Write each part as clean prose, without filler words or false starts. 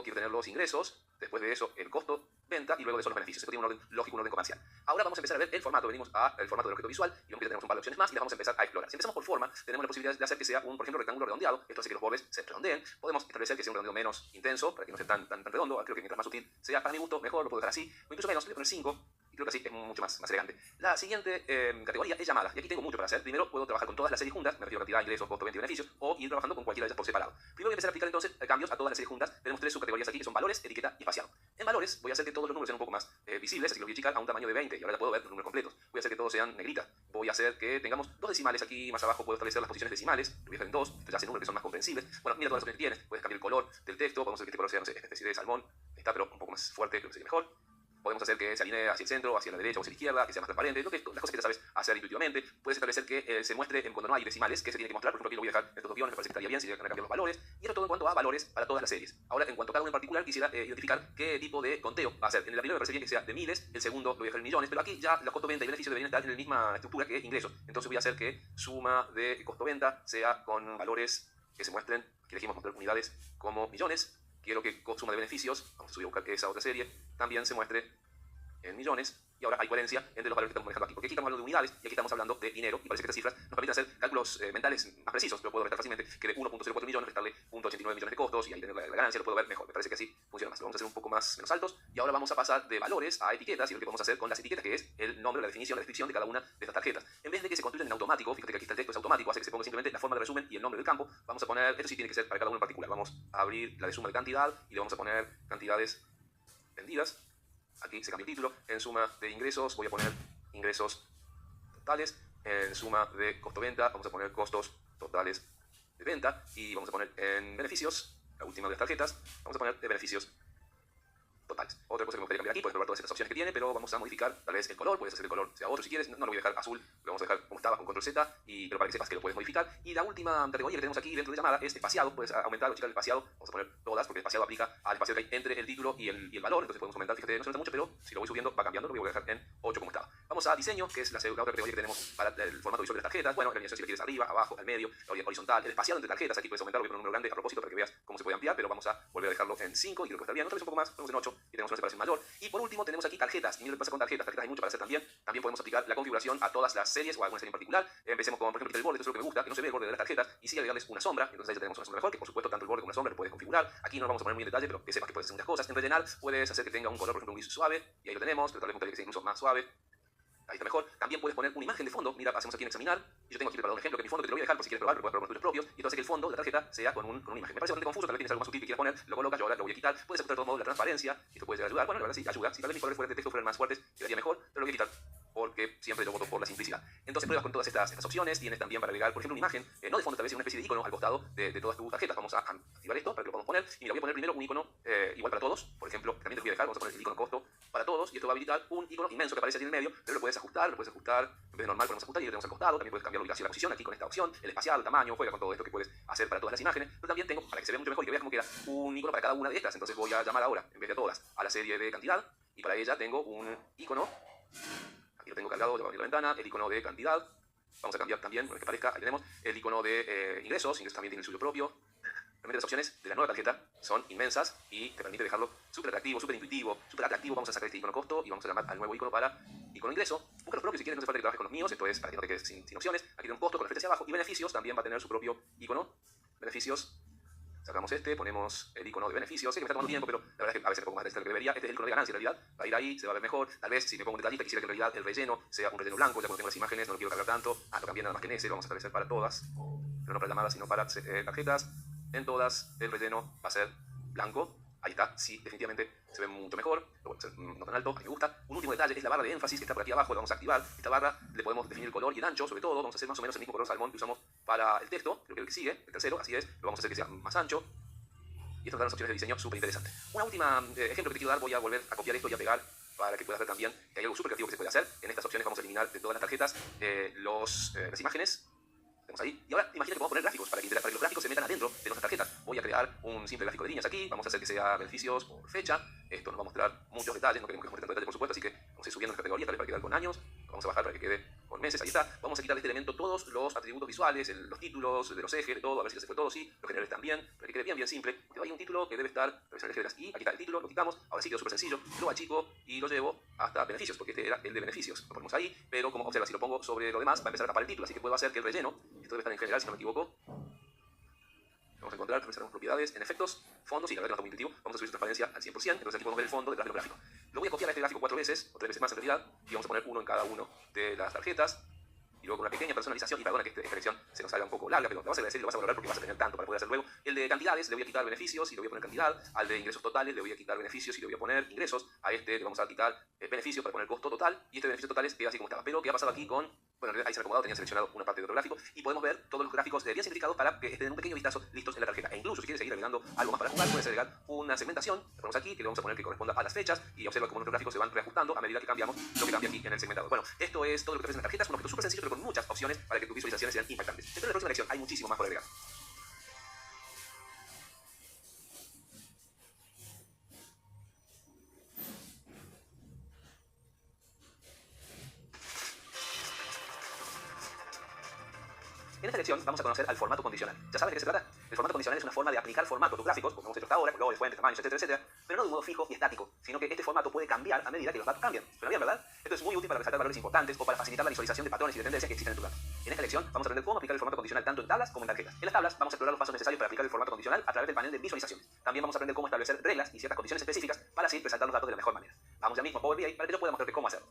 luego quiero tener los ingresos, después de eso el costo, venta y luego de eso los beneficios. Esto tiene un orden lógico, un orden comercial. Ahora vamos a empezar a ver el formato. Venimos al formato del objeto visual y vemos que tenemos un par de opciones más y las vamos a empezar a explorar. Si empezamos por forma, tenemos la posibilidad de hacer que sea un, por ejemplo, rectángulo redondeado. Esto hace que los bordes se redondeen. Podemos establecer que sea un redondeo menos intenso para que no sea tan redondo. Creo que mientras más sutil sea para mi gusto, mejor. Lo puedo dejar así. O incluso menos, le voy a poner 5. Y creo que así es mucho más elegante. La siguiente categoría es llamadas. Y aquí tengo mucho para hacer. Primero puedo trabajar con todas las series juntas. Me refiero a cantidad, ingresos, costo, venta y beneficios. O ir trabajando con cualquiera de ellas por separado. Primero voy a empezar a aplicar entonces cambios a todas las series juntas. Tenemos tres subcategorías aquí que son valores, etiqueta y espaciado. En valores voy a hacer que todos los números sean un poco más visibles. Así que los voy a achicar a un tamaño de 20. Y ahora ya puedo ver los números completos. Voy a hacer que todos sean negritas. Voy a hacer que tengamos dos decimales aquí más abajo. Puedo establecer las posiciones decimales. Lo voy a dejar en 2. Esto ya hace números que son más comprensibles. Bueno, mira todas las opciones que tienes. Puedes cambiar el color del texto. Podemos hacer que este color sea, no sé, especie de salmón. Está, pero un poco más fuerte. Creo que sería mejor. Podemos hacer que se alinee hacia el centro, hacia la derecha o hacia la izquierda, que sea más transparente, las cosas que ya sabes hacer intuitivamente. Puedes establecer que se muestre cuando no hay decimales, que se tiene que mostrar. Por ejemplo, aquí lo voy a dejar estos dos guiones, me parece que estaría bien si llegan a cambiar los valores. Y esto todo en cuanto a valores para todas las series. Ahora, en cuanto a cada uno en particular, quisiera identificar qué tipo de conteo va a ser. En la primera me parece bien que sea de miles, el segundo lo voy a dejar en millones, pero aquí ya los costo venta y beneficio deberían estar en la misma estructura que ingresos. Entonces voy a hacer que suma de costo venta sea con valores que se muestren, aquí elegimos mostrar unidades como millones. Quiero que suma de beneficios, vamos a subir a buscar que esa otra serie también se muestre en millones, y ahora hay coherencia entre los valores que estamos manejando aquí, porque aquí estamos hablando de unidades y aquí estamos hablando de dinero, y parece que estas cifras nos permiten hacer cálculos mentales más precisos. Lo puedo restar fácilmente, que de 1.04 millones restarle 0.89 millones de costos y ahí tener la ganancia, lo puedo ver mejor. Me parece que así funciona más. Lo vamos a hacer un poco menos altos, y ahora vamos a pasar de valores a etiquetas, y lo que vamos a hacer con las etiquetas, que es el nombre, la definición, la descripción de cada una de estas tarjetas. En vez de que se construyan en automático, fíjate que aquí está el texto, es automático, hace que se ponga simplemente la forma de resumen y el nombre del campo. Vamos a poner, esto sí tiene que ser para cada uno en particular. Vamos a abrir la de suma de cantidad y le vamos a poner cantidades vendidas. Aquí se cambia el título. En suma de ingresos voy a poner ingresos totales. En suma de costo-venta vamos a poner costos totales de venta. Y vamos a poner en beneficios, la última de las tarjetas, vamos a poner de beneficios totales. Otra cosa que me gustaría cambiar aquí, puedes probar todas estas opciones que tiene, pero vamos a modificar tal vez el color. Puedes hacer el color sea otro si quieres. No lo voy a dejar azul, lo vamos a dejar como estaba con control Z, pero para que sepas que lo puedes modificar. Y la última categoría que tenemos aquí dentro de llamada es espaciado. Puedes aumentar o chicar el espaciado. Vamos a poner todas, porque el espaciado aplica al espacio que hay entre el título y el valor. Entonces podemos aumentar, fíjate, no se nota mucho, pero si lo voy subiendo va cambiando. Lo voy a dejar en 8 como estaba. Vamos a diseño, que es la otra categoría que tenemos para el formato visual de las tarjetas. Bueno, la alineación si la quieres arriba, abajo, al medio, la horizontal, el espaciado entre tarjetas. Aquí puedes aumentarlo, voy a poner un número grande a propósito para que veas cómo se puede ampliar, pero vamos a volver a dejarlo en 5 y creo que está bien. Otra vez un poco más, ponemos en 8 y tenemos una separación mayor. Y por último tenemos aquí tarjetas. Y mira lo que pasa con tarjetas. Tarjetas hay mucho para hacer también. También podemos aplicar la configuración a todas las series o a alguna serie en particular. Empecemos con, por ejemplo, el borde. Esto es lo que me gusta, que no se ve el borde de las tarjetas y sí agregarles una sombra. Entonces ahí ya tenemos una sombra mejor, que por supuesto tanto el borde como la sombra lo puedes configurar. Aquí no lo vamos a poner muy en detalle, pero que sepas que puedes hacer muchas cosas. En rellenar puedes hacer que tenga un color, por ejemplo, un gris suave, y ahí lo tenemos, pero tal vez me gustaría que sea incluso más suave. Ahí está mejor. También puedes poner una imagen de fondo. Mira, hacemos aquí en examinar. Y yo tengo aquí preparado un ejemplo que es mi fondo, que te lo voy a dejar por si quieres probar, pero puedes probar con tuyos propios. Y esto hace que el fondo de la tarjeta sea con una imagen. Me parece bastante confuso, tal vez tienes algo más sutil que quieras poner, lo colocas, yo ahora lo voy a quitar. Puedes ajustar de todos modos la transparencia, y esto puede llegar a ayudar. Bueno, la verdad sí, ayuda. Si tal vez mis colores fuera de texto fueran más fuertes, quedaría mejor, pero lo voy a quitar porque siempre yo voto por la simplicidad. Entonces pruebas con todas estas opciones. Tienes también para agregar, por ejemplo, una imagen, no de fondo, tal vez una especie de icono al costado de todas tus tarjetas. Vamos a activar esto para que lo podamos poner. Y mira, voy a poner primero un icono igual para todos. Por ejemplo, también te voy a dejar, vamos a poner el icono costo para todos. Y esto va a habilitar un icono inmenso que aparece allí en el medio, pero lo puedes ajustar, en vez de normal podemos ajustar y lo tenemos al costado. También puedes cambiar la ubicación, la posición aquí con esta opción, el espaciado, el tamaño, juega con todo esto que puedes hacer para todas las imágenes. Pero también tengo, para que se vea mucho mejor y que veas cómo queda, un icono para cada una de estas. Entonces voy a llamar ahora, en vez de a todas, a la serie de cantidad, y para ella tengo un icono. Aquí lo tengo cargado, voy a abrir la ventana, el icono de cantidad. Vamos a cambiar también, para que parezca, ahí tenemos el icono de ingresos también tiene el suyo propio. Realmente las opciones de la nueva tarjeta son inmensas y te permite dejarlo súper atractivo, súper intuitivo, súper atractivo. Vamos a sacar este icono costo y vamos a llamar al nuevo icono para icono ingreso. Busca los propios si quieres, no hace falta que trabajes con los míos, esto es para que no te quedes sin opciones. Aquí tiene un costo con la flecha hacia abajo y beneficios también va a tener su propio icono. Beneficios. Sacamos este, ponemos el icono de beneficios. Sé que me está tomando tiempo, pero la verdad es que a veces un poco más de lo que debería. Este es el icono de ganancia en realidad. Va a ir ahí, se va a ver mejor. Tal vez si me pongo un detallista quisiera que en realidad el relleno sea un relleno blanco. Ya cuando tengo las imágenes no lo quiero cargar tanto. Lo cambié nada más que en ese. Lo vamos a establecer para todas. Pero no para llamadas, sino para tarjetas. En todas el relleno va a ser blanco. Ahí está, sí, definitivamente se ve mucho mejor. Lo voy a hacer no tan alto, a mí me gusta. Un último detalle es la barra de énfasis que está por aquí abajo. La vamos a activar. Esta barra le podemos definir el color y el ancho, sobre todo. Vamos a hacer más o menos el mismo color salmón que usamos para el texto. Creo que el que sigue, el tercero, así es. Lo vamos a hacer que sea más ancho. Y estas son las opciones de diseño súper interesantes. Una última ejemplo que te quiero dar, voy a volver a copiar esto y a pegar para que puedas ver también que hay algo súper creativo que se puede hacer. En estas opciones vamos a eliminar de todas las tarjetas las imágenes. Tenemos ahí. Y ahora imagínate que vamos a poner gráficos para que los gráficos se metan adentro de nuestras tarjetas. Voy a crear un simple gráfico de líneas aquí. Vamos a hacer que sea beneficios por fecha. Esto nos va a mostrar muchos detalles. No queremos que nos muestre tanto detalle, por supuesto, así que vamos a ir subiendo las categorías tal vez para quedar con años. Vamos vamos a bajar para que quede con meses, ahí está. Vamos a quitar de este elemento todos los atributos visuales, los títulos de los ejes, de todo, a ver si ya se fue todo, sí, los generales también, para que quede bien simple. Hay un título que debe estar, revisar el eje de las I, aquí está el título, lo quitamos, ahora sí quedó súper sencillo, lo achico y lo llevo hasta beneficios, porque este era el de beneficios, lo ponemos ahí, pero como observa, si lo pongo sobre lo demás, va a empezar a tapar el título, así que puedo hacer que el relleno, esto debe estar en general, si no me equivoco, vamos a encontrar, revisar propiedades, en efectos, fondos, sí, la verdad que no está muy intuitivo, vamos a subir su transparencia al 100%, entonces aquí podemos ver el fondo detrás del gráfico. Lo voy a copiar a este gráfico 4 veces, o 3 veces más en realidad, y vamos a poner uno en cada uno de las tarjetas, y luego con una pequeña personalización, y perdona que esta lección se nos salga un poco larga, pero lo vas a agradecer y lo vas a valorar porque vas a tener tanto para poder hacer luego. El de cantidades le voy a quitar beneficios y le voy a poner cantidad. Al de ingresos totales le voy a quitar beneficios y le voy a poner ingresos. A este le vamos a quitar beneficios para poner costo total, y este beneficio totales queda así como estaba. Pero ¿qué ha pasado aquí con...? Bueno, ahí se ha acomodado, tenía seleccionado una parte de otro gráfico, y podemos ver todos los gráficos bien simplificados para que estén en un pequeño vistazo listos en la tarjeta. E incluso si quieres seguir agregando algo más para jugar, puedes agregar una segmentación, le ponemos aquí, que le vamos a poner que corresponda a las fechas, y observa cómo nuestros gráficos se van reajustando a medida que cambiamos lo que cambia aquí en el segmentador. Bueno, esto es todo lo que aparece en la tarjeta, es un objeto súper sencillo, pero con muchas opciones para que tus visualizaciones sean impactantes. Dentro de la próxima lección hay muchísimo más por agregar. En esta lección vamos a conocer al formato condicional. ¿Ya sabes de qué se trata? El formato condicional es una forma de aplicar formatos a tus gráficos, como hemos hecho hasta ahora, colores, fuentes, tamaños, etcétera, etcétera, pero no de un modo fijo y estático, sino que este formato puede cambiar a medida que los datos cambian. ¿Suena bien, verdad? Esto es muy útil para resaltar valores importantes o para facilitar la visualización de patrones y de tendencias que existen en tu dato. En esta lección vamos a aprender cómo aplicar el formato condicional tanto en tablas como en tarjetas. En las tablas vamos a explorar los pasos necesarios para aplicar el formato condicional a través del panel de visualizaciones. También vamos a aprender cómo establecer reglas y ciertas condiciones específicas para así resaltar los datos de la mejor manera. Vamos ya mismo a Power BI para que yo pueda mostrarte cómo hacerlo.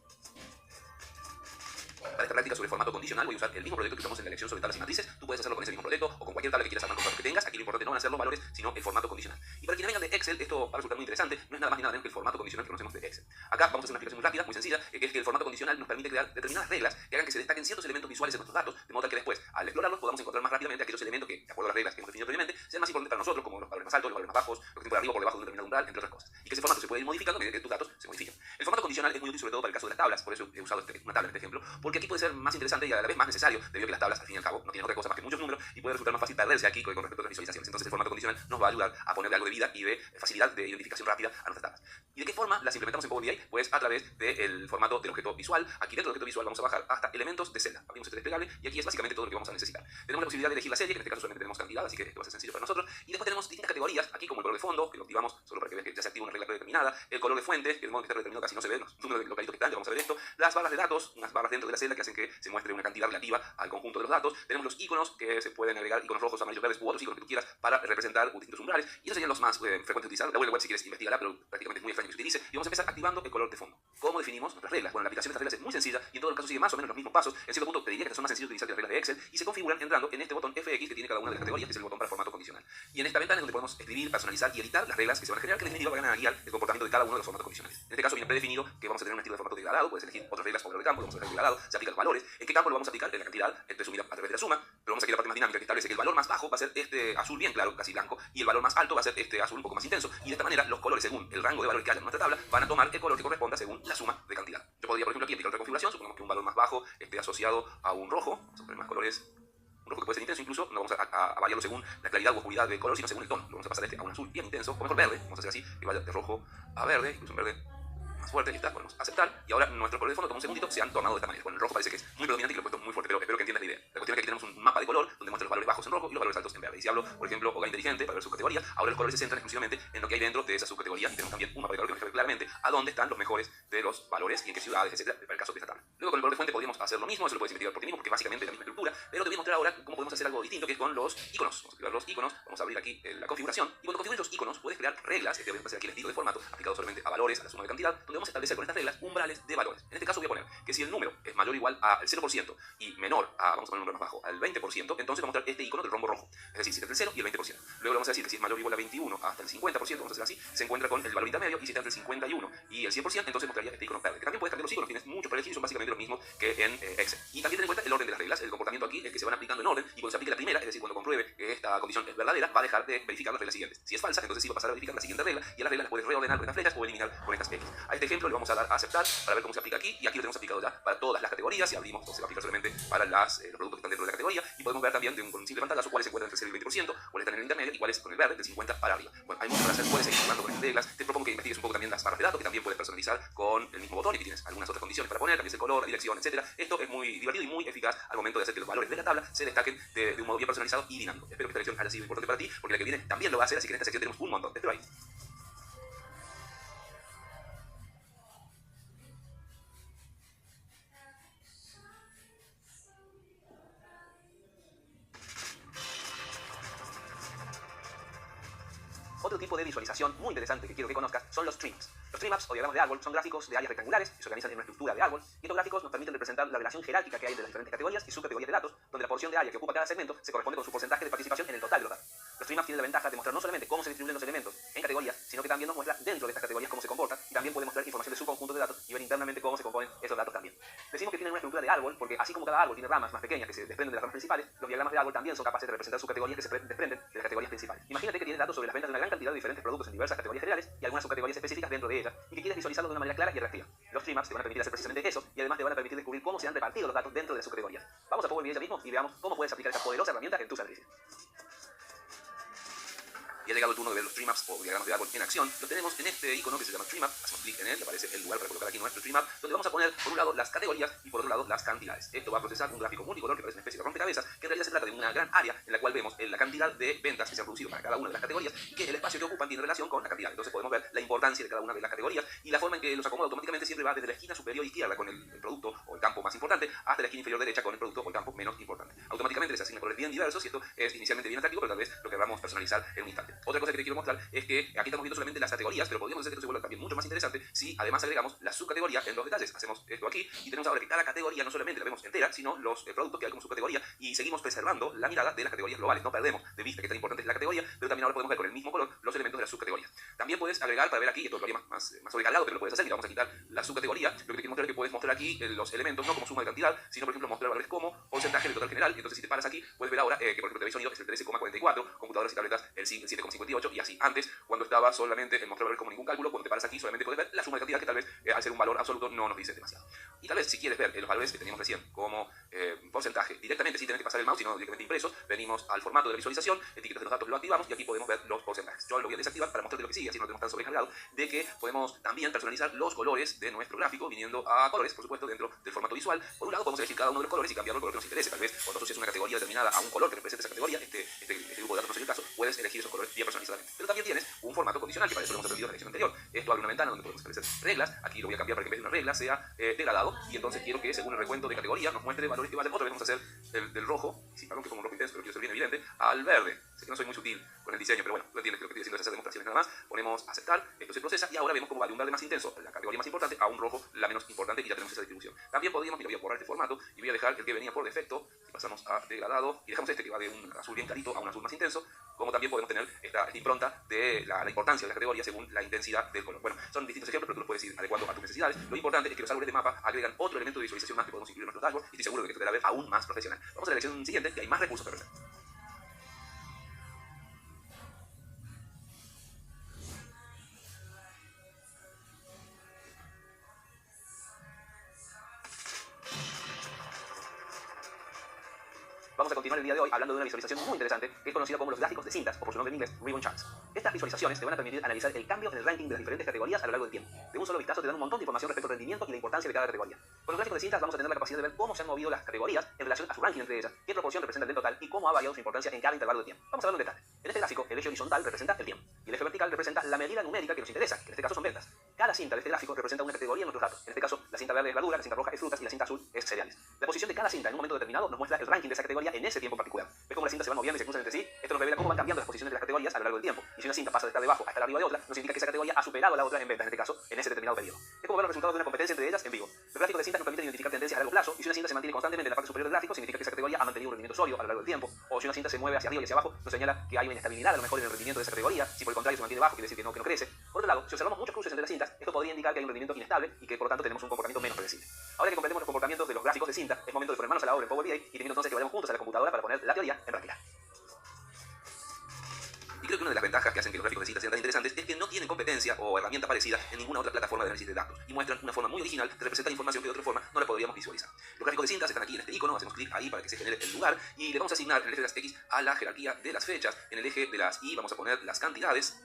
Para esta práctica sobre el formato condicional voy a usar el mismo proyecto que usamos en la lección sobre tablas y matrices. Tú puedes hacerlo con ese mismo proyecto o con cualquier tabla que quieras armar con datos que tengas. Aquí lo importante no van a ser los valores, sino el formato condicional. Y para quienes vengan de Excel, esto va a resultar muy interesante. No es nada más ni nada menos que el formato condicional que conocemos de Excel. Acá vamos a hacer una explicación muy rápida, muy sencilla, que es que el formato condicional nos permite crear determinadas reglas que hagan que se destaquen ciertos elementos visuales en nuestros datos, de modo que después, al explorarlos, podamos encontrar más rápidamente aquellos elementos que, de acuerdo a las reglas que hemos definido previamente, sean más importantes para nosotros, como los valores más altos, los valores más bajos, los que estén por arriba o por debajo de un determinado umbral, entre otras cosas. Y que ese formato se puede ir modificando a medida que tus datos se modifiquen. El formato condicional es muy útil sobre todo para el caso de las tablas, por eso he usado una tabla en este ejemplo, porque aquí puede ser más interesante y a la vez más necesario, debido a que las tablas, al fin y al cabo, no tienen otra cosa más que muchos números y puede resultar más fácil perderse aquí con respecto a las visualizaciones. Entonces el formato condicional nos va a ayudar a ponerle algo de vida y de facilidad de identificación rápida a nuestras tablas. ¿Y de qué forma las implementamos en Power BI? Pues a través del formato del objeto visual. Aquí dentro del objeto visual vamos a bajar hasta elementos de celda. Abrimos este desplegable y aquí es básicamente todo lo que vamos a necesitar. Tenemos la posibilidad de elegir la serie, que en este caso solamente tenemos cantidad, así que esto va a ser sencillo para nosotros. Y después tenemos distintas categorías, aquí como el color de fondo, que lo activamos solo para que veas que ya se activa una regla predeterminada, el color de fuente, que de modo que está predeterminado casi no se ve, los números de localitos que están, ya vamos a ver esto, las barras de datos, unas barras dentro de la celda que hacen que se muestre una cantidad relativa al conjunto de los datos. Tenemos los iconos que se pueden agregar, iconos rojos, amarillos, verdes u otros iconos que tú quieras para representar distintos umbrales, y esos serían los más frecuentes de utilizar. La web si quieres investigarla, pero prácticamente es muy extraño que se utilice. Y vamos a empezar activando el color de fondo. ¿Cómo definimos nuestras reglas? Bueno, la aplicación de estas reglas es muy sencilla y en todo el caso sigue más o menos los mismos pasos. En cierto punto te diría que son más sencillos de utilizar que las reglas de Excel y se configuran entrando en este botón FX que tiene cada una de las categorías, que es el botón para formato condicional. Y en esta ventana es donde podemos escribir, personalizar y editar las reglas que se van a generar, que en definitiva van a guiar el comportamiento de cada uno de los formatos condicionales. En este caso viene predefinido que vamos a tener un estilo de formato degradado, puedes elegir otras reglas como el de campo, lo vamos a dejar degradado, se aplican los valores, en qué campo lo vamos a aplicar, en la cantidad resumida a través de la suma, pero vamos aquí a la parte más dinámica que establece que el valor más bajo va a ser este azul bien claro, casi blanco, y el valor más alto va a ser este azul un poco más intenso, y de esta manera los colores según el rango de valores que haya en nuestra tabla van a tomar el color que corresponda según la suma de cantidad. Yo podría, por ejemplo, aquí aplicar otra configuración, supongamos que un valor más bajo esté asociado a un rojo, vamos a poner más colores, un rojo que puede ser intenso, incluso no vamos a variarlo según la claridad o oscuridad del color, sino según el tono. Lo vamos a pasar este a un azul bien intenso, o mejor verde, vamos a hacer así, que vaya de rojo a verde, incluso un verde más fuerte, y está, podemos aceptar, y ahora nuestro color de fondo, toma un segundito, se han tornado de esta manera. Bueno, el rojo parece que es muy predominante y lo he puesto muy fuerte, pero espero que entiendas la idea. La cuestión es que aquí tenemos un mapa de color donde muestra los valores bajos en rojo y los valores altos en verde. Y si hablo, por ejemplo, hogar inteligente para ver subcategoría, ahora los colores se centran exclusivamente en lo que hay dentro de esa subcategoría y tenemos también un mapa de color que nos muestra claramente a dónde están los mejores de los valores y en qué ciudades, etcétera, para el caso de esta tabla. Luego con el color de fuente podríamos hacer lo mismo, eso lo puedes investigar por ti mismo porque es básicamente la misma estructura, pero te voy a mostrar ahora cómo podemos hacer algo distinto, que es con los iconos. Vamos a activar los iconos, vamos a abrir aquí la configuración y cuando configures los iconos puedes crear reglas, este va a ser aquí el estilo de formato aplicado solamente a valores, a la suma de cantidad, donde vamos a establecer con estas reglas umbrales de valores. En este caso voy a poner que si el número es mayor o igual al 0% y menor a, vamos a poner un número más bajo, al 20%, entonces vamos a mostrar este icono del rombo rojo. Es decir, si está entre el 0 y el 20%. Luego le vamos a decir que si es mayor o igual a 21 hasta el 50%, vamos a hacer así, se encuentra con el valor intermedio, y si está entre el 51 y el 100%, entonces mostraría este icono verde. Que también puedes cambiar los iconos, tienes mucho para elegir, son básicamente lo mismo que en Excel. Y también ten en cuenta el orden de las reglas, el comportamiento aquí es que se van aplicando en orden, y cuando se aplique la primera, es decir, cuando compruebe que esta condición es verdadera, va a dejar de verificar las reglas siguientes. Si es falsa, entonces sí va a pasar a verificar la siguiente regla, y a las reglas las puedes reordenar con estas flechas o eliminar con estas X. A este ejemplo le vamos a dar a aceptar para ver cómo se aplica aquí, y aquí lo tenemos aplicado ya para todas las categorías, y abrimos, entonces se va a aplicar solamente para los productos que están dentro de la categoría, y podemos ver también con un simple pantallazo cuáles se encuentran entre el 0 y el 20%, cuáles están en el intermedio y cuáles con el verde del 50 para arriba. Bueno, hay mucho para hacer, puedes seguir jugando con estas reglas. Te propongo que investigues un poco también las barras de datos, que también puedes personalizar con el mismo botón, y que tienes algunas otras condiciones para poner, cambies el color, la dirección, etc. Esto es muy divertido y muy eficaz al momento de hacer que los valores de la tabla se destaquen de un modo bien personalizado y dinámico. Espero que esta lección haya sido importante para ti, porque la que viene también lo va a hacer, así que en esta sección tenemos un montón. Te espero ahí. Otro tipo de visualización muy interesante que quiero que conozcas son los treemaps. Los treemaps o diagramas de árbol son gráficos de áreas rectangulares que se organizan en una estructura de árbol, y estos gráficos nos permiten representar la relación jerárquica que hay entre las diferentes categorías y subcategorías de datos, donde la porción de área que ocupa cada segmento se corresponde con su porcentaje de participación en el total de los datos. Los treemaps tienen la ventaja de mostrar no solamente cómo se distribuyen los elementos en categorías, sino que también nos muestra dentro de estas categorías cómo se comportan, y también puede mostrar información de su conjunto de datos y ver internamente cómo se componen esos datos también. Decimos que tienen una estructura de árbol porque así como cada árbol tiene ramas más pequeñas que se desprenden de las ramas principales, los diagramas de árbol también son capaces de representar subcategorías que se desprenden de las categorías principales. Imagínate que tienes datos sobre las ventas de una gran cantidad de diferentes productos en diversas categorías generales y algunas subcategorías específicas dentro de ellas, y que quieres visualizarlo de una manera clara y atractiva. Los treemaps te van a permitir hacer precisamente eso, y además te van a permitir descubrir cómo se han repartido los datos dentro de las subcategorías. Vamos a Power BI ya mismo y veamos cómo puedes aplicar esta poderosa herramienta en tu servicio. Y ha llegado el turno de ver los treemaps o diagramas de árbol en acción. Lo tenemos en este icono que se llama treemap. Hacemos clic en él y aparece el lugar para colocar aquí nuestro treemap, donde vamos a poner por un lado las categorías y por otro lado las cantidades. Esto va a procesar un gráfico multicolor que parece una especie de rompecabezas, que en realidad se trata de una gran área en la cual vemos la cantidad de ventas que se han producido para cada una de las categorías, y que el espacio que ocupan tiene relación con la cantidad. Entonces podemos ver la importancia de cada una de las categorías, y la forma en que los acomoda automáticamente siempre va desde la esquina superior izquierda con el producto o el campo más importante hasta la esquina inferior derecha con el producto o el campo menos importante. Automáticamente les asigna colores bien diversos, y esto es inicialmente bien atractivo, pero tal vez lo queramos personalizar en un instante. Otra cosa que te quiero mostrar es que aquí estamos viendo solamente las categorías, pero podríamos hacer que esto se vuelva también mucho más interesante si además agregamos la subcategoría en los detalles. Hacemos esto aquí y tenemos ahora que cada categoría no solamente la vemos entera, sino los productos que hay como subcategoría, y seguimos preservando la mirada de las categorías globales. No perdemos de vista que tan importante es la categoría, pero también ahora podemos ver con el mismo color los elementos de las subcategorías. También puedes agregar para ver aquí, esto lo haría más sobrecargado, pero lo puedes hacer. Mira, vamos a quitar la subcategoría. Lo que te quiero mostrar es que puedes mostrar aquí los elementos no como suma de cantidad, sino por ejemplo mostrar valores como porcentaje del total general. Entonces si te paras aquí puedes ver ahora que por ejemplo TV y sonido es el 13,44, computadoras y tabletas el 7,58, y así. Antes, cuando estaba solamente en mostrar valores como ningún cálculo, cuando te paras aquí solamente puedes ver la suma de cantidad, que tal vez al ser un valor absoluto no nos dice demasiado. Y tal vez si quieres ver los valores que teníamos recién como porcentaje directamente, sin tener que pasar el mouse, sino directamente impresos, venimos al formato de la visualización, etiquetas de los datos lo activamos y aquí podemos ver los porcentajes. Yo lo voy a desactivar para mostrarte lo que sigue, así no lo tenemos tan sobrecargado, de que podemos también personalizar los colores de nuestro gráfico viniendo a colores, por supuesto, dentro del formato visual. Por un lado podemos elegir cada uno de los colores y cambiarlo al color que nos interese. Tal vez cuando asocias una categoría determinada a un color que represente esa categoría, este grupo de datos no sería el caso, puedes elegir esos colores bien personalizadamente. Pero también tienes un formato condicional, que para eso lo hemos aprendido en la lección anterior. Esto abre una ventana donde podemos establecer reglas. Aquí lo voy a cambiar para que en vez de una regla sea degradado, y entonces quiero que según el recuento de categoría nos muestre valores que vayan. Otra vez vamos a hacer del rojo, sí, perdón que pongo un rojo intenso, pero quiero ser bien evidente, al verde. Sé que no soy muy sutil con el diseño, pero bueno, tú entiendes que lo que estoy haciendo es hacer demostraciones nada más. Ponemos aceptar, esto se procesa y ahora vemos cómo va de un verde más intenso, la categoría más importante, a un rojo, la menos importante, y ya tenemos esa distribución. También podríamos, y lo voy a borrar este formato y voy a dejar el que venía por defecto, si pasamos a degradado y dejamos este que va de un azul bien clarito a un azul más intenso, como también podemos tener esta impronta de la importancia de la categoría según la intensidad del color. Bueno, son distintos ejemplos, pero tú los puedes ir adecuando a tus necesidades. Lo importante es que los árboles de mapa agregan otro elemento de visualización más que podemos incluir en nuestros dashboards, y estoy seguro de que esto te hará ver aún más profesional. Vamos a la lección siguiente, que hay más recursos para hacer. Vamos a continuar el día de hoy hablando de una visualización muy interesante que es conocida como los gráficos de cintas, o por su nombre en inglés, ribbon charts. Estas visualizaciones te van a permitir analizar el cambio en el ranking de las diferentes categorías a lo largo del tiempo. De un solo vistazo te dan un montón de información respecto al rendimiento y la importancia de cada categoría. Con los gráficos de cintas vamos a tener la capacidad de ver cómo se han movido las categorías en relación a su ranking entre ellas, qué proporción representan del total y cómo ha variado su importancia en cada intervalo de tiempo. Vamos a verlo en detalle. En este gráfico, el eje horizontal representa el tiempo y el eje vertical representa la medida numérica que nos interesa, que en este caso son ventas. Cada cinta de este gráfico representa una categoría en nuestros datos. En este caso, la cinta verde es verdura, la cinta roja es frutas y la cinta azul es cereales. La posición de cada cinta en un momento determinado nos muestra el ranking de esa categoría en ese tiempo particular. ¿Ves cómo las cintas se van moviendo y se cruzan entre sí? Esto nos revela cómo van cambiando las posiciones de las categorías a lo largo del tiempo. Y si una cinta pasa de estar debajo a estar arriba de otra, nos indica que esa categoría ha superado a la otra en ventas, en este caso, en ese determinado periodo. Es como ver los resultados de una competencia entre ellas en vivo. Los gráficos de cintas nos permiten identificar tendencias a largo plazo, y si una cinta se mantiene constantemente en la parte superior del gráfico, significa que esa categoría ha mantenido un rendimiento sólido a lo largo del tiempo. O si una cinta se mueve hacia arriba y hacia abajo, nos señala que hay una inestabilidad a lo mejor en el rendimiento de esa categoría. Si por el contrario se mantiene bajo, quiere decir que no crece. Por otro lado, si observamos muchos cruces entre las cintas, esto podría indicar que hay un rendimiento inestable y que por lo tanto tenemos un comportamiento menos predecible. Ahora que comprendemos los comportamientos de los gráficos de cinta, es momento de poner manos a la obra en Power BI, y te invito entonces que vayamos juntos a la computadora para poner la teoría en práctica. que una de las ventajas que hacen que los gráficos de cinta sean tan interesantes es que no tienen competencia o herramienta parecida en ninguna otra plataforma de análisis de datos y muestran una forma muy original de representar información que de otra forma no la podríamos visualizar. Los gráficos de cintas están aquí en este icono, hacemos clic ahí para que se genere el lugar y le vamos a asignar en el eje de las X a la jerarquía de las fechas, en el eje de las Y vamos a poner las cantidades.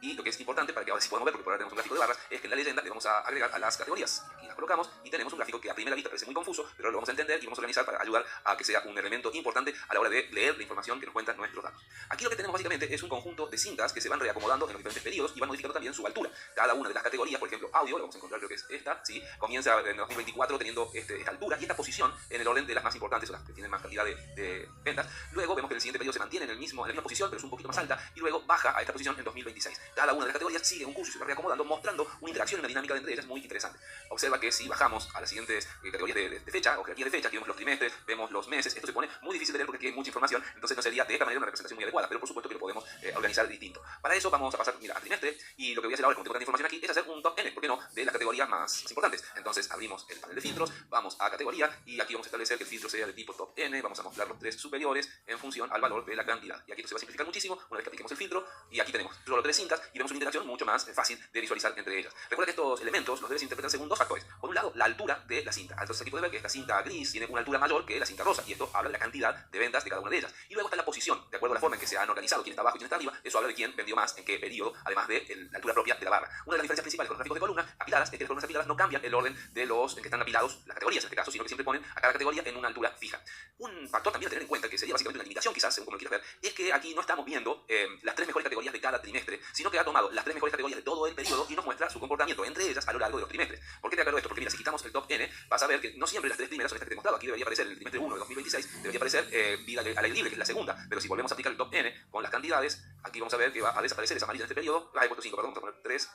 Y lo que es importante para que ahora sí podamos ver, porque por ahora tenemos un gráfico de barras, es que en la leyenda le vamos a agregar a las categorías. Aquí las colocamos y tenemos un gráfico que a primera vista parece muy confuso, pero lo vamos a entender y vamos a organizar para ayudar a que sea un elemento importante a la hora de leer la información que nos cuentan nuestros datos. Aquí lo que tenemos básicamente es un conjunto de cintas que se van reacomodando en los diferentes periodos y van modificando también su altura. Cada una de las categorías, por ejemplo, audio, lo vamos a encontrar, creo que es esta, ¿sí? Comienza en 2024 teniendo esta altura y esta posición en el orden de las más importantes o las que tienen más cantidad de ventas. Luego vemos que el siguiente periodo se mantiene en la misma posición, pero es un poquito más alta, y luego baja a esta posición en 2026. Cada una de las categorías sigue un curso y se va reacomodando, mostrando una interacción y una dinámica entre ellas muy interesante. Observa que si bajamos a las siguientes categorías de fecha o jerarquías de fecha, aquí vemos los trimestres, vemos los meses, esto se pone muy difícil de leer porque aquí hay mucha información, entonces no sería de esta manera una representación muy adecuada, pero por supuesto que lo podemos organizar distinto. Para eso vamos a pasar, mira, al trimestre, y lo que voy a hacer ahora, como tengo tanta información aquí, es hacer un top N, ¿por qué no?, de las categorías más importantes. Entonces abrimos el panel de filtros, vamos a categoría, y aquí vamos a establecer que el filtro sea de tipo top N, vamos a mostrar los tres superiores en función al valor de la cantidad. Y aquí esto se va a simplificar muchísimo una vez que apliquemos el filtro, y aquí tenemos solo tres cintas, y vemos una interacción mucho más fácil de visualizar entre ellas. Recuerda que estos elementos los debes interpretar según dos factores. Por un lado, la altura de la cinta. Entonces aquí puedes ver que esta cinta gris tiene una altura mayor que la cinta rosa, y esto habla de la cantidad de ventas de cada una de ellas. Y luego está la posición, de acuerdo a la forma en que se han organizado, quién está abajo y quién está arriba, eso habla de quién vendió más, en qué periodo, además de la altura propia de la barra. Una de las diferencias principales con los gráficos de columna apiladas es que las columnas apiladas no cambian el orden de los en que están apilados las categorías, en este caso, sino que siempre ponen a cada categoría en una altura fija. Un factor también a tener en cuenta, que sería básicamente una limitación quizás, según como lo quieras ver, es que aquí no estamos viendo las tres mejores categorías de cada trimestre, sino que ha tomado las tres mejores categorías de todo el periodo y nos muestra su comportamiento entre ellas a lo largo de los trimestres. ¿Por qué te aclaro esto? Porque mira, si quitamos el top N, vas a ver que no siempre las tres primeras son estas que te he mostrado. Aquí debería aparecer el trimestre 1 de 2026, debería aparecer vida al aire libre, que es la segunda, pero si volvemos a aplicar el top N con las cantidades, aquí vamos a ver que va a desaparecer esa amarilla en este periodo. He puesto 5, perdón, vamos a poner 3.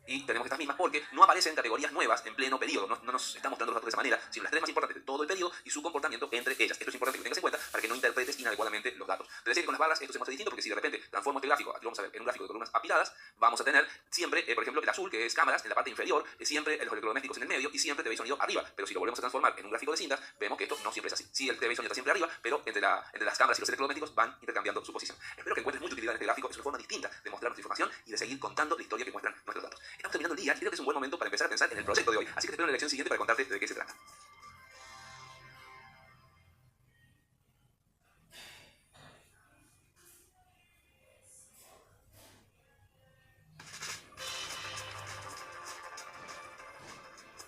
Y tenemos estas mismas porque no aparecen categorías nuevas en pleno periodo, no nos están mostrando los datos de esa manera, sino las tres más importantes de todo el periodo y su comportamiento entre ellas. Esto es importante que lo tengas en cuenta para que no interpretes inadecuadamente los datos. Te decía que con las barras esto se muestra distinto porque si de repente transformo este gráfico, aquí lo vamos a ver en un gráfico de columnas apiladas, vamos a tener siempre, por ejemplo, el azul, que es cámaras, en la parte inferior, siempre los electrodomésticos en el medio y siempre TV y sonido arriba. Pero si lo volvemos a transformar en un gráfico de cintas, vemos que esto no siempre es así. Sí, el TV y sonido está siempre arriba, pero entre las cámaras y los electrodomésticos van intercambiando su posición. Espero que encuentres mucha utilidad en este gráfico, es una forma distinta de mostrar nuestra información y de seguir contando la historia que muestran nuestros datos. Estamos terminando el día y creo que es un buen momento para empezar a pensar en el proyecto de hoy, así que te espero en la lección siguiente para contarte de qué se trata.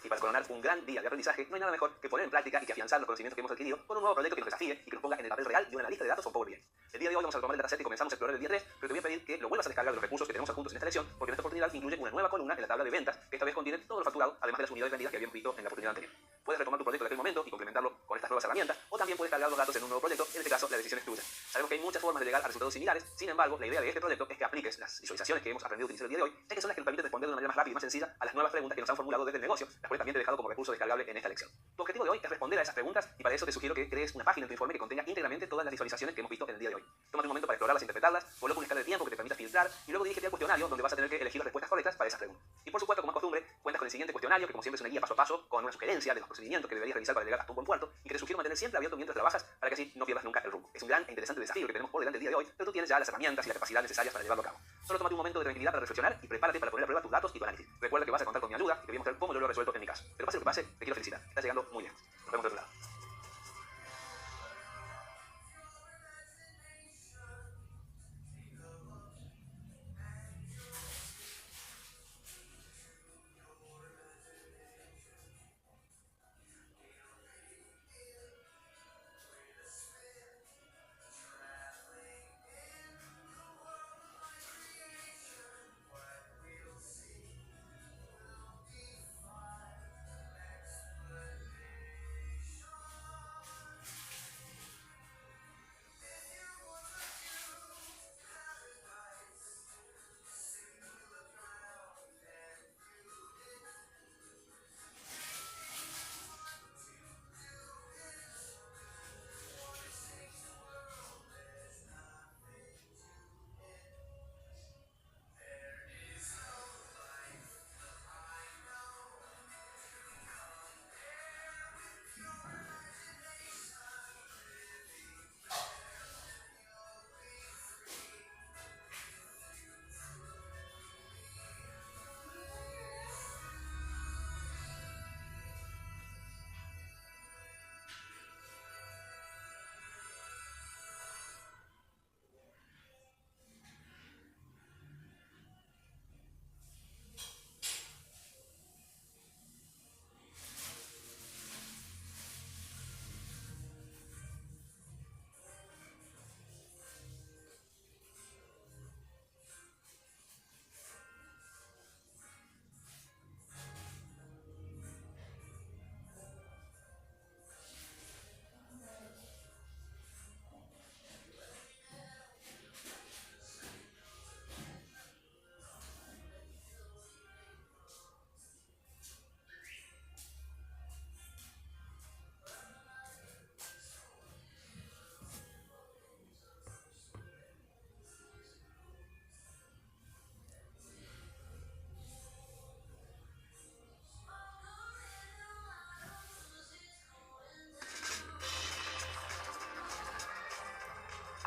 Y para coronar un gran día de aprendizaje, no hay nada mejor que poner en práctica y que afianzar los conocimientos que hemos adquirido con un nuevo proyecto que nos desafíe y que nos ponga en el papel real de un analista de datos o Power BI. El día de hoy vamos a tomar el dataset que comenzamos a explorar el día 3, pero te voy a pedir que lo vuelvas a descargar de los recursos que tenemos adjuntos en esta lección, porque en esta oportunidad incluye una nueva columna en la tabla de ventas, que esta vez contiene todo lo facturado, además de las unidades vendidas que habíamos visto en la oportunidad anterior. Puedes retomar tu proyecto de aquel momento y complementarlo con estas nuevas herramientas, o también puedes cargar los datos en un nuevo proyecto, en este caso la decisión es tuya. Sabemos que hay muchas formas de llegar a resultados similares, sin embargo, la idea de este proyecto es que apliques las visualizaciones que hemos aprendido a utilizar el día de hoy, ya que son las que nos permiten responder de una manera más rápida y más sencilla a las nuevas preguntas que nos han formulado desde el negocio, las cuales también te he dejado como recurso descargable en esta lección. Tu objetivo de hoy es responder a esas preguntas y para eso te sugiero que crees una página en tu informe que contenga íntegramente todas las visualizaciones que hemos visto en el día de hoy. Tómate un momento para explorarlas e interpretarlas, coloca una escala de tiempo que te permita filtrar y luego dirígete al cuestionario donde vas a tener que elegir las respuestas correctas para esas preguntas. Y por supuesto, como es costumbre, cuentas con el siguiente cuestionario que como siempre es una guía paso a paso con una sugerencia de los procedimientos que deberías realizar para llegar hasta un buen puerto y que te sugiero mantener siempre abierto mientras trabajas para que así no pierdas nunca el rumbo. Es un gran e interesante desafío que tenemos por delante el día de hoy, pero tú tienes ya las herramientas y la capacidad necesarias para llevarlo a cabo. Solo tómate un momento de tranquilidad para reflexionar y prepárate para poner a prueba tus datos y tu análisis. Recuerda que vas a contar con mi ayuda y te voy a mostrar cómo yo lo he resuelto en mi caso. Pero pase lo que pase, te quiero felicitar. Estás llegando muy bien. Nos vemos de otro lado.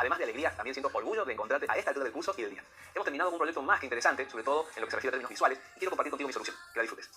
además de alegría, también siento orgullo de encontrarte a esta altura del curso y del día. Hemos terminado con un proyecto más que interesante, sobre todo en lo que se refiere a términos visuales, y quiero compartir contigo mi solución. Que la disfrutes.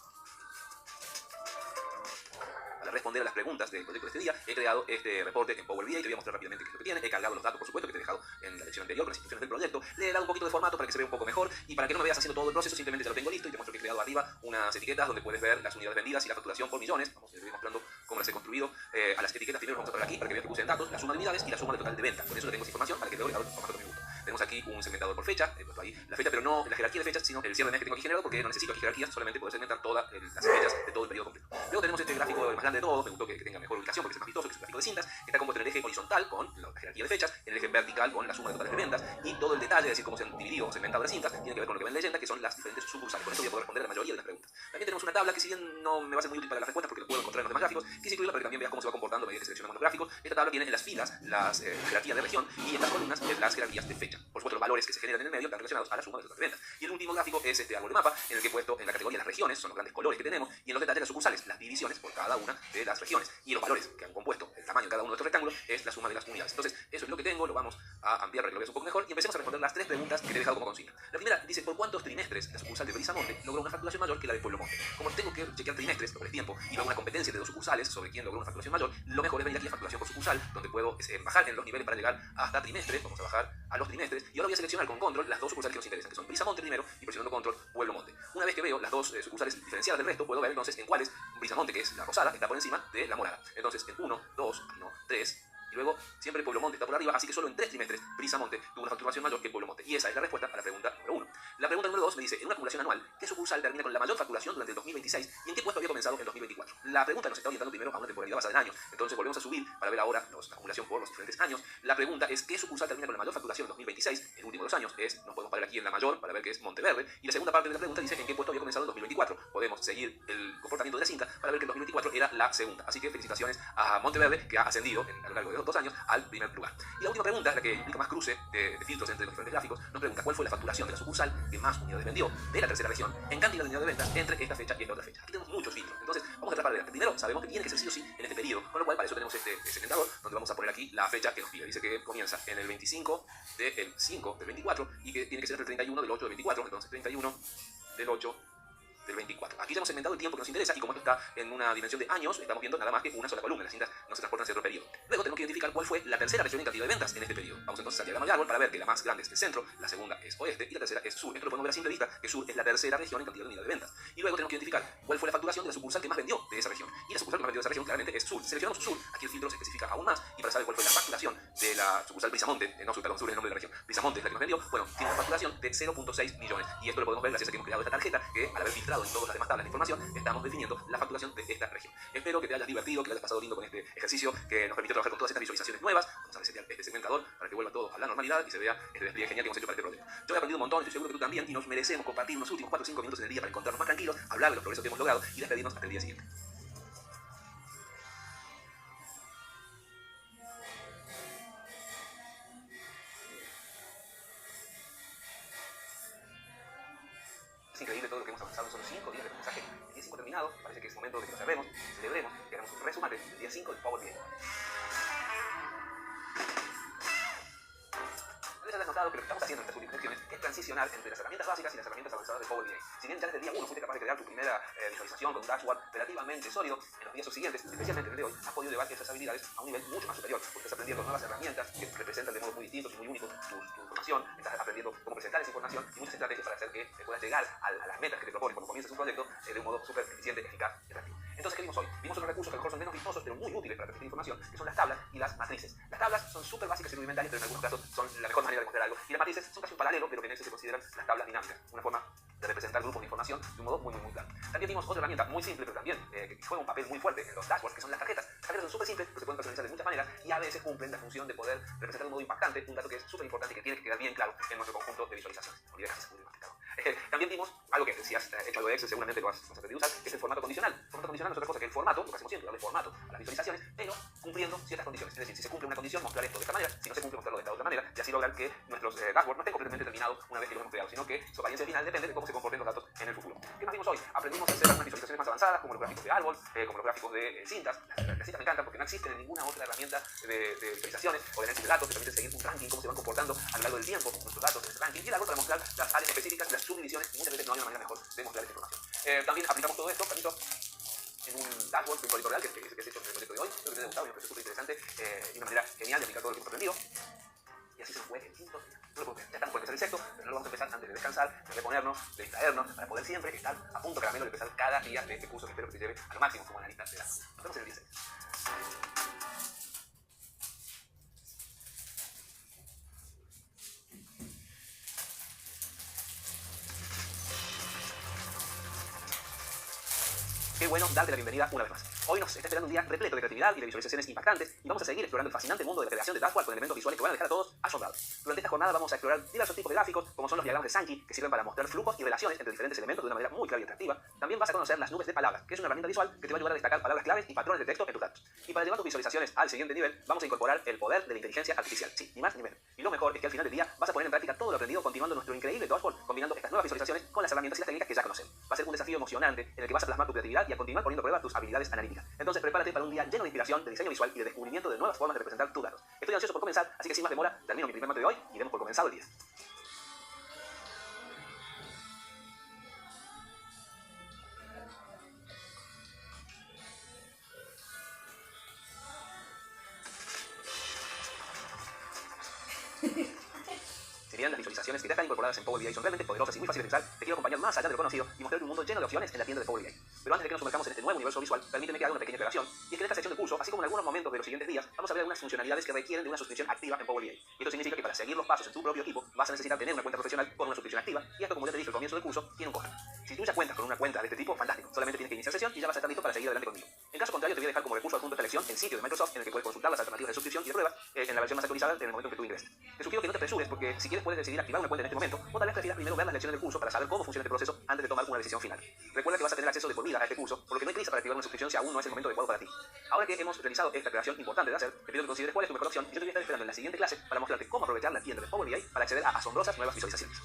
Para responder a las preguntas del proyecto de este día, he creado este reporte en Power BI, te voy a mostrar rápidamente qué es lo que tiene. He cargado los datos, por supuesto, que te he dejado en la lección anterior con las instrucciones del proyecto. Le he dado un poquito de formato para que se vea un poco mejor y para que no me veas haciendo todo el proceso, simplemente ya lo tengo listo y te muestro que he creado arriba unas etiquetas donde puedes ver las unidades vendidas y la facturación por millones. Vamos a ir mostrando cómo las he construido. A las etiquetas primero vamos a poner aquí para que veas que puse en datos la suma de unidades y la suma del total de venta. Con eso le tengo esa información para que luego le haga el formato que me gusta. Tenemos aquí un segmentador por fecha, he puesto ahí la fecha, pero no la jerarquía de fechas, sino el cierre de mes que tengo aquí generado, porque no necesito aquí jerarquías, solamente puedo segmentar todas las fechas de todo el periodo completo. Luego tenemos este gráfico, el más grande de todos, me gustó que tenga mejor ubicación porque es más vistoso, que es un gráfico de cintas, que está compuesto en el eje horizontal con la jerarquía de fechas, en el eje vertical con la suma de totales de ventas, y todo el detalle, es decir, cómo se han dividido o segmentado las cintas, tiene que ver con lo que ven en leyenda, que son las diferentes sucursales. Con eso voy a poder responder a la mayoría de las preguntas. También tenemos una tabla que, si bien no me va a ser muy útil para las respuestas porque lo puedo encontrar en los demás gráficos, quise incluirla para que también veas cómo se va comportando mediante seleccionando los gráficos. Esta tabla tiene en las filas las jerarquías de región y en las columnas las jerarquías de fecha. Por supuesto, los valores que se generan en el medio están relacionados a la suma de total de ventas. Y el último gráfico es este árbol de mapa en el que he puesto en la categoría las regiones, son los grandes colores que tenemos, y en los detalles las sucursales, las divisiones por cada una de las regiones. Y los valores que han compuesto el tamaño de cada uno de estos rectángulos es la suma de las unidades. Entonces, eso es lo que tengo, lo vamos a ampliar para que lo veas un poco mejor y empecemos a responder las tres preguntas que te he dejado como consigna. La primera dice: ¿por cuántos trimestres la sucursal de Brisamonte logró una facturación mayor que la de Pueblo Monte? Como tengo que chequear trimestres, lo que es tiempo, y luego una competencia de dos sucursales sobre quién logró una facturación mayor, lo mejor es venir aquí a facturación por sucursal, donde puedo bajar en los niveles para llegar hasta trimestres. Vamos a bajar a los trimestres y ahora voy a seleccionar con control las dos sucursales que nos interesan, que son Brisamonte primero y presionando control Pueblo Monte. Una vez que veo las dos sucursales diferenciadas del resto, puedo ver entonces en cuáles Brisamonte, que es la rosada, está por encima de la morada. Entonces, en 1, 2, 3, y luego siempre Pueblo Monte está por arriba, así que solo en 3 trimestres Brisamonte tuvo una facturación mayor que Pueblo Monte. Y esa es la respuesta a la pregunta número 1. La pregunta número 2 me dice: en una acumulación anual, ¿qué sucursal termina con la mayor facturación durante el 2026 y en qué puesto había comenzado en 2024? La pregunta nos está orientando primero a una temporalidad basada en años. Entonces volvemos a subir para ver ahora la acumulación por los diferentes años. La pregunta es: ¿qué sucursal termina con la mayor facturación en 2026? El último de los años es, nos podemos parar aquí en la mayor para ver que es Monteverde. Y la segunda parte de la pregunta dice: ¿en qué puesto había comenzado en 2024? Podemos seguir el comportamiento de la cinta para ver que en 2024 era la segunda. Así que felicitaciones a Monteverde, que ha ascendido a lo largo de 2 años al primer lugar. Y la última pregunta, la que implica más cruce de filtros entre los diferentes gráficos, nos pregunta: ¿cuál fue la facturación de la sucursal que más unidades vendió de la tercera región en cantidad de unidades de ventas entre esta fecha y esta otra fecha? Aquí tenemos muchos filtros, entonces vamos a tratar de ver. Primero, sabemos que tiene que ser sí o sí en este periodo, con lo cual para eso tenemos este segmentador donde vamos a poner aquí la fecha que nos pide. Dice que comienza en el 25 del 5 del 24 y que tiene que ser entre el 31 del 8 del 24, entonces 31 del 8 del 24. Aquí ya hemos segmentado el tiempo que nos interesa y como esto está en una dimensión de años, estamos viendo nada más que una sola columna. Las cintas no se transportan hacia otro periodo. Luego tenemos que identificar cuál fue la tercera región en cantidad de ventas en este periodo. Vamos entonces al diagrama de árbol para ver que la más grande es el centro, la segunda es oeste y la tercera es sur. Esto lo podemos ver a simple vista, que sur es la tercera región en cantidad de unidades de ventas. Y luego tenemos que identificar cuál fue la facturación de la sucursal que más vendió de esa región. Y la sucursal que más vendió de esa región claramente es sur. Seleccionamos sur, aquí el filtro se especifica aún más y para saber cuál fue la facturación de la sucursal Brisamonte, no sur, perdón, sur es el nombre de la región, Brisamonte es la que más vendió, bueno, tiene una facturación de 0.6 millones. Y esto lo podemos ver gracias a que hemos creado esta tarjeta que, al haber filtrado en todas las demás tablas de información, estamos definiendo la facturación de esta región. Espero que te hayas divertido, que te hayas pasado lindo con este ejercicio que nos permitió trabajar con todas estas visualizaciones nuevas. Vamos a resetear este segmentador para que vuelva todo a la normalidad y se vea este despliegue genial que hemos hecho para este proyecto. Yo he aprendido un montón, estoy seguro que tú también, y nos merecemos compartir unos últimos 4 o 5 minutos en el día para encontrarnos más tranquilos, hablar de los progresos que hemos logrado y despedirnos hasta el día siguiente. Es increíble todo lo que hemos avanzado en solo 5 días de aprendizaje. El día 5 terminado, parece que es momento de que lo cerremos, celebremos y hagamos un resumate del día 5 del Power BI. Ya has notado que lo que estamos haciendo en estas últimas lecciones es transicionar entre las herramientas básicas y las herramientas avanzadas de Power BI. Si bien ya desde el día 1 fuiste capaz de crear tu primera visualización con un dashboard relativamente sólido, en los días subsiguientes, especialmente en el de hoy, has podido llevar esas habilidades a un nivel mucho más superior, porque estás aprendiendo nuevas herramientas que representan de modo muy distinto y muy único tu información, estás aprendiendo cómo presentar esa información y muchas estrategias para hacer que puedas llegar a las metas que te propones cuando comienzas un proyecto de un modo súper eficiente, eficaz y rápido. Entonces, ¿qué vimos hoy? Vimos unos recursos que a lo mejor son menos vistosos, pero muy útiles para transmitir información, que son las tablas y las matrices. Las tablas son súper básicas y rudimentarias, pero en algunos casos son la mejor manera de mostrar algo. Y las matrices son casi un paralelo, pero que en ese se consideran las tablas dinámicas, una forma de representar grupos de información de un modo muy claro. También vimos otra herramienta muy simple, pero también que juega un papel muy fuerte en los dashboards, que son las tarjetas. Las tarjetas son súper simples, pero se pueden personalizar de muchas maneras y a veces cumplen la función de poder representar de un modo impactante un dato que es súper importante y que tiene que quedar bien claro en nuestro conjunto de visualizaciones. Olvidé que se También vimos algo que si has hecho algo de Excel seguramente lo has aprendido a usar, que es el formato condicional. El formato condicional no es otra cosa que el formato, lo que hacemos siempre, darle formato a las visualizaciones, pero cumpliendo ciertas condiciones. Es decir, si se cumple una condición, mostrar esto de esta manera, si no se cumple, mostrarlo de esta otra manera, y así lograr que nuestros dashboards no estén completamente terminados una vez que los hemos creado, sino que su apariencia final depende de cómo se comporten los datos en el futuro. ¿Qué más vimos hoy? Aprendimos a hacer algunas visualizaciones más avanzadas, como los gráficos de árbol, como los gráficos de cintas. Las cintas me encantan porque no existen en ninguna otra herramienta de visualizaciones o de análisis de datos que permiten seguir un ranking, cómo se van comportando a lo largo del tiempo nuestros datos en ese ranking, y el árbol para mostrar las áreas específicas, las subdivisiones, y muchas veces no hay una manera mejor de mostrar esta información. También aplicamos todo esto, permiso, en un dashboard, un proyecto real que es hecho en el proyecto de hoy. Creo que les ha gustado, me parece súper interesante y una manera genial de aplicar todo lo que hemos aprendido. Y así se nos fue el quinto día. No lo puedo creer, ya estamos por empezar el sexto, pero no lo vamos a empezar antes de descansar, de reponernos, de distraernos, para poder siempre estar a punto caramelo de empezar cada día de este curso que espero que te lleve a lo máximo como analista de datos. Nos vemos en el día 6. Qué bueno darte la bienvenida una vez más. Hoy nos está esperando un día repleto de creatividad y de visualizaciones impactantes y vamos a seguir explorando el fascinante mundo de la creación de dashboard con elementos visuales que van a dejar a todos asombrados. Durante esta jornada vamos a explorar diversos tipos de gráficos, como son los diagramas de Sankey, que sirven para mostrar flujos y relaciones entre diferentes elementos de una manera muy clara y atractiva. También vas a conocer las nubes de palabras, que es una herramienta visual que te va a ayudar a destacar palabras claves y patrones de texto en tus datos. Y para llevar tus visualizaciones al siguiente nivel, vamos a incorporar el poder de la inteligencia artificial. Sí, ni más ni menos. Y lo mejor es que al final del día vas a poner en práctica todo lo aprendido continuando nuestro increíble dashboard, combinando estas nuevas visualizaciones con las herramientas y las técnicas que ya conocemos. Va a ser un desafío emocionante en el que vas a plasmar tu creatividad y a continuar poniendo a prueba tus habilidades analíticas. Entonces prepárate para un día lleno de inspiración, de diseño visual y de descubrimiento de nuevas formas de representar tus datos. Estoy ansioso por comenzar, así que sin más demora, termino mi primer mate de hoy y demos por comenzado el día. Si bien las visualizaciones que ya están incorporadas en Power BI son realmente poderosas y muy fáciles de usar, te quiero acompañar más allá de lo conocido y mostrarte un mundo lleno de opciones en la tienda de Power BI. Pero antes de que nos sumerjamos en este nuevo universo visual, permíteme que haga una pequeña aclaración, y es que en esta sección del curso, así como en algunos momentos de los siguientes días, vamos a ver algunas funcionalidades que requieren de una suscripción activa en Power BI. Y esto significa que para seguir los pasos en tu propio equipo, vas a necesitar tener una cuenta profesional con una suscripción activa, y esto, como ya te dije al comienzo del curso, tiene un costo. Si tú ya cuentas con una cuenta de este tipo, fantástico, solamente tienes que iniciar sesión y ya vas a estar listo para seguir adelante conmigo. En caso contrario, te voy a dejar como recurso adjunto esta lección el sitio de Microsoft en el que puedes consultar las alternativas de suscripción y de prueba en la versión más actualizada en el momento en que tú ingreses. Te sugiero que no te apresures porque si quieres puedes decidir activar una cuenta en este momento o tal vez prefieras primero ver las lecciones del curso para saber cómo funciona este proceso antes de tomar una decisión final. Recuerda que vas a tener acceso de por vida a este curso, por lo que no hay prisa para activar una suscripción si aún no es el momento adecuado para ti. Ahora que hemos realizado esta creación importante de hacer, te pido que consideres cuál es tu mejor opción y yo te voy a estar esperando en la siguiente clase para mostrarte cómo aprovechar la tienda de Power BI para acceder a asombrosas nuevas visualizaciones.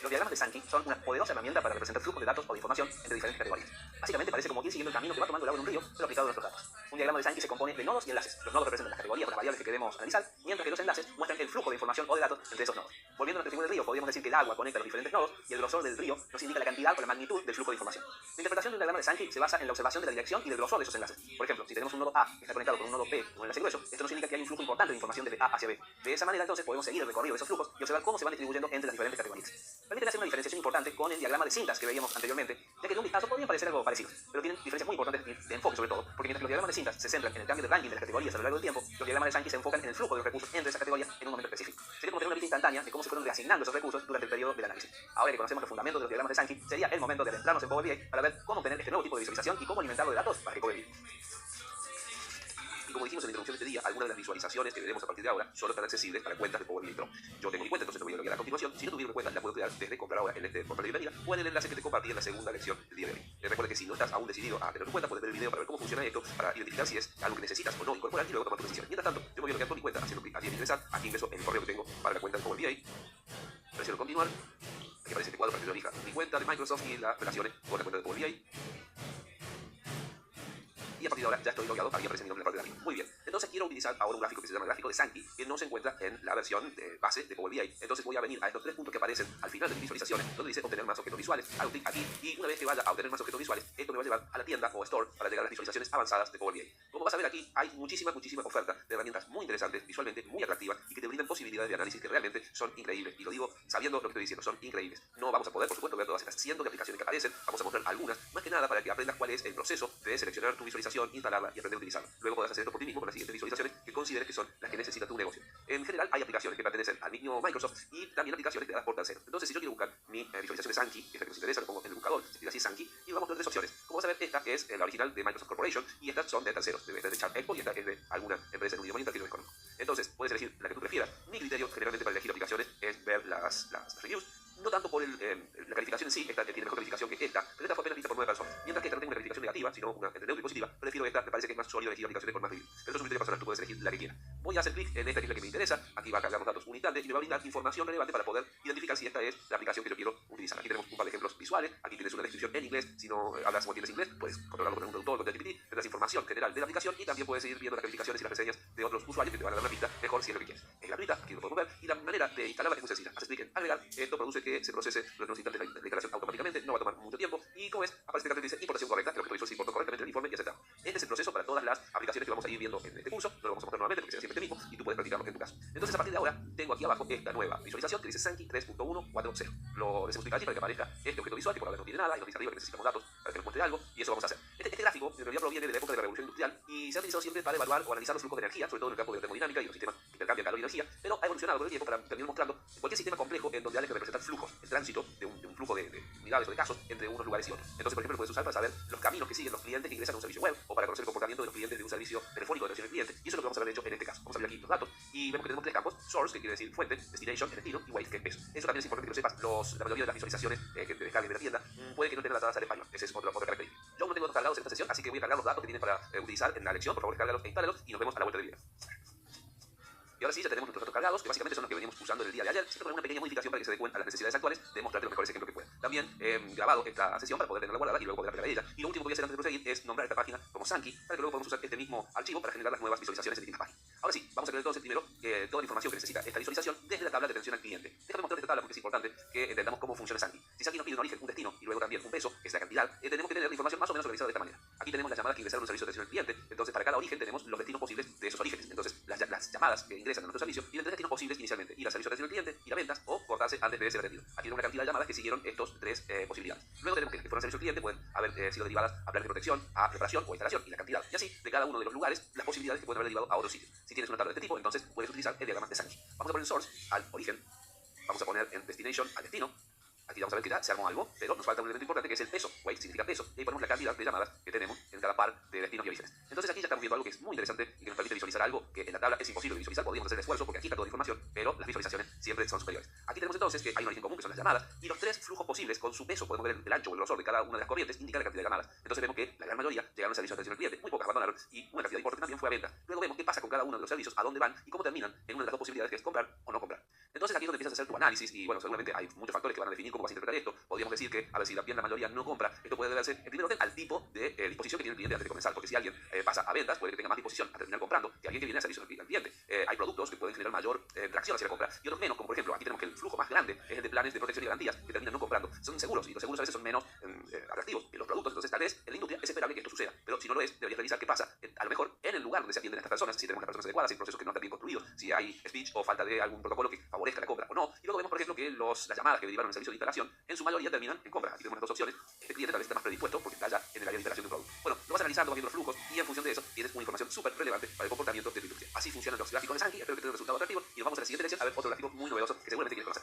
Los diagramas de Sankey son una poderosa herramienta para representar flujos de datos o de información entre diferentes categorías. Básicamente parece como ir siguiendo el camino que va tomando el agua en un río, pero aplicado a nuestros datos. Un diagrama de Sankey se compone de nodos y enlaces. Los nodos representan las categorías o las variables que queremos analizar, mientras que los enlaces muestran el flujo de información o de datos entre esos nodos. Volviendo a nuestra figura del río, podríamos decir que el agua conecta los diferentes nodos y el grosor del río nos indica la cantidad o la magnitud del flujo de información. La interpretación de un diagrama de Sankey se basa en la observación de la dirección y del grosor de esos enlaces. Por ejemplo, si tenemos un nodo A que está conectado con un nodo B con un enlace grueso, esto nos indica que hay un flujo importante de información desde A hacia B. De esa manera, entonces, podemos seguir el recorrido de esos flujos y observar cómo se van distribuyendo entre las diferentes categorías. Permíteme hacer una diferenciación importante con el diagrama de cintas que veíamos anteriormente, ya que en un vistazo podrían parecer algo parecido, pero tienen diferencias muy importantes de enfoque sobre todo, porque mientras que los diagramas de cintas se centran en el cambio de ranking de las categorías a lo largo del tiempo, los diagramas de Sankey se enfocan en el flujo de los recursos entre esas categorías en un momento específico. Sería como tener una vista instantánea de cómo se fueron reasignando esos recursos durante el periodo del análisis. Ahora que conocemos los fundamentos de los diagramas de Sankey, sería el momento de adentrarnos en Power BI para ver cómo obtener este nuevo tipo de visualización y cómo alimentarlo de datos para que Power BI. Y como dijimos en la introducción de este día, algunas de las visualizaciones que veremos a partir de ahora solo están accesibles para cuentas de Power BI Pro. Yo tengo mi cuenta, entonces lo voy a lograr a continuación. Si no tuviera una cuenta, la puedo crear desde comprar ahora en este portal de bienvenida o en el enlace que te compartí en la segunda lección del día de hoy. Recuerda que si no estás aún decidido a tener tu cuenta, puedes ver el video para ver cómo funciona esto, para identificar si es algo que necesitas o no incorporar y luego tomar tu decisión. Mientras tanto, yo me voy a bloquear por mi cuenta haciendo clic aquí en ingresar. Aquí ingreso en el correo que tengo para la cuenta de Power BI. Presiono continuar. Aquí aparece este cuadro para que yo elija mi cuenta de Microsoft y las relaciones con la cuenta de Power BI. Y a partir de ahora ya estoy logado, ahí aparece mi nombre en la parte de arriba. Muy bien, entonces quiero utilizar ahora un gráfico que se llama el gráfico de Sankey, que no se encuentra en la versión de base de Power BI. Entonces voy a venir a estos tres puntos que aparecen al final de mis visualizaciones, donde dice obtener más objetos visuales. Hago clic aquí y una vez que vaya a obtener más objetos visuales, esto me va a llevar a la tienda o store para llegar a las visualizaciones avanzadas de Power BI. Como vas a ver aquí, hay muchísima oferta de herramientas muy interesantes, visualmente muy atractivas y que te brindan posibilidades de análisis que realmente son increíbles. Y lo digo sabiendo lo que estoy diciendo, son increíbles. No vamos a poder, por supuesto, ver todas estas cientos de aplicaciones que aparecen. Vamos a mostrar algunas, más que nada para que aprendas cuál es el proceso de seleccionar tu visualización, instalarla y aprender a utilizarla. Luego podrás hacer esto por ti mismo con las siguientes visualizaciones que consideres que son las que necesita tu negocio. En general, hay aplicaciones que pertenecen al mismo Microsoft y también aplicaciones creadas por terceros. Entonces, si yo quiero buscar mi visualización de Sankey, que es la que nos interesa, lo pongo en el buscador buscador, se escribe así Sankey, y vamos a ver tres opciones. Como vas a ver, esta es la original de Microsoft Corporation, y estas son de terceros. Esta es de Sharp Expo y esta es de alguna empresa en un idioma oriental que yo desconozco. Entonces, puedes elegir la que tú prefieras. Mi criterio generalmente para elegir aplicaciones es ver las reviews, no tanto por la calificación en sí, esta tiene mejor calificación que esta, pero esta fue apenas vista por 9 personas. Mientras que esta no tiene una calificación negativa, sino una entre neutra y positiva, prefiero esta, me parece que es más sólido elegir aplicaciones con más reviews. Pero eso es un criterio personal, tú puedes elegir la que quieras. Voy a hacer clic en esta que es la que me interesa, aquí va a cargar los datos un instante y me va a brindar información relevante para poder identificar si esta es la aplicación que yo quiero utilizar. Aquí tenemos un par de ejemplos visuales, aquí tienes una descripción en inglés, si no hablas o entiendes inglés, puedes controlarlo con un traductor, con ChatGPT, tendrás información general de la aplicación y también puedes ir viendo las calificaciones y las reseñas de otros usuarios que te van a dar una pista mejor si es lo que quieres. Es gratuita, aquí lo podemos ver, y la manera de instalarla es muy sencilla. Haces clic en agregar, esto produce que se procese durante unos instantes la declaración automáticamente, no va a tomar mucho tiempo, y como ves, aparece el cartel que dice importación correcta, lo que hizo es importó correctamente el informe y aceptamos. Este es el proceso para todas las aplicaciones que vamos a ir viendo en este curso, no lo vamos a mostrar nuevamente porque será siempre este mismo, y tú puedes practicarlo en tu caso. Entonces, a partir de ahora, tengo aquí abajo esta nueva visualización que dice Sankey 3.140. Lo decimos clicar allí para que aparezca este objeto visual, que por ahora no tiene nada, y nos dice arriba que necesitamos datos para que nos muestre algo, y eso vamos a hacer. Este gráfico en realidad proviene de la época de la revolución industrial y se ha utilizado siempre para evaluar o analizar los flujos de energía, sobre todo en el campo de la termodinámica y los sistemas que intercambian calor y energía, pero ha evolucionado con el tiempo para terminar mostrando cualquier sistema complejo en donde haya que representar flujos, el tránsito de un flujo de unidades o de casos entre unos lugares y otros. Entonces, por ejemplo, lo puedes usar para saber los caminos que siguen los clientes que ingresan a un servicio web o para conocer el comportamiento de los clientes de un servicio telefónico de atención al cliente, y eso es lo que vamos a ver de hecho en este caso. Vamos a ver aquí los datos y vemos que tenemos tres campos: source, que quiere decir fuente; destination, el destino; y weight, que es peso. Eso también es importante que lo sepas. La mayoría de las visualizaciones que te descarguen de la tienda puede que no tengan adaptadas al español. Esa es otra característica. Yo no tengo datos cargados en esta sesión, así que voy a cargar los datos que tienes para utilizar en la lección. Por favor, descárgalos e instálalos y nos vemos a la vuelta del video. Y ahora sí, ya tenemos nuestros datos cargados, que básicamente son los que venimos usando en el día de ayer, siempre con una pequeña modificación para que se adecuen a las necesidades actuales de mostrarte los mejores ejemplos que pueda. También he grabado esta sesión para poder tenerla guardada y luego poder apelar a ella. Y lo último que voy a hacer antes de proseguir es nombrar esta página como Sankey, para que luego podamos usar este mismo archivo para generar las nuevas visualizaciones en distintas páginas. Ahora sí, vamos a crear entonces primero toda la información que necesita esta visualización desde la tabla de atención al cliente. Déjame mostrarte esta tabla porque es importante que entendamos cómo funciona Sankey. Si Sankey nos pide un origen, un destino y luego también un peso, que es la cantidad, tenemos que tener la información más o menos organizada de esta manera. Aquí tenemos las llamadas que ingresaron a un servicio de atención al cliente, entonces para cada origen tenemos los destinos posibles de esos orígenes. Entonces las llamadas que ingresan a nuestro servicio tienen tres destinos posibles inicialmente: ir al servicio de atención al cliente, ir a ventas o cortarse antes de ser atendido. Aquí tenemos una cantidad de llamadas que siguieron estos tres posibilidades. Luego tenemos que fueron al servicio al cliente, pueden haber sido derivadas a planes de protección, a reparación o instalación, y la cantidad. Y así, de cada uno de los lugares, las posibilidades que pueden haber derivado a otro sitio. Si tienes una tabla de este tipo, entonces puedes utilizar el diagrama de Sankey. Vamos a poner en source al origen, vamos a poner en destination al destino. Aquí vamos a ver que ya se armó algo, pero nos falta un elemento importante que es el peso. Weight significa peso, y ahí ponemos la cantidad de llamadas que tenemos en cada par de destinos y orígenes. Entonces aquí ya estamos viendo algo que es muy interesante y que nos permite visualizar algo que en la tabla es imposible de visualizar. Podríamos hacer el esfuerzo porque aquí está toda la información, pero las visualizaciones siempre son superiores. Aquí tenemos entonces que hay un origen común, que son las llamadas, y los tres flujos posibles con su peso. Podemos ver el ancho o el grosor de cada una de las corrientes, indica la cantidad de llamadas. Entonces vemos que la gran mayoría llegaron al servicio de atención al cliente, muy pocas abandonaron, y una cantidad importante también fue a venta. Luego vemos qué pasa con cada uno de los servicios, a dónde van y cómo terminan en una de las dos posibilidades, que es comprar o no comprar. Entonces aquí es donde empiezas a hacer tu análisis, y bueno, seguramente hay muchos factores que van a definir cómo vas a interpretar esto. Podríamos decir que, a ver, si bien la mayoría no compra, esto puede deberse en primer orden al tipo de disposición que tiene el cliente antes de comenzar, porque si alguien pasa a ventas, puede que tenga más disposición a terminar comprando que alguien que viene a servicio al cliente. Hay productos que pueden generar mayor tracción hacia la compra y otros menos, como por ejemplo, aquí tenemos que el flujo más grande es el de planes de protección y garantías, que terminan no comprando. Son seguros, y los seguros a veces son menos atractivos que los productos. Entonces, tal vez en la industria es esperable que esto suceda, pero si no lo es, deberías revisar qué pasa a lo mejor en el lugar donde se atienden a estas personas, si tenemos las personas adecuadas, si hay procesos que no están bien construidos, si hay speech o falta de algún protocolo que favorezca la compra o no. Y luego vemos, por ejemplo, que las llamadas que derivaron del servicio de instalación en su mayoría terminan en compra. Aquí tenemos las dos opciones. Este cliente tal vez está más predispuesto porque está ya en el área de instalación de un producto. Bueno, lo vas analizando, vas viendo los flujos, y en función de eso tienes una información súper relevante para el comportamiento de tu industria. Así funcionan los gráficos de Sankey. Espero que tengan resultados atractivos y nos vamos a la siguiente lección a ver otro gráfico muy novedoso que seguramente quieres conocer.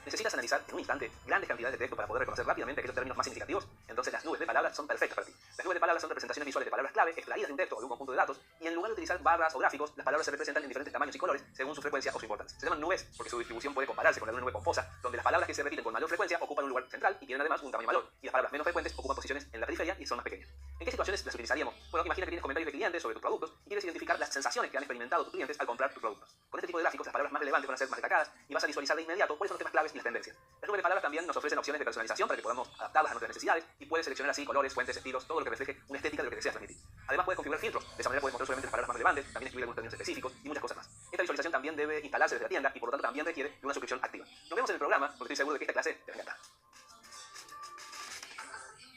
¿Necesitas analizar en un instante grandes cantidades de texto para poder reconocer rápidamente aquellos términos más significativos? Entonces las nubes de palabras son perfectas para ti. Las nubes de palabras son representaciones visuales de palabras clave extraídas de un texto o de un conjunto de datos, y en lugar de utilizar barras o gráficos, las palabras se representan en diferentes tamaños y colores según su frecuencia o su importancia. Se llaman nubes porque su distribución puede compararse con la de una nube confusa, donde las palabras que se repiten con mayor frecuencia ocupan un lugar central y tienen además un tamaño mayor, y las palabras menos frecuentes ocupan posiciones en la periferia y son más pequeñas. ¿En qué situaciones las utilizaríamos? Bueno, imagina que tienes comentarios de clientes sobre tus productos y quieres identificar las sensaciones que han experimentado tus clientes al comprar tus productos. Con este tipo de gráficos, las palabras más relevantes van a ser más destacadas y vas a visualizar de inmediato cuáles son los temas claves y las tendencias. Las nubes de palabras también nos ofrecen opciones de personalización para que podamos adaptarlas a nuestras necesidades, y puedes seleccionar así colores, fuentes, estilos, todo lo que refleje una estética de lo que deseas transmitir. Además, puedes configurar filtros. De esa manera puedes mostrar solamente las palabras más relevantes, también escribir algunos términos específicos y muchas cosas más. Esta visualización también debe instalarse desde la tienda y por lo tanto también requiere de una suscripción activa. Nos vemos en el programa porque estoy seguro de que esta clase te va a encantar.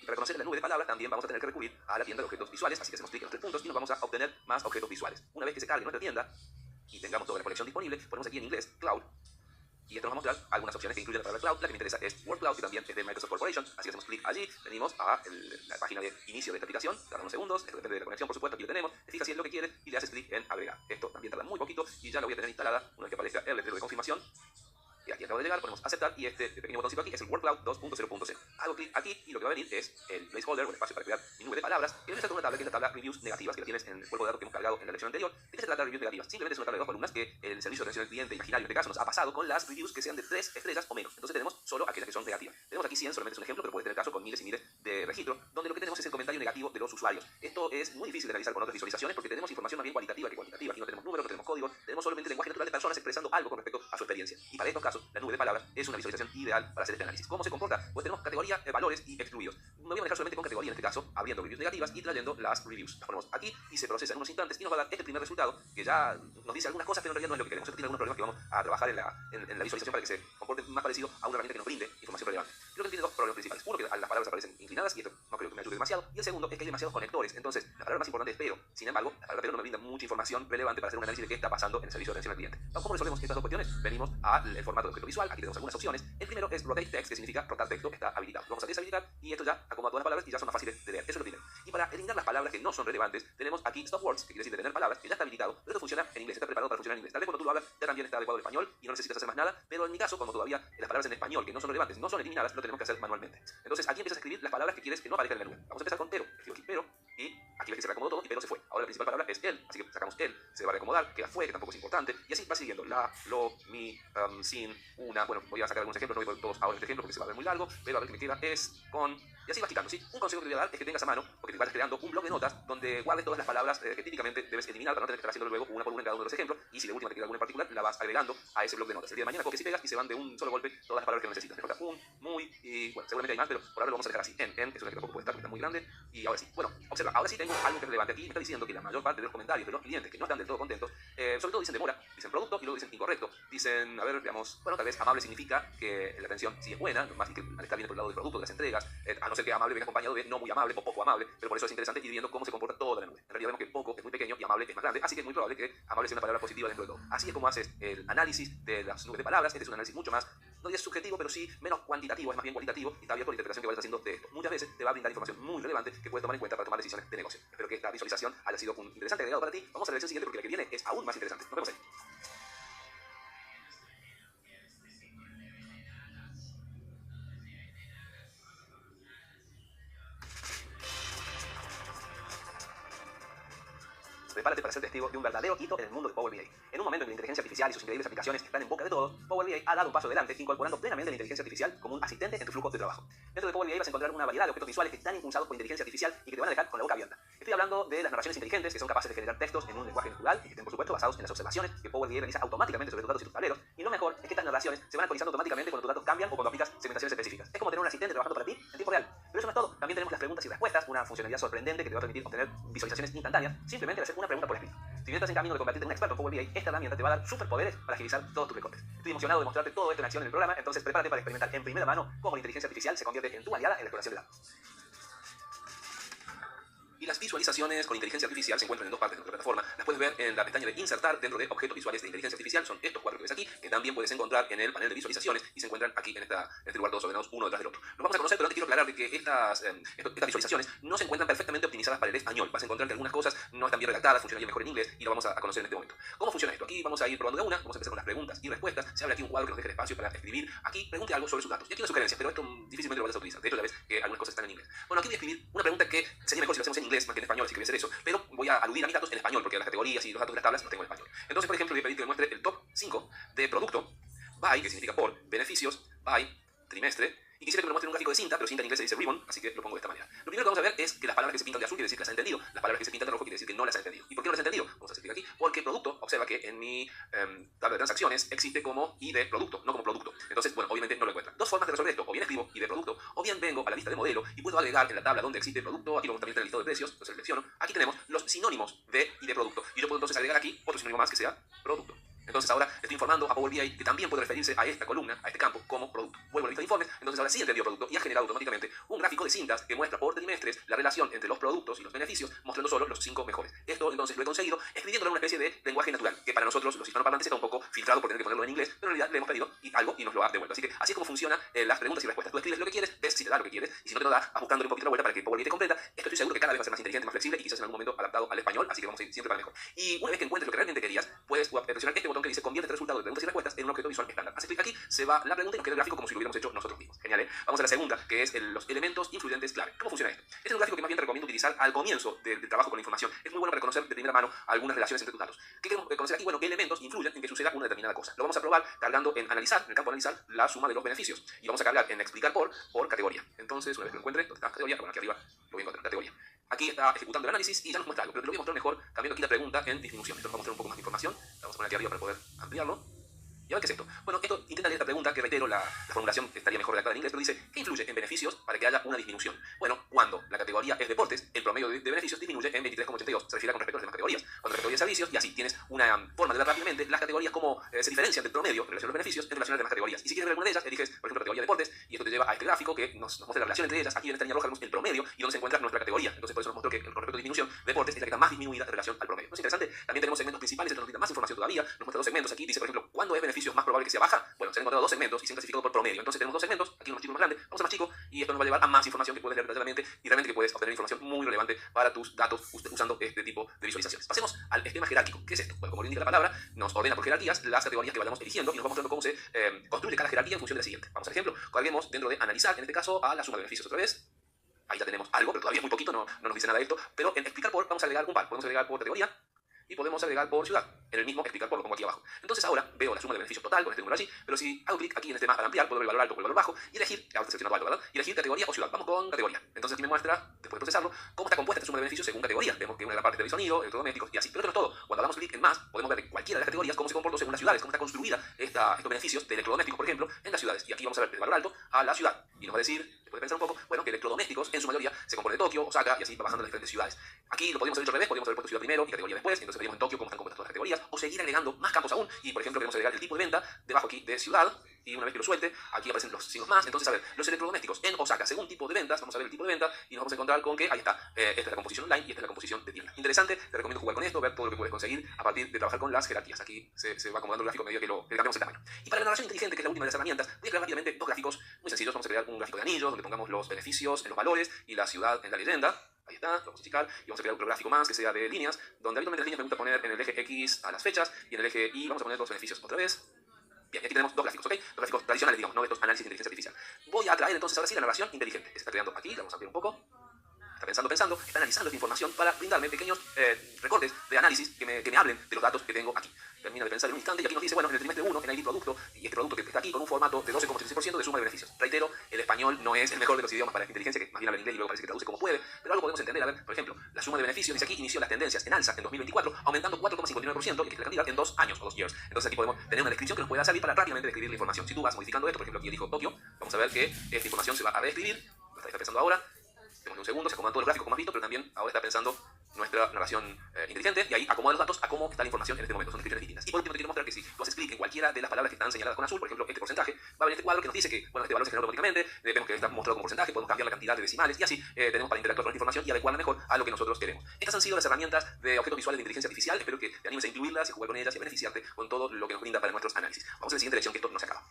Para conocer la nube de palabras también vamos a tener que recurrir a la tienda de objetos visuales, así que hacemos clic en los tres puntos y nos vamos a obtener más objetos visuales. Una vez que se cargue nuestra tienda y tengamos toda la colección disponible, ponemos aquí en inglés Cloud, Y esto nos va a mostrar algunas opciones que incluyen la palabra cloud. La que me interesa es Word Cloud, que también es de Microsoft Corporation. Así que hacemos clic allí, venimos a la página de inicio de esta aplicación, tarda unos segundos, esto depende de la conexión, por supuesto, aquí lo tenemos, te fijas si es lo que quieres y le haces clic en agregar. Esto también tarda muy poquito y ya lo voy a tener instalada una vez que aparezca el letrero de confirmación. Y aquí acabo de llegar, ponemos aceptar y este pequeño botoncito aquí es el Word Cloud 2.0.0. Hago clic aquí y lo que va a venir es el placeholder o el espacio para crear mi nube de palabras. Que viene a ser una tabla que es la tabla reviews negativas que la tienes en el cuerpo de datos que hemos cargado en la lección anterior. ¿De qué se trata reviews negativas? Simplemente es una tabla de dos columnas que el servicio de atención al cliente imaginario en este caso nos ha pasado con las reviews que sean de 3 estrellas o menos. Entonces tenemos solo aquellas que son negativas. Tenemos aquí 100, solamente es un ejemplo, pero puede tener caso con miles y miles de registros, donde lo que tenemos es el comentario negativo de los usuarios. Esto es muy difícil de analizar con otras visualizaciones porque tenemos información más bien cualitativa que cuantitativa. Aquí no tenemos números, no tenemos códigos, tenemos solamente lenguaje natural de personas expresando algo con respecto a su experiencia. Y para estos casos, la nube de palabras es una visualización ideal para hacer este análisis. ¿Cómo se comporta? Pues tenemos categoría, valores y excluidos. Me voy a manejar solamente con categoría en este caso, abriendo reviews negativas y trayendo las reviews. Las ponemos aquí y se procesa en unos instantes y nos va a dar este primer resultado que ya nos dice algunas cosas, pero en realidad no es lo que queremos. Esto tiene algunos problemas que vamos a trabajar en la visualización para que se comporte más parecido a una herramienta que nos brinde información relevante. Creo que tiene dos problemas principales. Uno, que las palabras aparecen inclinadas y esto no creo que me ayude demasiado. Y el segundo es que hay demasiados conectores. Entonces, la palabra más importante es pero. Sin embargo, la palabra pero no me brinda mucha información relevante para hacer un análisis de qué está pasando en el servicio de atención al cliente. ¿Cómo resolvemos estas dos cuestiones? Venimos al formato de objeto visual. Aquí tenemos algunas opciones. El primero es Rotate Text, que significa rotar texto, está habilitado. Lo vamos a deshabilitar y esto ya acomoda todas las palabras y ya son más fáciles de leer. Eso es lo primero. Y para eliminar las palabras que no son relevantes, tenemos aquí Stop Words, que quiere decir detener palabras, que ya está habilitado, pero esto funciona en inglés, está preparado para funcionar en inglés. Tal vez cuando tú lo hablas ya también está adecuado al español y no necesitas hacer más nada, pero en mi caso, como todavía las palabras en español que no son relevantes no son eliminadas, lo tenemos que hacer manualmente. Entonces aquí empiezas a escribir las palabras que quieres que no aparezcan en la nube. Vamos a empezar con pero. Escribo aquí pero y aquí ves que se reacomodó todo y pero se fue. Ahora la principal palabra es él, así que sacamos él, se va a reacomodar, queda fue, que tampoco es importante, y así va siguiendo. La, lo, mi, sin, una. Bueno, voy a sacar algunos ejemplos, no voy por todos ahora en este ejemplo porque se va a ver muy largo, pero a ver qué me queda es con. Y así vas quitando, ¿sí? Un consejo que te voy a dar es que tengas a mano o que te vayas creando un bloc de notas donde guardes todas las palabras que típicamente debes eliminar para no tener que estar haciéndolo luego una por una en cada uno de los ejemplos. Y si de última te queda alguna en particular, la vas agregando a ese bloc de notas. El día de mañana copias y pegas y se van de un solo golpe todas las palabras que no necesitas. Te falta un, muy y bueno, seguramente hay más, pero por ahora lo vamos a dejar así. En, que es una que tampoco puede estar porque está muy grande. Y ahora sí, bueno, observa, ahora sí tengo algo que es relevante aquí. Me está diciendo que la mayor parte de los comentarios de los clientes que no están del todo contentos, sobre todo dicen demora, dicen producto y luego dicen incorrecto. Dicen, a ver, veamos, bueno, tal vez amable significa que la atención sí es buena, más que al estar bien por el lado del producto, de las entregas, a no ser que amable venga acompañado de no muy amable o poco amable, pero por eso es interesante ir viendo cómo se comporta toda la nube. En realidad vemos que poco es muy pequeño y amable es más grande, así que es muy probable que amable sea una palabra positiva dentro de todo. Así es como haces el análisis de las nubes de palabras. Este es un análisis mucho más, no diría subjetivo, pero sí menos cuantitativo, es más bien cualitativo y está abierto a la interpretación que vayas haciendo de esto. Muchas veces te va a brindar información muy relevante que puedes tomar en cuenta para tomar decisiones de negocio. Espero que esta visualización haya sido un interesante agregado para ti. Vamos a la lección siguiente porque la que viene es aún más interesante. Nos vemos ahí. Prepárate para ser testigo de un verdadero hito en el mundo de Power BI. En un momento en que la inteligencia artificial y sus increíbles aplicaciones están en boca de todos, Power BI ha dado un paso adelante incorporando plenamente la inteligencia artificial como un asistente en tu flujo de trabajo. Dentro de Power BI vas a encontrar una variedad de objetos visuales que están impulsados por inteligencia artificial y que te van a dejar con la boca abierta. Estoy hablando de las narraciones inteligentes que son capaces de generar textos en un lenguaje natural y que estén por supuesto basados en las observaciones que Power BI realiza automáticamente sobre tus datos y tus tableros. Y lo mejor es que estas narraciones se van actualizando automáticamente cuando tus datos cambian o cuando aplicas segmentaciones específicas. Es como tener un asistente trabajando para ti en tiempo real. Pero eso no es todo. También tenemos las preguntas y respuestas, una funcionalidad sorprendente que te va a permitir obtener visualizaciones instantáneas simplemente al hacer una pregunta por escrito. Si bien estás en camino de convertirte en un experto en Power BI, esta herramienta te va a dar superpoderes para agilizar todos tus recortes. Estoy emocionado de mostrarte todo esto en acción en el programa, entonces prepárate para experimentar en primera mano cómo la inteligencia artificial se convierte en tu aliada en la exploración de datos. Y las visualizaciones con inteligencia artificial se encuentran en dos partes de nuestra plataforma. Las puedes ver en la pestaña de insertar dentro de objetos visuales de inteligencia artificial. Son estos cuatro que ves aquí, que también puedes encontrar en el panel de visualizaciones y se encuentran aquí en este lugar todos ordenados uno detrás del otro. Los vamos a conocer, pero antes quiero aclarar de que estas visualizaciones no se encuentran perfectamente optimizadas para el español. Vas a encontrar que algunas cosas no están bien redactadas, funcionan mejor en inglés y lo vamos a conocer en este momento. ¿Cómo funciona esto? Aquí vamos a ir probando de una, vamos a empezar con las preguntas y respuestas. Se abre aquí un cuadro que nos deja el espacio para escribir. Aquí pregunte algo sobre sus datos. Y aquí una sugerencia, pero esto difícilmente lo vayas a utilizar. De hecho, ya ves que algunas cosas están en inglés. Bueno, aquí voy a escribir una pregunta que sería mejor si lo hacemos en inglés más que en español, así que voy a hacer eso, pero voy a aludir a mis datos en español, porque las categorías y los datos de las tablas los tengo en español. Entonces, por ejemplo, voy a pedir que me muestre el top 5 de producto, by, que significa por, beneficios, by, trimestre, y quisiera que me muestre un gráfico de cinta, pero cinta en inglés se dice ribbon, así que lo pongo de esta manera. Lo primero que vamos a ver es que las palabras que se pintan de azul quiere decir que las ha entendido, las palabras que se pintan de rojo quiere decir que no las ha entendido. ¿Y por qué no las ha entendido? Vamos a explicar aquí. Porque producto, observa que en mi tabla de transacciones existe como ID producto, no como producto. Entonces, bueno, obviamente no lo encuentra. Dos formas de resolver esto, o bien escribo ID producto, o bien vengo a la lista de modelo y puedo agregar en la tabla donde existe producto, aquí también está el listado de precios, lo selecciono, aquí tenemos los sinónimos de ID producto, y yo puedo entonces agregar aquí otro sinónimo más que sea producto. Entonces ahora estoy informando a Power BI que también puede referirse a esta columna, a este campo, como producto. Vuelvo a la lista de informes, entonces ahora sí entendió producto y ha generado automáticamente un gráfico de cintas que muestra por trimestres la relación entre los productos y los beneficios, mostrando solo los 5 mejores. Esto entonces lo he conseguido escribiéndolo en una especie de lenguaje natural, que para nosotros los hispanoparlantes está un poco filtrado por tener que ponerlo en inglés, pero en realidad le hemos pedido algo y nos lo ha devuelto. Así que así es como funcionan las preguntas y respuestas. Tú escribes lo que quieres, ves si te da lo que quieres, y si no te lo da, vas buscándole un poquito la vuelta para que Power BI te completa. Esto estoy seguro que cada vez va a ser más inteligente, más flexible y quizás en algún momento adaptado al español, así que vamos a ir siempre para mejor. Y una vez que encuentres lo que realmente querías, puedes presionar este botón que dice convierte el resultado de preguntas y respuestas en un objeto visual estándar. Haces clic aquí, se va la pregunta y nos queda el gráfico como si lo hubiéramos hecho nosotros mismos. Genial, ¿eh? Vamos a la segunda, que es los elementos influyentes clave. ¿Cómo funciona esto? Este es un gráfico que más bien te recomiendo utilizar al comienzo del trabajo con la información. Es muy bueno para conocer de primera mano algunas relaciones entre tus datos. ¿Qué queremos conocer aquí? Bueno, ¿qué elementos influyen en que suceda una determinada cosa? Lo vamos a probar cargando en analizar, en el campo analizar, la suma de los beneficios. Y vamos a cargar en explicar por categoría. Entonces, una vez que lo encuentre, ¿dónde está categoría? Bueno, aquí arriba lo voy a encontrar, categoría. Aquí está ejecutando el análisis y ya nos muestra algo, pero te lo voy a mostrar mejor cambiando aquí la pregunta en disminución. Esto nos va a mostrar un poco más de información. La vamos a poner aquí arriba para poder ampliarlo. ¿Y a ver qué es esto? Bueno, esto intenta leer esta pregunta, que reitero, la formulación estaría mejor redactada en inglés, pero dice, ¿qué influye en beneficios para que haya una disminución? Bueno, cuando la categoría es deportes, el promedio de beneficios disminuye en 23,82. Se refiere con respecto a las demás categorías. Cuando la categoría es servicios, y así tienes una forma de ver rápidamente las categorías cómo se diferencian del promedio en relación a los beneficios en relación a las demás categorías. Y si quieres ver alguna de ellas, eliges, por ejemplo, categoría deportes, y esto te lleva a este gráfico que nos muestra la relación entre ellas. Aquí en esta línea roja vemos el promedio y donde se encuentra nuestra categoría. Entonces, por eso nos mostró que con respecto a disminución, deportes es la que está más disminuida en relación al promedio. ¿No es interesante? También tenemos segmentos principales, esto nos brinda más información todavía. Nos muestra dos segmentos aquí. Dice, por ejemplo, ¿cuándo es beneficio más probable que sea baja? Bueno, se han encontrado dos segmentos y se han clasificado por promedio. Entonces tenemos dos segmentos, aquí uno más chico y más grande, vamos a más chico, y esto nos va a llevar a más información que puedes leer detalladamente y realmente que puedes obtener información muy relevante para tus datos usando este tipo de visualizaciones. Pasemos al esquema jerárquico. ¿Qué es esto? Bueno, como lo indica la palabra, nos ordena por jerarquías las categorías que vayamos eligiendo y nos va mostrando cómo se construye cada jerarquía en función de la siguiente. Vamos al ejemplo, carguemos dentro de analizar, en este caso, a la suma de beneficios otra vez. Ahí ya tenemos algo, pero todavía es muy poquito, no nos dice nada de esto, pero en explicar por vamos a agregar un par, podemos agregar por categoría y podemos agregar por ciudad, en el mismo explicar por, lo pongo aquí abajo. Entonces ahora veo la suma de beneficios total con este número allí, pero si hago clic aquí en este más para ampliar, puedo ver el valor alto o el valor bajo y elegir, ahora está seleccionado alto, ¿verdad? Y elegir categoría o ciudad. Vamos con categoría. Entonces aquí me muestra, después de procesarlo, cómo está compuesta esta suma de beneficios según categoría. Vemos que una de las partes de sonido, electrodomésticos y así. Pero esto no es todo. Cuando damos clic en más, podemos ver de cualquiera de las categorías cómo se comporta según las ciudades, cómo está construida estos beneficios de electrodomésticos, por ejemplo, en las ciudades. Y aquí vamos a ver el valor alto a la ciudad. Y nos va a decir, después de pensar un poco, bueno, que electrodomésticos en su mayoría se compone de Tokio, Osaka y así va bajando las diferentes ciudades. Aquí lo podríamos haber hecho al revés, podríamos haber puesto ciudad primero y categoría después, entonces veríamos en Tokio cómo están compuestas todas las categorías, o seguir agregando más campos aún, y por ejemplo queremos agregar el tipo de venta debajo aquí de ciudad, y una vez que lo suelte, aquí aparecen los signos más. Entonces, a ver, los electrodomésticos en Osaka, según tipo de ventas, vamos a ver el tipo de venta y nos vamos a encontrar con que ahí está, esta es la composición online y esta es la composición de tienda. Interesante, te recomiendo jugar con esto, ver todo lo que puedes conseguir a partir de trabajar con las jerarquías. Aquí se va acomodando el gráfico a medida que le cambiamos el tamaño. Y para la narración inteligente, que es la última de las herramientas, voy a crear rápidamente dos gráficos muy sencillos. Vamos a crear un gráfico de anillos donde pongamos los beneficios en los valores y la ciudad en la leyenda. Ahí está, lo vamos a achicar y vamos a crear otro gráfico más que sea de líneas, donde habitualmente las líneas me gusta poner en el eje X a las fechas y en el eje Y vamos a poner los beneficios otra vez. Bien, y aquí tenemos dos gráficos, ¿ok? Dos gráficos tradicionales, digamos, no de estos análisis de inteligencia artificial. Voy a traer entonces ahora sí la narración inteligente, que se está creando aquí, la vamos a ampliar un poco. Está pensando, está analizando esta información para brindarme pequeños recortes de análisis que me hablen de los datos que tengo aquí. Termina de pensar en un instante y aquí nos dice, bueno, en el trimestre 1, en ID producto, y este producto que está aquí con un formato de 12,36% de suma de beneficios. Reitero, el español no es el mejor de los idiomas para la inteligencia, que más bien habla en inglés y luego parece que traduce como puede, pero algo podemos entender. A ver, por ejemplo, la suma de beneficios, dice aquí, inició las tendencias en alza en 2024, aumentando 4,59% y que es la cantidad en 2 años o 2 years. Entonces aquí podemos tener una descripción que nos pueda servir para rápidamente describir la información. Si tú vas modificando esto, por ejemplo, aquí elijo Tokio, vamos a ver que esta información se va a describir, lo está pensando ahora. Tenemos un segundo, se acomodan todos los gráficos como has visto, pero también ahora está pensando nuestra narración inteligente y ahí acomoda los datos a cómo está la información en este momento. Son descripciones distintas. Y por último te quiero mostrar que si tú haces clic en cualquiera de las palabras que están señaladas con azul, por ejemplo este porcentaje, va a venir este cuadro que nos dice que bueno, este valor se genera automáticamente, vemos que está mostrado como porcentaje, podemos cambiar la cantidad de decimales y así tenemos para interactuar con esta información y adecuarla mejor a lo que nosotros queremos. Estas han sido las herramientas de objetos visuales de inteligencia artificial. Espero que te animes a incluirlas y jugar con ellas y a beneficiarte con todo lo que nos brinda para nuestros análisis. Vamos a la siguiente lección, que esto no se acaba.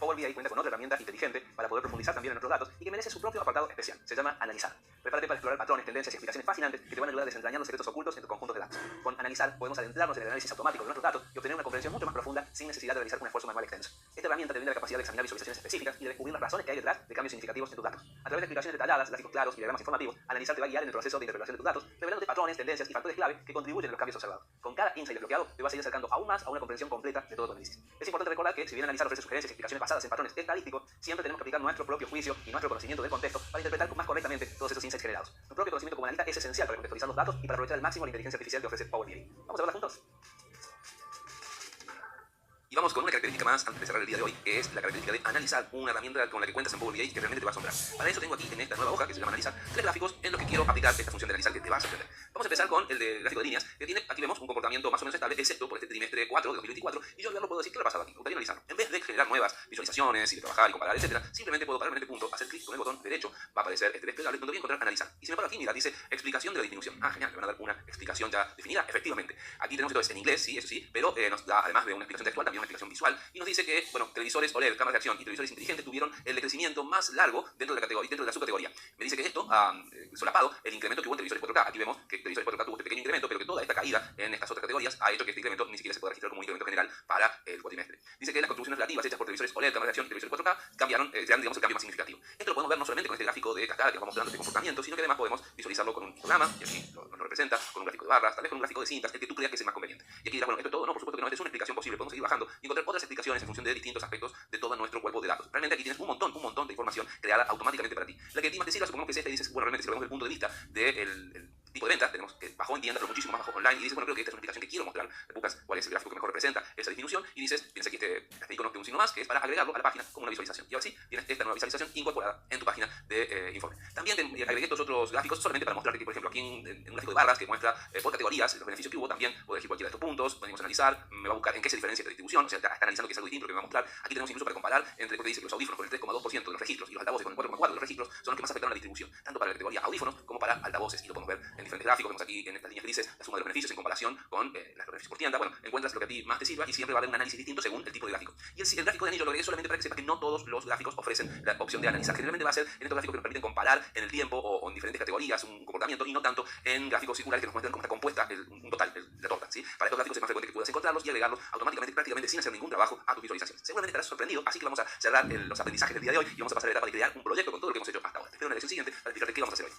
Power BI cuenta con otra herramienta inteligente para poder profundizar también en nuestros datos y que merece su propio apartado especial. Se llama Analizar. Prepárate para explorar patrones, tendencias y explicaciones fascinantes que te van a ayudar a desentrañar los secretos ocultos en tus conjuntos de datos. Con Analizar podemos adentrarnos en el análisis automático de nuestros datos y obtener una comprensión mucho más profunda sin necesidad de realizar un esfuerzo manual extenso. Esta herramienta te brinda la capacidad de examinar visualizaciones específicas y de descubrir las razones que hay detrás de cambios significativos en tus datos. A través de explicaciones detalladas, gráficos claros y diagramas informativos, Analizar te va a guiar en el proceso de interpretación de tus datos, revelándote patrones, tendencias y factores clave que contribuyen a los cambios observados. Con cada insight desbloqueado, te vas a ir acercando aún más a una comprensión completa de todo tu análisis. Es importante recordar que, si bien Analizar ofrece sugerencias y explicaciones basadas en patrones estadísticos, siempre tenemos que aplicar nuestro propio juicio y nuestro conocimiento del contexto para interpretar más correctamente todos esos insights generados. Tu propio conocimiento como analista es esencial para contextualizar los datos y para aprovechar al máximo la inteligencia artificial que ofrece Power BI. Vamos a verla juntos. Y vamos vamos con una característica más antes de cerrar el día de hoy, que es la característica de analizar una herramienta con la que cuentas en Power BI que realmente te va a asombrar. Para eso tengo aquí en esta nueva hoja que se llama analizar 3 gráficos en los que quiero aplicar esta función de analizar que te va a sorprender. Vamos a empezar con el de gráfico de líneas, que tiene, aquí vemos un comportamiento más o menos estable, excepto por este trimestre 4 de 2024, y yo al verlo puedo decir qué le ha pasado aquí. Me gustaría analizarlo. En vez de generar nuevas visualizaciones y de trabajar y comparar, etcétera, simplemente puedo pararme en este punto, hacer clic con el botón derecho, va a aparecer este desplegable donde voy a encontrar analizar. Y si me paro aquí, mira, dice explicación de la disminución. Ah, genial, me van a dar una explicación ya definida, efectivamente. Aquí tenemos entonces en inglés, sí, eso sí, pero nos da, además de una explicación textual, también una explicación visual, y nos dice que, bueno, televisores OLED, cámaras de acción y televisores inteligentes tuvieron el decrecimiento más largo dentro de la categoría, dentro de la subcategoría. Me dice que esto ha solapado el incremento que hubo en televisores 4K. Aquí vemos que televisores 4K tuvo este pequeño incremento, pero que toda esta caída en estas otras categorías ha hecho que este incremento ni siquiera se pueda registrar como un incremento general para el cuatrimestre. Dice que las contribuciones relativas hechas por televisores OLED, cámaras de acción y televisores 4K cambiaron, serán, digamos, el cambio más significativo. Esto lo podemos ver no solamente con este gráfico de cascada que nos va mostrando este comportamiento, sino que además podemos visualizarlo con un programa, y aquí nos lo representa, con un gráfico de barras, tal vez con un gráfico de cintas, el que tú creas que es el más conveniente. Y aquí dirás, bueno, esto es todo, no, por supuesto que no, esta es una explicación posible, podemos seguir bajando y encontrar otras explicaciones en función de distintos aspectos de todo nuestro cuerpo de datos. Realmente aquí tienes un montón de información creada automáticamente para ti. La que a ti más te sirva, supongamos que es esta y dices, bueno, realmente si lo vemos desde el punto de vista del tipo de venta, tenemos que bajó en tienda, pero muchísimo más bajó online, y dices, bueno, creo que esta es una explicación que quiero mostrar. Le buscas cuál es el gráfico que mejor representa esa disminución, y dices, tienes aquí este icono de un signo más, que es para agregarlo a la página como una visualización. Y ahora sí, tienes esta nueva visualización incorporada en tu página de informe. También te agregué estos otros gráficos solamente para mostrarte que, por ejemplo, aquí en un gráfico de barras que muestra por categorías los beneficios que hubo, también puedo elegir cualquiera de estos puntos, podemos analizar, me va a buscar en qué se diferencia esta distribución, o sea, está analizando que es algo distinto que me va a mostrar. Aquí tenemos incluso para comparar entre, porque dice que los audífonos con el 3,2% de los registros y los altavoces con el 4,4% de los registros son los que más afectaron la distribución, tanto para la categoría audífonos como para altavoces, y lo podemos ver en diferentes gráficos. Vemos aquí en estas líneas grises la suma de los beneficios en comparación con los beneficios por tienda. Bueno, encuentras lo que a ti más te sirva y siempre va a haber un análisis distinto según el tipo de gráfico. Y el gráfico de anillo lo agregué solamente para que sepas que no todos los gráficos ofrecen la opción de analizar. Generalmente va a ser en estos gráficos que nos permiten comparar en el tiempo o en diferentes categorías un comportamiento, y no tanto en gráficos circulares que nos muestran cómo está compuesta un total, la torta, ¿sí? Para estos gráficos es más frecuente que puedas encontrarlos y agregarlos automáticamente, prácticamente sin hacer ningún trabajo a tus visualizaciones. Seguramente estarás sorprendido, así que vamos a cerrar los aprendizajes del día de hoy y vamos a pasar a la etapa de crear un proyecto con todo lo que hemos hecho hasta ahora. Te espero en la lección siguiente para explicarte qué vamos a hacer hoy.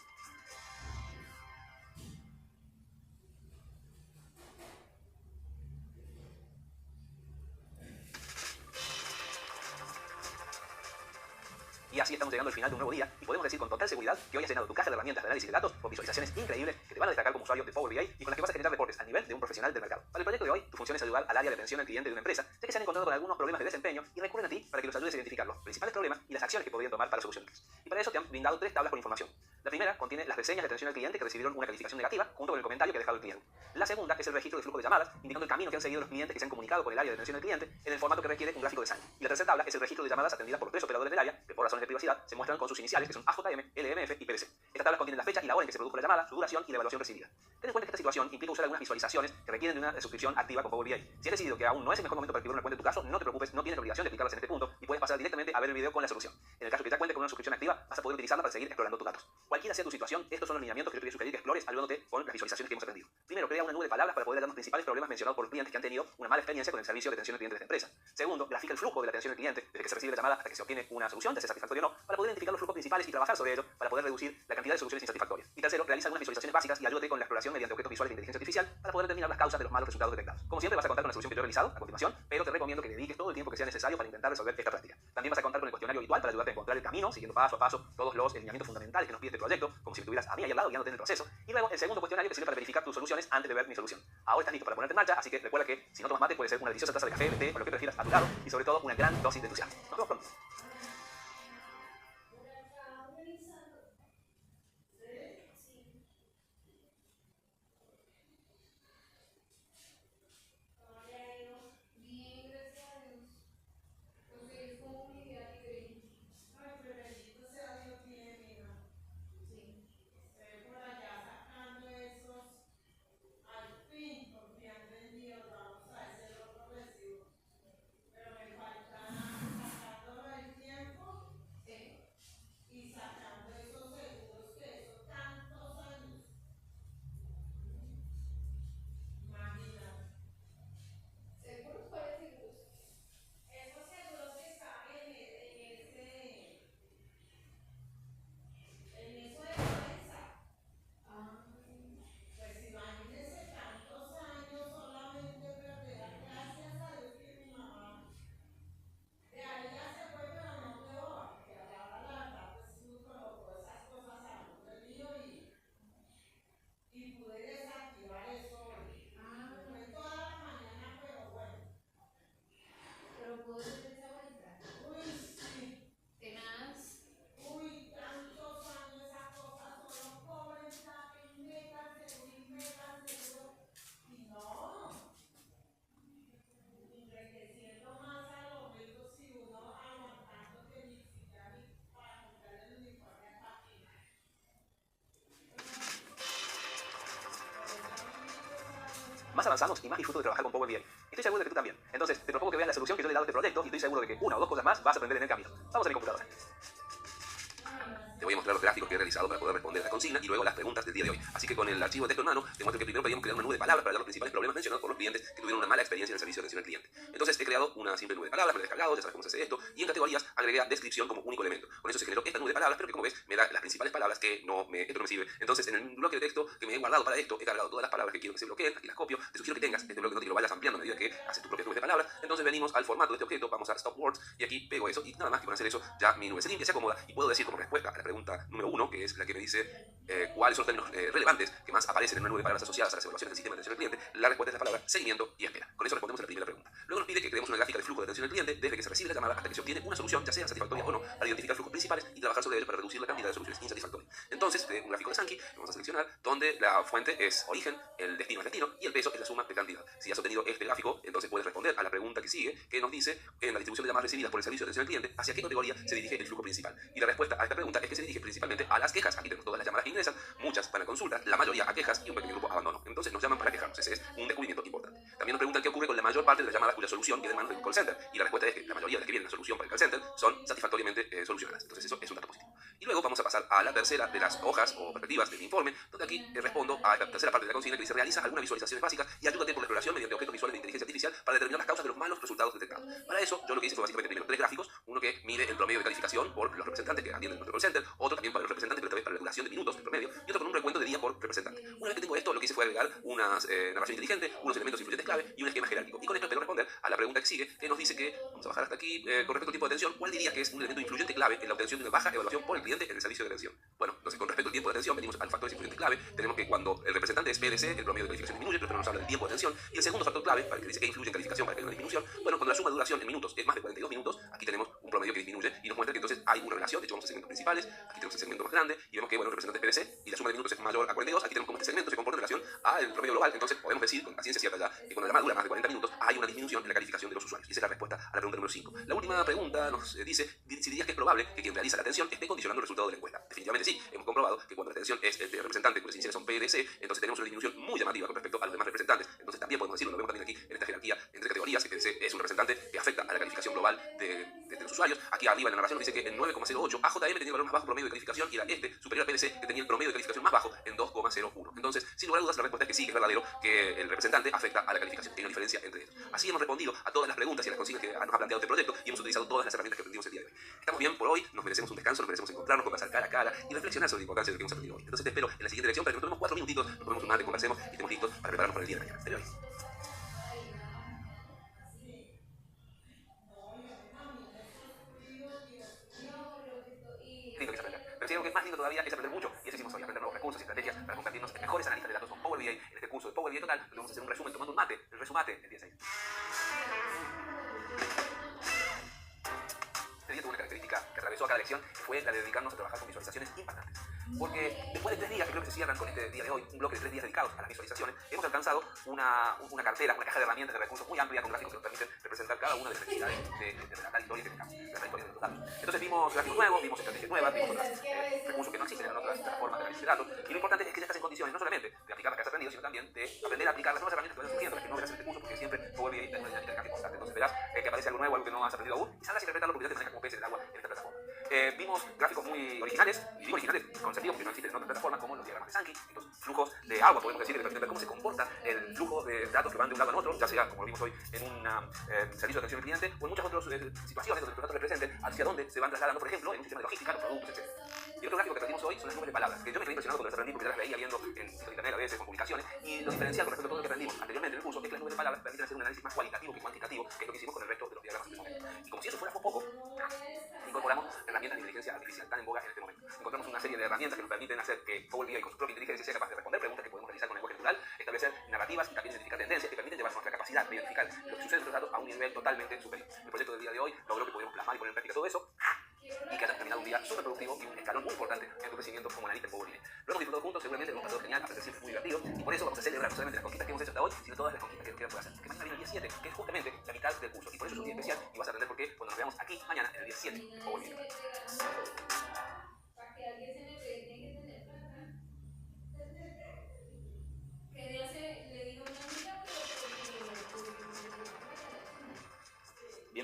Y así estamos llegando al final de un nuevo día y podemos decir con total seguridad que hoy has llenado tu caja de herramientas de análisis de datos con visualizaciones increíbles que te van a destacar como usuario de Power BI y con las que vas a generar reportes al nivel de un profesional del mercado. Para el proyecto de hoy, tu función es ayudar al área de atención al cliente de una empresa, ya que se han encontrado con algunos problemas de desempeño y recurren a ti para que los ayudes a identificar los principales problemas y las acciones que podrían tomar para solucionarlos. Y para eso te han brindado 3 tablas con información. La primera contiene las reseñas de atención al cliente que recibieron una calificación negativa junto con el comentario que ha dejado el cliente. La segunda es el registro de flujo de llamadas, indicando el camino que han seguido los clientes que se han comunicado con el área de atención al cliente en el formato que requiere un gráfico de sangre. Y la tercera tabla es el registro de llamadas atendidas por los 3 operadores del área que por razones de privacidad se muestran con sus iniciales, que son AJM, LMF y PDC. Estas tablas contienen la fecha y la hora en que se produjo la llamada, su duración y la evaluación recibida. Ten en cuenta que esta situación implica usar algunas visualizaciones que requieren de una suscripción activa con Power BI. Si has decidido que aún no es el mejor momento para activar una cuenta en tu caso, no te preocupes, no tienes la obligación de aplicarlas en este punto y puedes pasar directamente a ver el video con la solución. En el caso que ya cuente con una suscripción activa, vas a poder utilizarla para seguir explorando tus datos. Cualquiera sea tu situación, estos son los lineamientos que yo te voy a sugerir que explores ayudándote con las visualizaciones que hemos aprendido. Primero, crea una nube de palabras para poder hallar los principales problemas mencionados por los clientes que han tenido una mala experiencia con el servicio de atención al cliente de esta empresa. Segundo, grafica el flujo de la atención al cliente desde que se recibe la llamada hasta que se obtiene una solución, ya sea satisfactoria o no, para poder identificar los flujos principales y trabajar sobre ello para poder reducir la cantidad de soluciones insatisfactorias. Y tercero, realiza algunas visualizaciones básicas y ayúdate con la exploración mediante objetos visuales de inteligencia artificial para poder determinar las causas de los malos resultados detectados. Como siempre, vas a contar con la solución que yo he realizado a continuación, pero te recomiendo que dediques todo el tiempo que sea necesario para intentar resolver esta práctica. También vas a contar con el cuestionario habitual para ayudarte a encontrar el camino, siguiendo paso a paso todos los lineamientos fundamentales que nos pide este proyecto, como si me tuvieras a mí ahí al lado guiándote en el proceso. Y luego el segundo cuestionario que sirve para verificar tus soluciones antes de ver mi solución. Ahora estás listo para ponerte en marcha, así que recuerda que si no tomas mate puede ser una deliciosa taza de café, té o lo que prefieras a tu lado, y sobre todo una gran dosis de entusiasmo. Nos vemos pronto. avanzamos y más disfruto de trabajar con Power BI. Y estoy seguro de que tú también. Entonces, te propongo que veas la solución que yo le he dado a este proyecto y estoy seguro de que una o dos cosas más vas a aprender en el camino. Vamos a mi computadora. Te voy a mostrar los gráficos que he realizado para poder responder a la consigna y luego las preguntas del día de hoy. Así que con el archivo de texto en mano, te muestro que primero pedimos crear una nube de palabras para dar los principales problemas mencionados por los clientes que tuvieron una mala experiencia en el servicio de atención al cliente. Entonces he creado una simple nube de palabras, me lo he descargado, ya sabes cómo se hace esto, y en categorías agregué a descripción como único elemento. Con eso se generó esta nube de palabras, pero que como ves me da las principales palabras que esto no me sirve. Entonces en el bloque de texto que me he guardado para esto, he cargado todas las palabras que quiero que se bloqueen, aquí las copio. Te sugiero que tengas este bloque donde lo vayas ampliando a medida que haces tus propias nubes de palabras. Entonces venimos al formato de este objeto, vamos a Stop Words y aquí pego eso y nada más que con hacer eso ya mi nube se limpia, se acomoda y puedo decir como respuesta a la pregunta número 1, que es la que me dice cuáles son los términos relevantes que más aparecen en una nube de palabras asociadas a las evaluaciones del sistema de atención al cliente. La respuesta es la palabra seguimiento y espera. Con eso respondemos a la primera pregunta. Luego nos pide que creemos una gráfica de flujo de atención al cliente desde que se recibe la llamada hasta que se obtiene una solución, ya sea satisfactoria o no, para identificar flujos principales y trabajar sobre ellos para reducir la cantidad de soluciones insatisfactorias. Entonces, un gráfico de Sankey, vamos a seleccionar donde la fuente es origen, el destino es destino y el peso es la suma de cantidad. Si has obtenido este gráfico, entonces puedes responder a la pregunta que sigue, que nos dice en la distribución de llamadas recibidas por el servicio de atención al cliente, hacia qué categoría se dirige el flujo principal. Y la respuesta a esta pregunta es que se dirige principalmente a las quejas. Aquí tenemos todas las llamadas que ingresan, muchas van a consultas, la mayoría a quejas y un pequeño grupo a abandono. Entonces nos llaman para quejarnos. Ese es un descubrimiento importante. También nos preguntan qué ocurre con la mayor parte de las llamadas cuya solución viene de manos del call center. Y la respuesta es que la mayoría de las que vienen a solución para el call center son satisfactoriamente solucionadas. Entonces eso es un dato positivo. Y luego vamos a pasar a la tercera de las hojas o perspectivas del informe, donde aquí respondo a esta tercera parte de la consigna que dice realiza algunas visualizaciones básicas y ayúdate por la exploración mediante objetos visuales de inteligencia artificial para determinar las causas de los malos resultados detectados. Para eso yo lo que hice fue básicamente primero tres gráficos, uno que mide el promedio de calificación por los representantes que atienden nuestro call center, otro también para los representantes pero también para la duración de minutos en promedio y otro con un recuento de día por representante. Una vez que tengo esto, lo que hice fue agregar una narración inteligente, unos elementos influyentes clave y un esquema jerárquico. Y con esto espero responder a la pregunta que sigue, que nos dice que, vamos a bajar hasta aquí, con respecto al tiempo de atención, ¿cuál dirías que es un elemento influyente clave en la obtención de una baja evaluación por el cliente en el servicio de atención? Bueno, entonces con respecto al tiempo de atención, venimos al factor influyente clave. Tenemos que cuando el representante es PDC, el promedio de calificación disminuye, pero nos habla del tiempo de atención. Y el segundo factor clave, para el que dice que influye en calificación para que haya una disminución, bueno, cuando la suma de duración en minutos es más de 42 minutos, aquí tenemos un promedio que disminuye y nos muestra que entonces hay una relación. De hecho, vamos a segmentos principales, aquí tenemos el segmento más grande y vemos que, bueno, el representante es PDC y la suma de minutos es mayor a 42. Aquí tenemos como este segmento se comporta en relación al promedio global. Entonces podemos decir con la ciencia cierta ya que cuando la llamada dura más de 40 minutos hay una disminución en la calificación de los usuarios. Y esa es la respuesta a la pregunta número 5. La última pregunta nos dice si dirías que es probable que quien realiza la atención esté condicionando el resultado de la encuesta. Definitivamente sí. Hemos comprobado que cuando la atención es de representante cuyas iniciales son PDC, entonces tenemos una disminución muy llamativa con respecto a los demás representantes. Entonces también podemos decirlo, lo vemos también aquí en esta jerarquía entre categorías, que PDC es un representante que afecta a la calificación global de los usuarios. Aquí arriba en la narración nos dice que en 9,08 AJM tenía el valor más bajo promedio de calificación y era este superior a PDC que tenía el promedio de calificación más bajo en 2,01. Entonces, sin lugar a dudas, la respuesta es que sí, que es verdadero que el representante afecta a la calificación. Hay una diferencia entre ellos. Así hemos respondido a todas las preguntas y a las consignas que nos ha planteado este proyecto y hemos utilizado todas las herramientas que aprendimos el día de hoy. Estamos bien por hoy, nos merecemos un descanso, nos merecemos encontrarnos, conversar cara a cara y reflexionar sobre la importancia de lo que hemos aprendido hoy. Entonces te espero en la siguiente lección para que nos tomemos 4 minutitos, nos ponemos un mate, conversemos y estemos listos para prepararnos para el día de mañana. Te veo ahí. Lindo que es aprender. Pero si hay algo que es más lindo todavía es aprender mucho. Y eso hicimos hoy, aprender nuevos recursos y estrategias para convertirnos en mejores analistas de datos con Power BI en este curso de Power BI Total, donde vamos a hacer un resumen tomando un mate, el resumate, el día 6. Este día tuvo una característica que atravesó a cada lección, que fue la de dedicarnos a trabajar con visualizaciones impactantes. Porque después de 3 días, que creo que se cierran con este día de hoy, un bloque de 3 días dedicados a las visualizaciones, hemos alcanzado una cartera, una caja de herramientas de recursos muy amplia con gráficos que nos permiten representar cada una de las necesidades de relatar historias que tengamos, de la historia de los datos. Entonces vimos gráficos nuevos, vimos estrategias nuevas, vimos otros recursos que no existen en otras plataformas de análisis de datos. Y lo importante es que ya estás en condiciones no solamente de aplicar las que has aprendido, sino también de aprender a aplicar las nuevas herramientas que vayan surgiendo, las que no verás en este curso, porque siempre Power BI tiene una dinámica de cambio constante. Entonces verás que aparece algo nuevo, algo que no has aprendido aún, y sabrás interpretarlo porque ya te manejas como peces del agua en esta plataforma. Vimos gráficos muy originales, y digo originales con sentido porque no existen en otras plataformas, como los diagramas de Sankey, estos flujos de agua, podemos decir, que te permiten ver cómo se comporta el flujo de datos que van de un lado a otro, ya sea, como lo vimos hoy, en un servicio de atención al cliente, o en muchas otras situaciones donde los datos representen hacia dónde se van trasladando, por ejemplo, en un sistema de logística, los productos, etc. Y otro gráfico que trajimos hoy son las nubes de palabras, que yo me quedé impresionado cuando las aprendí porque ya las veía viendo en internet a veces, con publicaciones, y lo diferencial con respecto a todo lo que aprendimos anteriormente en el curso es que las nubes de palabras permiten hacer un análisis más cualitativo que cuantitativo, que es lo que hicimos con el resto de los diagramas del momento. Y como si eso fuera poco, incorporamos herramientas de inteligencia artificial tan en boga en este momento. Encontramos una serie de herramientas que nos permiten hacer que Power BI con su propia inteligencia sea capaz de responder preguntas que podemos realizar con lenguaje natural, establecer narrativas y también identificar tendencias que permiten llevar nuestra capacidad de identificar lo que sucede en los datos a un nivel totalmente superior. El proyecto del día de hoy logró que pudiéramos plasmar y poner en práctica todo eso y que hayas terminado un día súper productivo y un escalón muy importante en tu crecimiento como analista en Power BI. Lo hemos disfrutado juntos, seguramente hemos pasado genial, aprender siempre es muy divertido y por eso vamos a celebrar no solamente las conquistas que hemos hecho hasta hoy, sino todas las conquistas que nos quedan por hacer. Que mañana viene el día 7, que es justamente la mitad del curso y por eso es un día especial y vas a aprender por qué cuando nos veamos aquí mañana en el día 7 de Power BI.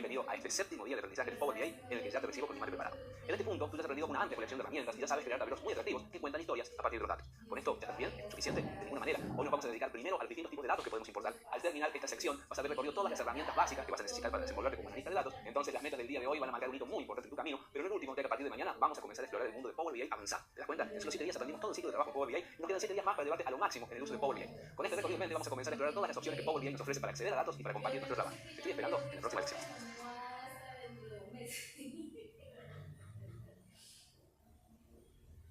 bienvenido a este séptimo día de aprendizaje de Power BI en el que ya te recibo con mi madre preparado. En este punto, tú ya has aprendido una amplia colección de herramientas y ya sabes crear tableros muy atractivos que cuentan historias a partir de los datos. ¿Con esto ya estás bien? ¿Suficiente? De ninguna manera. Hoy nos vamos a dedicar primero a los distintos tipos de datos que podemos importar. Al terminar esta sección, vas a haber recorrido todas las herramientas básicas que vas a necesitar para desenvolverte como analista de datos. Entonces, las metas del día de hoy van a marcar un hito muy importante en tu camino, pero en el último, ya que a partir de mañana vamos a comenzar a explorar el mundo de Power BI avanzado. ¿Te das cuenta? En solo 7 días aprendimos todo el ciclo de trabajo de Power BI y nos quedan 7 días más para llevarte a lo máximo en el uso de Power BI. Con este recorrido en mente vamos a comenzar a explorar todas las opciones que Power BI nos ofrece para acceder a datos y para compartir nuestro trabajo. Te estoy esperando en la próxima lección.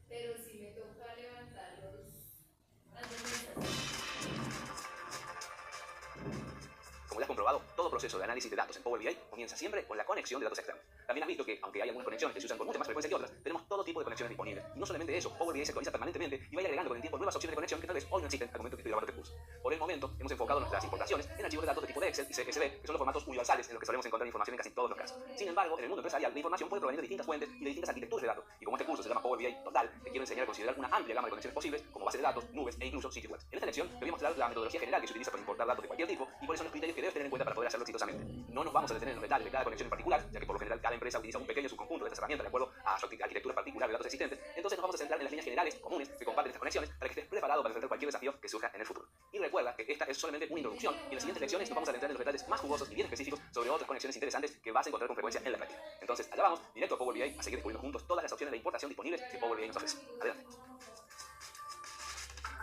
Pero si me toca levantar las mesas. Como ya has comprobado, todo proceso de análisis de datos en Power BI comienza siempre con la conexión de datos externos. También has visto que, aunque hay algunas conexiones que se usan con mucha más frecuencia que otras, tenemos todo tipo de conexiones disponibles. Y no solamente eso, Power BI se actualiza permanentemente y va a ir agregando con el tiempo nuevas opciones de conexión que tal vez hoy no existen al momento que estoy grabando este curso. Por el momento, hemos enfocado nuestras importaciones en archivos de datos de tipo de Excel y CSV, que son los formatos universales en los que solemos encontrar información en casi todos los casos. Sin embargo, en el mundo empresarial, la información puede provenir de distintas fuentes y de distintas arquitecturas de datos. Y como este curso se llama Power BI Total, te quiero enseñar a considerar una amplia gama de conexiones posibles, como base de datos, nubes e incluso sitios web. En esta lección, te voy a mostrar la metodología general que se utiliza para importar datos de cualquier tipo y cuáles son los criterios que debes tener en cuenta para poder hacerlo exitosamente. No nos vamos a detener en los detalles de cada conexión en particular, ya que por lo general cada empresa utiliza un pequeño subconjunto de estas herramientas de acuerdo a su arquitectura particular de datos existentes. Entonces nos vamos a centrar en las líneas generales comunes que comparten estas conexiones para que estés preparado para enfrentar cualquier desafío que surja en el futuro. Y recuerda que esta es solamente una introducción y en las siguientes lecciones nos vamos a adentrar en los detalles más jugosos y bien específicos sobre otras conexiones interesantes que vas a encontrar con frecuencia en la práctica. Entonces, allá vamos, directo a Power BI a seguir descubriendo juntos todas las opciones de importación disponibles que Power BI nos ofrece. Adelante.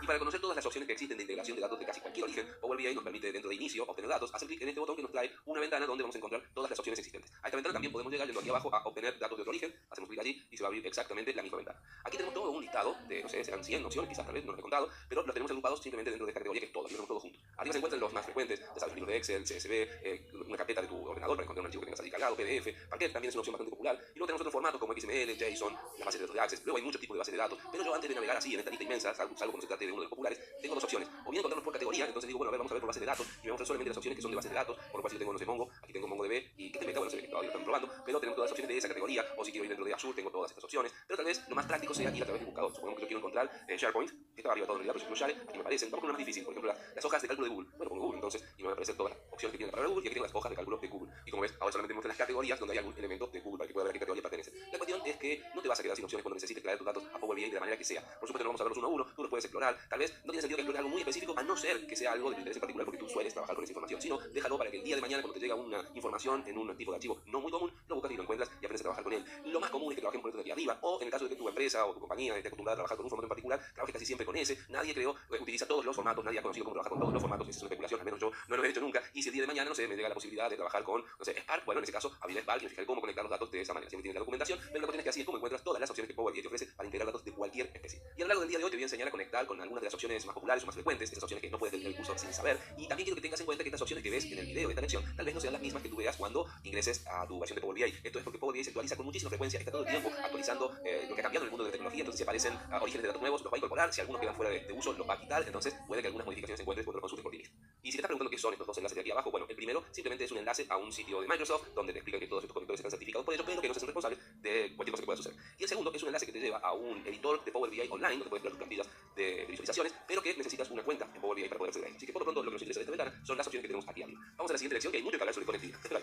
Y para conocer todas las opciones que existen de integración de datos de casi cualquier origen, Power BI nos permite dentro de inicio obtener datos, hacer clic en este botón que nos trae una ventana donde vamos a encontrar todas las opciones existentes. A esta ventana también podemos llegar yendo aquí abajo a obtener datos de otro origen, hacemos clic allí y se va a abrir exactamente la misma ventana. Aquí tenemos todo un listado de, no sé, serán 100 opciones, quizás tal vez, no los he contado, pero los tenemos agrupados simplemente dentro de esta categoría que es todo, y lo tenemos todo junto. Arriba se encuentran los más frecuentes, ya sabes, libros de Excel, CSV, una carpeta de tu ordenador para encontrar un archivo que tengas allí cargado, PDF, Parquet también es una opción bastante popular, y luego tenemos otros formatos como XML, JSON, las bases de datos de Access, luego hay muchos tipos de bases de datos, pero yo antes de navegar así en esta lista inmensa, salvo cuando se trate de uno de los populares, tengo dos opciones, o bien encontrarlos por categoría, entonces digo, bueno, a ver, vamos a ver por base de datos, y me muestra solamente las opciones que son de base de datos, por lo cual si yo tengo, no sé, Mongo, aquí tengo MongoDB, y que bueno, se ve que todavía lo están probando, pero tenemos todas las opciones de esa categoría, o si quiero ir dentro de Azure, tengo todas estas opciones, pero tal vez lo más práctico sea ir a través del buscador. Supongamos que yo quiero encontrar SharePoint, que está arriba todo en realidad, pero si Share, aquí me aparecen, vamos con una más difícil, por ejemplo, las hojas de cálculo de Google, bueno, con Google, entonces, y me van a aparecer todas las opciones que tiene la palabra Google, y aquí tengo las hojas de cálculo de Google, y como ves, ahora solamente me muestran las categorías donde hay algún elemento de Google para que pueda ver a qué categoría pertenece. La cuestión es que no te vas a quedar sin opciones cuando necesites traer tus datos a Power BI de la manera que sea. Por supuesto, no vamos a verlos uno a uno, tú los puedes explorar, tal vez no tiene sentido que explores algo muy específico, a no ser que sea algo de tu interés en particular porque tú sueles trabajar con esa información, sino déjalo para que el día de mañana cuando te llega una información en un tipo de archivo no muy común, lo buscas y lo encuentras y aprendes a trabajar con él. Lo más común es que trabajemos con esto de aquí arriba, o en el caso de que tu empresa o tu compañía esté acostumbrada a trabajar con un formato en particular, trabajes casi siempre con ese. Nadie utiliza todos los formatos, nadie ha conocido cómo trabajar con todos los formatos, esa es una especulación, al menos yo no lo he hecho nunca, y si el día de mañana, no sé, me llega la posibilidad de trabajar con, no sé, Spark, bueno, en ese caso, abriré Spark y me fijaré cómo conectar los datos de esa manera. Siempre tienes la documentación, pero la cuestión es que así es como encuentras todas las opciones que Power BI te ofrece para integrar datos de cualquier especie. Y a lo largo del día de hoy te voy a enseñar a conectar con algunas de las opciones más populares o más frecuentes, esas opciones que no puedes tener el curso sin saber, y también quiero que tengas en cuenta que estas opciones que ves en el video de esta lección tal vez no sean las mismas que tú veas cuando ingreses a tu versión de Power BI. Esto es porque Power BI se actualiza con muchísima frecuencia, está todo el tiempo actualizando lo que ha cambiado en el mundo de la tecnología, entonces si aparecen orígenes de datos nuevos los va a incorporar, si algunos quedan fuera de uso los va a quitar, entonces puede que algunas modificaciones se encuentres cuando lo consultes por ti mismo. Y si te estás preguntando qué son estos dos enlaces de aquí abajo, bueno, el primero simplemente es un enlace a un sitio de Microsoft donde te explican que todos estos conectores están certificados por ello, pero que no se son responsables de cualquier cosa que pueda suceder. Y el segundo es un enlace que te lleva a un editor de Power BI online donde puedes crear tus plantillas de visualizaciones, pero que necesitas una cuenta en Power BI para poder acceder a él. Así que por lo pronto lo que nos interesa de esta ventana son las opciones que tenemos aquí arriba. Vamos a la siguiente lección que hay mucho que hablar sobre conectividad. Espera.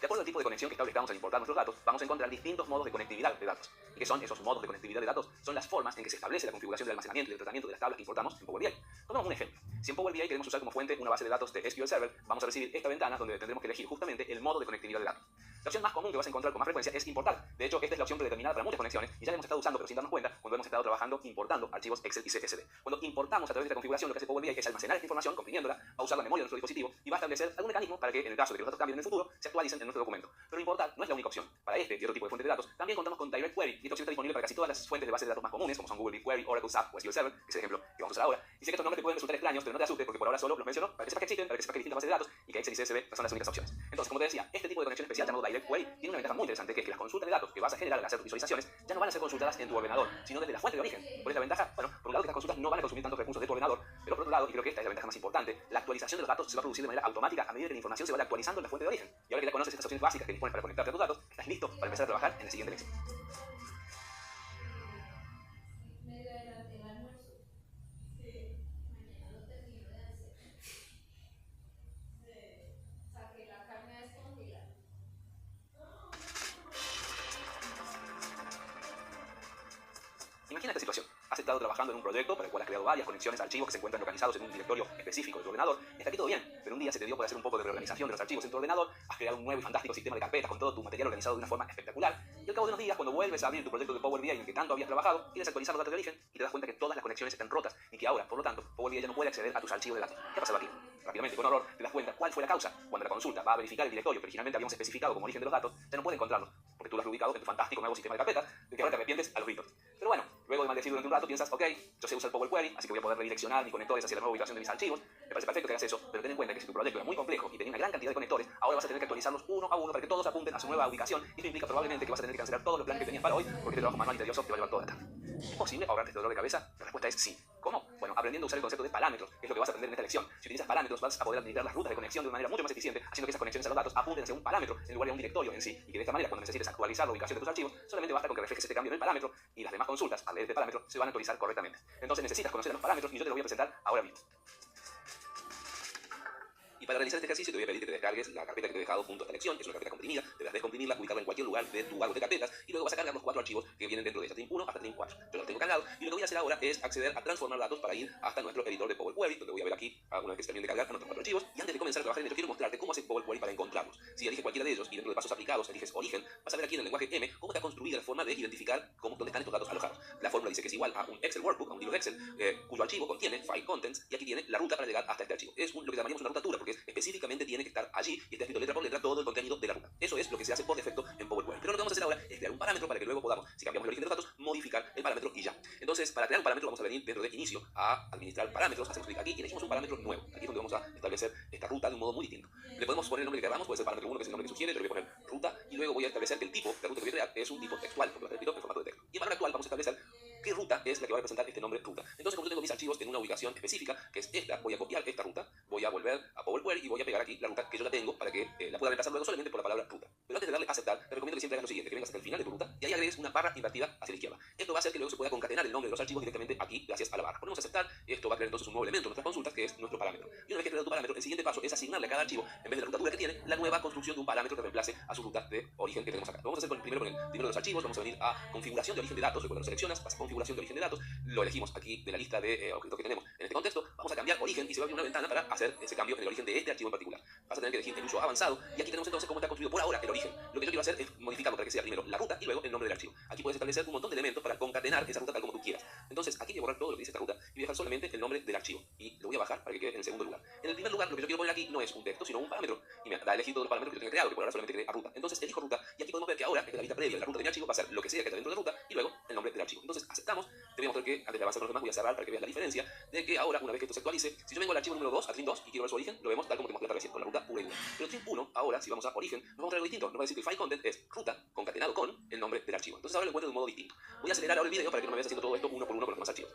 De acuerdo al tipo de conexión que establezcamos al importar nuestros datos, vamos a encontrar distintos modos de conectividad de datos. ¿Y qué son esos modos de conectividad de datos? Son las formas en que se establece la configuración del almacenamiento y del tratamiento de las tablas que importamos en Power BI. Tomemos un ejemplo. Si en Power BI queremos usar como fuente una base de datos de SQL Server, vamos a recibir esta ventana donde tendremos que elegir justamente el modo de conectividad de datos. La opción más común que vas a encontrar con más frecuencia es importar. De hecho, esta es la opción predeterminada para muchas conexiones y ya la hemos estado usando pero sin darnos cuenta cuando hemos estado trabajando importando archivos Excel y CSV. Cuando importamos a través de esta configuración, lo que hace Power BI es almacenar esta información, comprimiéndola, va a usar la memoria de nuestro dispositivo y va a establecer algún mecanismo para que en el caso de que los datos cambien en el futuro, se actualicen en nuestro documento. Pero importar no es la única opción. Para este y otro tipo de fuentes de datos, también contamos con Direct Query y esta opción está disponible para casi todas las fuentes de base de datos más comunes, como son Google BigQuery, Oracle SAP o SQL Server, que es el ejemplo que vamos a usar ahora. Y sé que estos nombres te pueden resultar extraños, pero no te asustes porque por ahora solo los menciono para que sepas que existen, para que sepas que hay distintas bases de datos y que Excel y CSV no son las únicas opciones. Entonces, como te decía, este tipo de conexión especial llamado Direct Query tiene una ventaja muy interesante, que es que las consultas de datos que vas a generar al hacer tus visualizaciones ya no van a ser consultadas en tu ordenador, sino desde la fuente de origen. ¿Cuál es la ventaja? Bueno, por un lado que estas consultas no van a consumir tantos recursos de tu ordenador, pero por otro lado, y creo que esta es la ventaja más importante, la actualización de los datos se va a producir de manera automática a medida que la información se vaya actualizando en la fuente de origen. Y ahora que ya conoces estas opciones básicas que dispones para conectarte a tus datos, estás listo para empezar a trabajar en la siguiente lección. Imagina esta situación. Has estado trabajando en un proyecto para el cual has creado varias conexiones a archivos que se encuentran localizados en un directorio específico de tu ordenador. Y hasta aquí todo bien, pero un día se te dio por hacer un poco de reorganización de los archivos en tu ordenador, has creado un nuevo y fantástico sistema de carpetas con todo tu material organizado de una forma espectacular, y al cabo de unos días, cuando vuelves a abrir tu proyecto de Power BI en el que tanto habías trabajado, quieres actualizar los datos de origen y te das cuenta que todas las conexiones están rotas y que ahora, por lo tanto, Power BI ya no puede acceder a tus archivos de datos. ¿Qué ha pasado aquí? Rápidamente, con horror, te das cuenta cuál fue la causa. Cuando la consulta va a verificar el directorio que originalmente habíamos especificado como origen de los datos, ya no puede encontrarlo, porque tú lo has reubicado en tu fantástico nuevo sistema de carpetas, del que ahora te arrepientes a los gritos. Pero bueno, luego de maldecir durante un rato, piensas, ok, yo sé usar Power Query, así que voy a poder redireccionar mis conectores hacia la nueva ubicación de mis archivos. Me parece perfecto que hagas eso, pero ten en cuenta que si tu proyecto era muy complejo y tenía una gran cantidad de conectores, ahora vas a tener que actualizarlos uno a uno para que todos apunten a su nueva ubicación, y esto implica probablemente que vas a tener que cancelar todos los planes que tenías para hoy, porque este trabajo manual y tedioso te va a llevar toda la tarde. ¿Es posible ahorrarte este dolor de cabeza? La respuesta es sí. ¿Cómo? Bueno, aprendiendo a usar el concepto de parámetros, que es lo que vas a aprender en esta lección. Si utilizas parámetros, vas a poder administrar las rutas de conexión de una manera mucho más eficiente, haciendo que esas conexiones a los datos apunten hacia un parámetro en lugar de un directorio en sí, y que de esta manera, cuando necesites actualizar la ubicación de tus archivos, solamente basta con que reflejes este cambio en el parámetro y las demás consultas al leer este parámetro se van a actualizar correctamente. Entonces necesitas conocer los parámetros y yo te lo voy a presentar ahora mismo. Y para realizar este ejercicio te voy a pedir que te descargues la carpeta que te he dejado junto a esta lección, que es una carpeta comprimida. Deberás descomprimirla, ubicarla en cualquier lugar de tu árbol de carpetas y luego vas a cargar los 4 archivos que vienen dentro de esta Trim 1 hasta Trim 4. Yo los tengo cargados y lo que voy a hacer ahora es acceder a transformar datos para ir hasta nuestro editor de Power Query, donde voy a ver aquí, una vez que se termine de cargar, nuestros 4 archivos. Y antes de comenzar a trabajar en ello, quiero mostrarte cómo hace Power Query para encontrarlos. Si eliges cualquiera de ellos y dentro de pasos aplicados eliges origen, vas a ver aquí en el lenguaje M cómo está construida la forma de identificar dónde están estos datos alojados. La fórmula dice que es igual a un Excel Workbook, a un libro de Excel, cuyo archivo contiene File Contents, y aquí tiene la ruta para llegar hasta este archivo. Es lo que llamaríamos una rutatura, porque específicamente tiene que estar allí y está escrito letra por letra todo el contenido de la ruta. Eso es lo que se hace por defecto en Power Query. Pero lo que vamos a hacer ahora es crear un parámetro para que luego podamos, si cambiamos el origen de los datos, modificar el parámetro y ya. Entonces, para crear un parámetro vamos a venir dentro de inicio a administrar parámetros, hacemos clic aquí y elegimos un parámetro nuevo. Aquí es donde vamos a establecer esta ruta de un modo muy distinto. Le podemos poner el nombre que queramos, puede ser parámetro 1, que es el nombre que sugiere, yo le voy a poner ruta y luego voy a establecer que el tipo de ruta que voy a crear es un tipo textual, porque va a estar escrito en formato de texto. Y en valor actual vamos a establecer qué ruta es la que va a representar este nombre ruta. Entonces, como yo tengo mis archivos en una ubicación específica, que es esta, voy a copiar esta ruta, voy a volver a Power Query y voy a pegar aquí la ruta que yo ya tengo para que la pueda reemplazar luego solamente por la palabra ruta. Pero antes de darle a aceptar, te recomiendo que siempre hagas lo siguiente, que vengas hasta el final de tu ruta y ahí agregues una barra invertida hacia la izquierda. Esto va a hacer que luego se pueda concatenar el nombre de los archivos directamente aquí gracias a la barra. Ponemos a aceptar, esto va a crear entonces un nuevo elemento en nuestras consultas, que es nuestro parámetro. Y una vez que creado tu parámetro, el siguiente paso es asignarle a cada archivo, en vez de la rutatura que tiene, la nueva construcción de un parámetro que reemplace a su ruta de origen que tenemos acá. Lo vamos a hacer primero con el primero de los archivos, vamos a venir a configuración de origen de datos. Recuerda, lo seleccionas, vas a configuración de origen de datos, lo elegimos aquí de la lista de objetos que tenemos en este contexto, vamos a cambiar origen y se va a abrir una ventana para hacer ese cambio en el origen de este archivo en particular. Vas a tener que elegir el uso avanzado y aquí tenemos entonces cómo está construido por ahora el origen. Lo que yo quiero hacer es modificarlo para que sea primero la ruta y luego el nombre del archivo. Aquí puedes establecer un montón de elementos para concatenar esa ruta tal como tú quieras. Entonces aquí voy a borrar todo lo que dice esta ruta y voy a dejar solamente el nombre del archivo y lo voy a bajar para que quede en el segundo lugar. En el primer lugar, lo que yo quiero poner aquí no es un texto, sino un parámetro, y me da a elegir todos los parámetros que yo tenga creado, que por ahora solamente creé a ruta. Entonces elijo ruta y aquí podemos ver que ahora, en la vista previa de la ruta de mi archivo, va a ser lo que sea que haya dentro de la ruta y luego el nombre del archivo. Entonces aceptamos. Te voy a mostrar que antes de avanzar con los demás voy a cerrar para que veas la diferencia de que ahora, una vez que esto se actualice, si yo vengo al archivo número 2, a Trim 2, y quiero ver su origen, lo vemos tal como te mostré recién, con la ruta pura y dura. Pero Trim 1, ahora, si vamos a origen, nos vamos a encontrar algo distinto. Nos va a decir que el file content es ruta concatenado con el nombre del archivo. Entonces ahora lo encuentro de un modo distinto. Voy a acelerar ahora el video para que no me veas haciendo todo esto uno por uno con los demás archivos.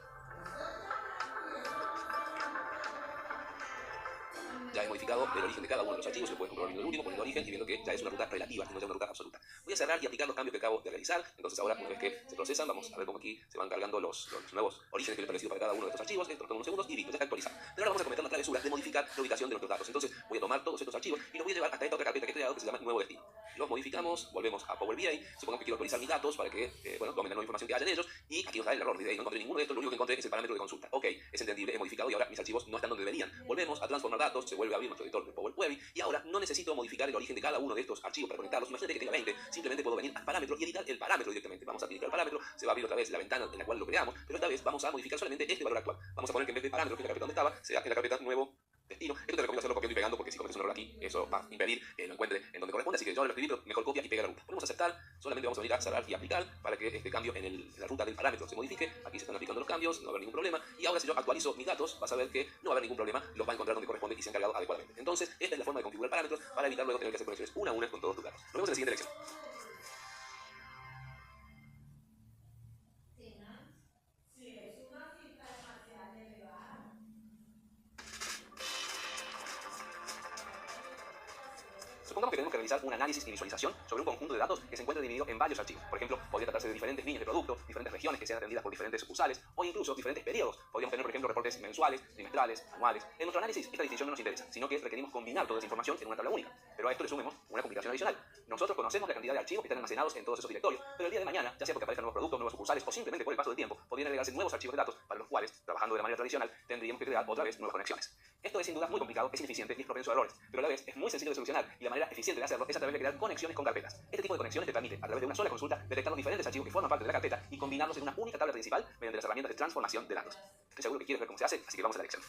Ya he modificado el origen de cada uno de los archivos, lo puedes comprobar viendo el último, poniendo origen y viendo que ya es una ruta relativa y no ya una ruta absoluta. Voy a cerrar y aplicar los cambios que acabo de realizar. Entonces ahora, una vez que se procesan, vamos a ver cómo aquí se van cargando los nuevos orígenes que le he establecido para cada uno de estos archivos. Esto toma unos segundos y listo, ya está actualizado. Pero ahora vamos a cometer la travesura de modificar la ubicación de nuestros datos. Entonces voy a tomar todos estos archivos y los voy a llevar hasta esta otra carpeta que he creado que se llama Nuevo Destino. Los modificamos, volvemos a Power BI, supongamos que quiero actualizar mis datos para que, tomen la nueva información que haya en ellos, y aquí nos da el error, no encontré ninguno de estos, lo único que encontré es el parámetro de consulta. Ok, es entendible, he modificado y ahora mis archivos no están donde deberían. Volvemos a transformar datos, se vuelve a abrir nuestro editor de Power Query, y ahora no necesito modificar el origen de cada uno de estos archivos para conectarlos. Imagínate que tenga 20, simplemente puedo venir al parámetro y editar el parámetro directamente. Vamos a administrar el parámetro, se va a abrir otra vez la ventana en la cual lo creamos, pero esta vez vamos a modificar solamente este valor actual. Vamos a poner que en vez de parámetro, que es la carpeta donde estaba, sea en la carpeta nuevo destino. Esto te recomiendo hacerlo copiando y pegando, porque si cometes un error aquí, eso va a impedir que lo encuentre en donde corresponde. Así que yo lo escribí, pero mejor copia y pega la ruta. Podemos aceptar, solamente vamos a venir a cerrar y aplicar para que este cambio en la ruta del parámetro se modifique. Aquí se están aplicando los cambios, no va a haber ningún problema. Y ahora si yo actualizo mis datos, vas a ver que no va a haber ningún problema, los va a encontrar donde corresponde y se han cargado adecuadamente. Entonces, esta es la forma de configurar parámetros para evitar luego tener que hacer conexiones una a una con todos tus datos. Nos vemos en la siguiente lección. Supongamos que tenemos que realizar un análisis análisis y visualización sobre un conjunto de datos que se encuentra dividido en varios archivos. Por ejemplo, podría tratarse de diferentes líneas de producto, diferentes regiones que sean atendidas por diferentes sucursales o incluso diferentes periodos. Podríamos tener, por ejemplo, reportes mensuales, trimestrales, anuales. En nuestro análisis, esta distinción no nos interesa, sino que requerimos combinar toda esa información en una tabla única. Pero a esto le sumemos una complicación adicional. Nosotros conocemos la cantidad de archivos que están almacenados en todos esos directorios, pero el día de mañana, ya sea porque aparezcan nuevos productos, nuevos sucursales o simplemente por el paso del tiempo, podrían agregarse nuevos archivos de datos para los cuales, trabajando de la manera tradicional, tendríamos que crear otra vez nuevas conexiones. Esto es sin duda muy complicado, es ineficiente y es propenso a errores, pero a la vez es muy sencillo de solucionar y la manera eficiente de hacerlo es a través de crear conexiones con carpetas. Este tipo de conexiones te permite, a través de una sola consulta, detectar los diferentes archivos que forman parte de la carpeta y combinarlos en una única tabla principal mediante las herramientas de transformación de datos. Estoy seguro que quieres ver cómo se hace, así que vamos a la lección.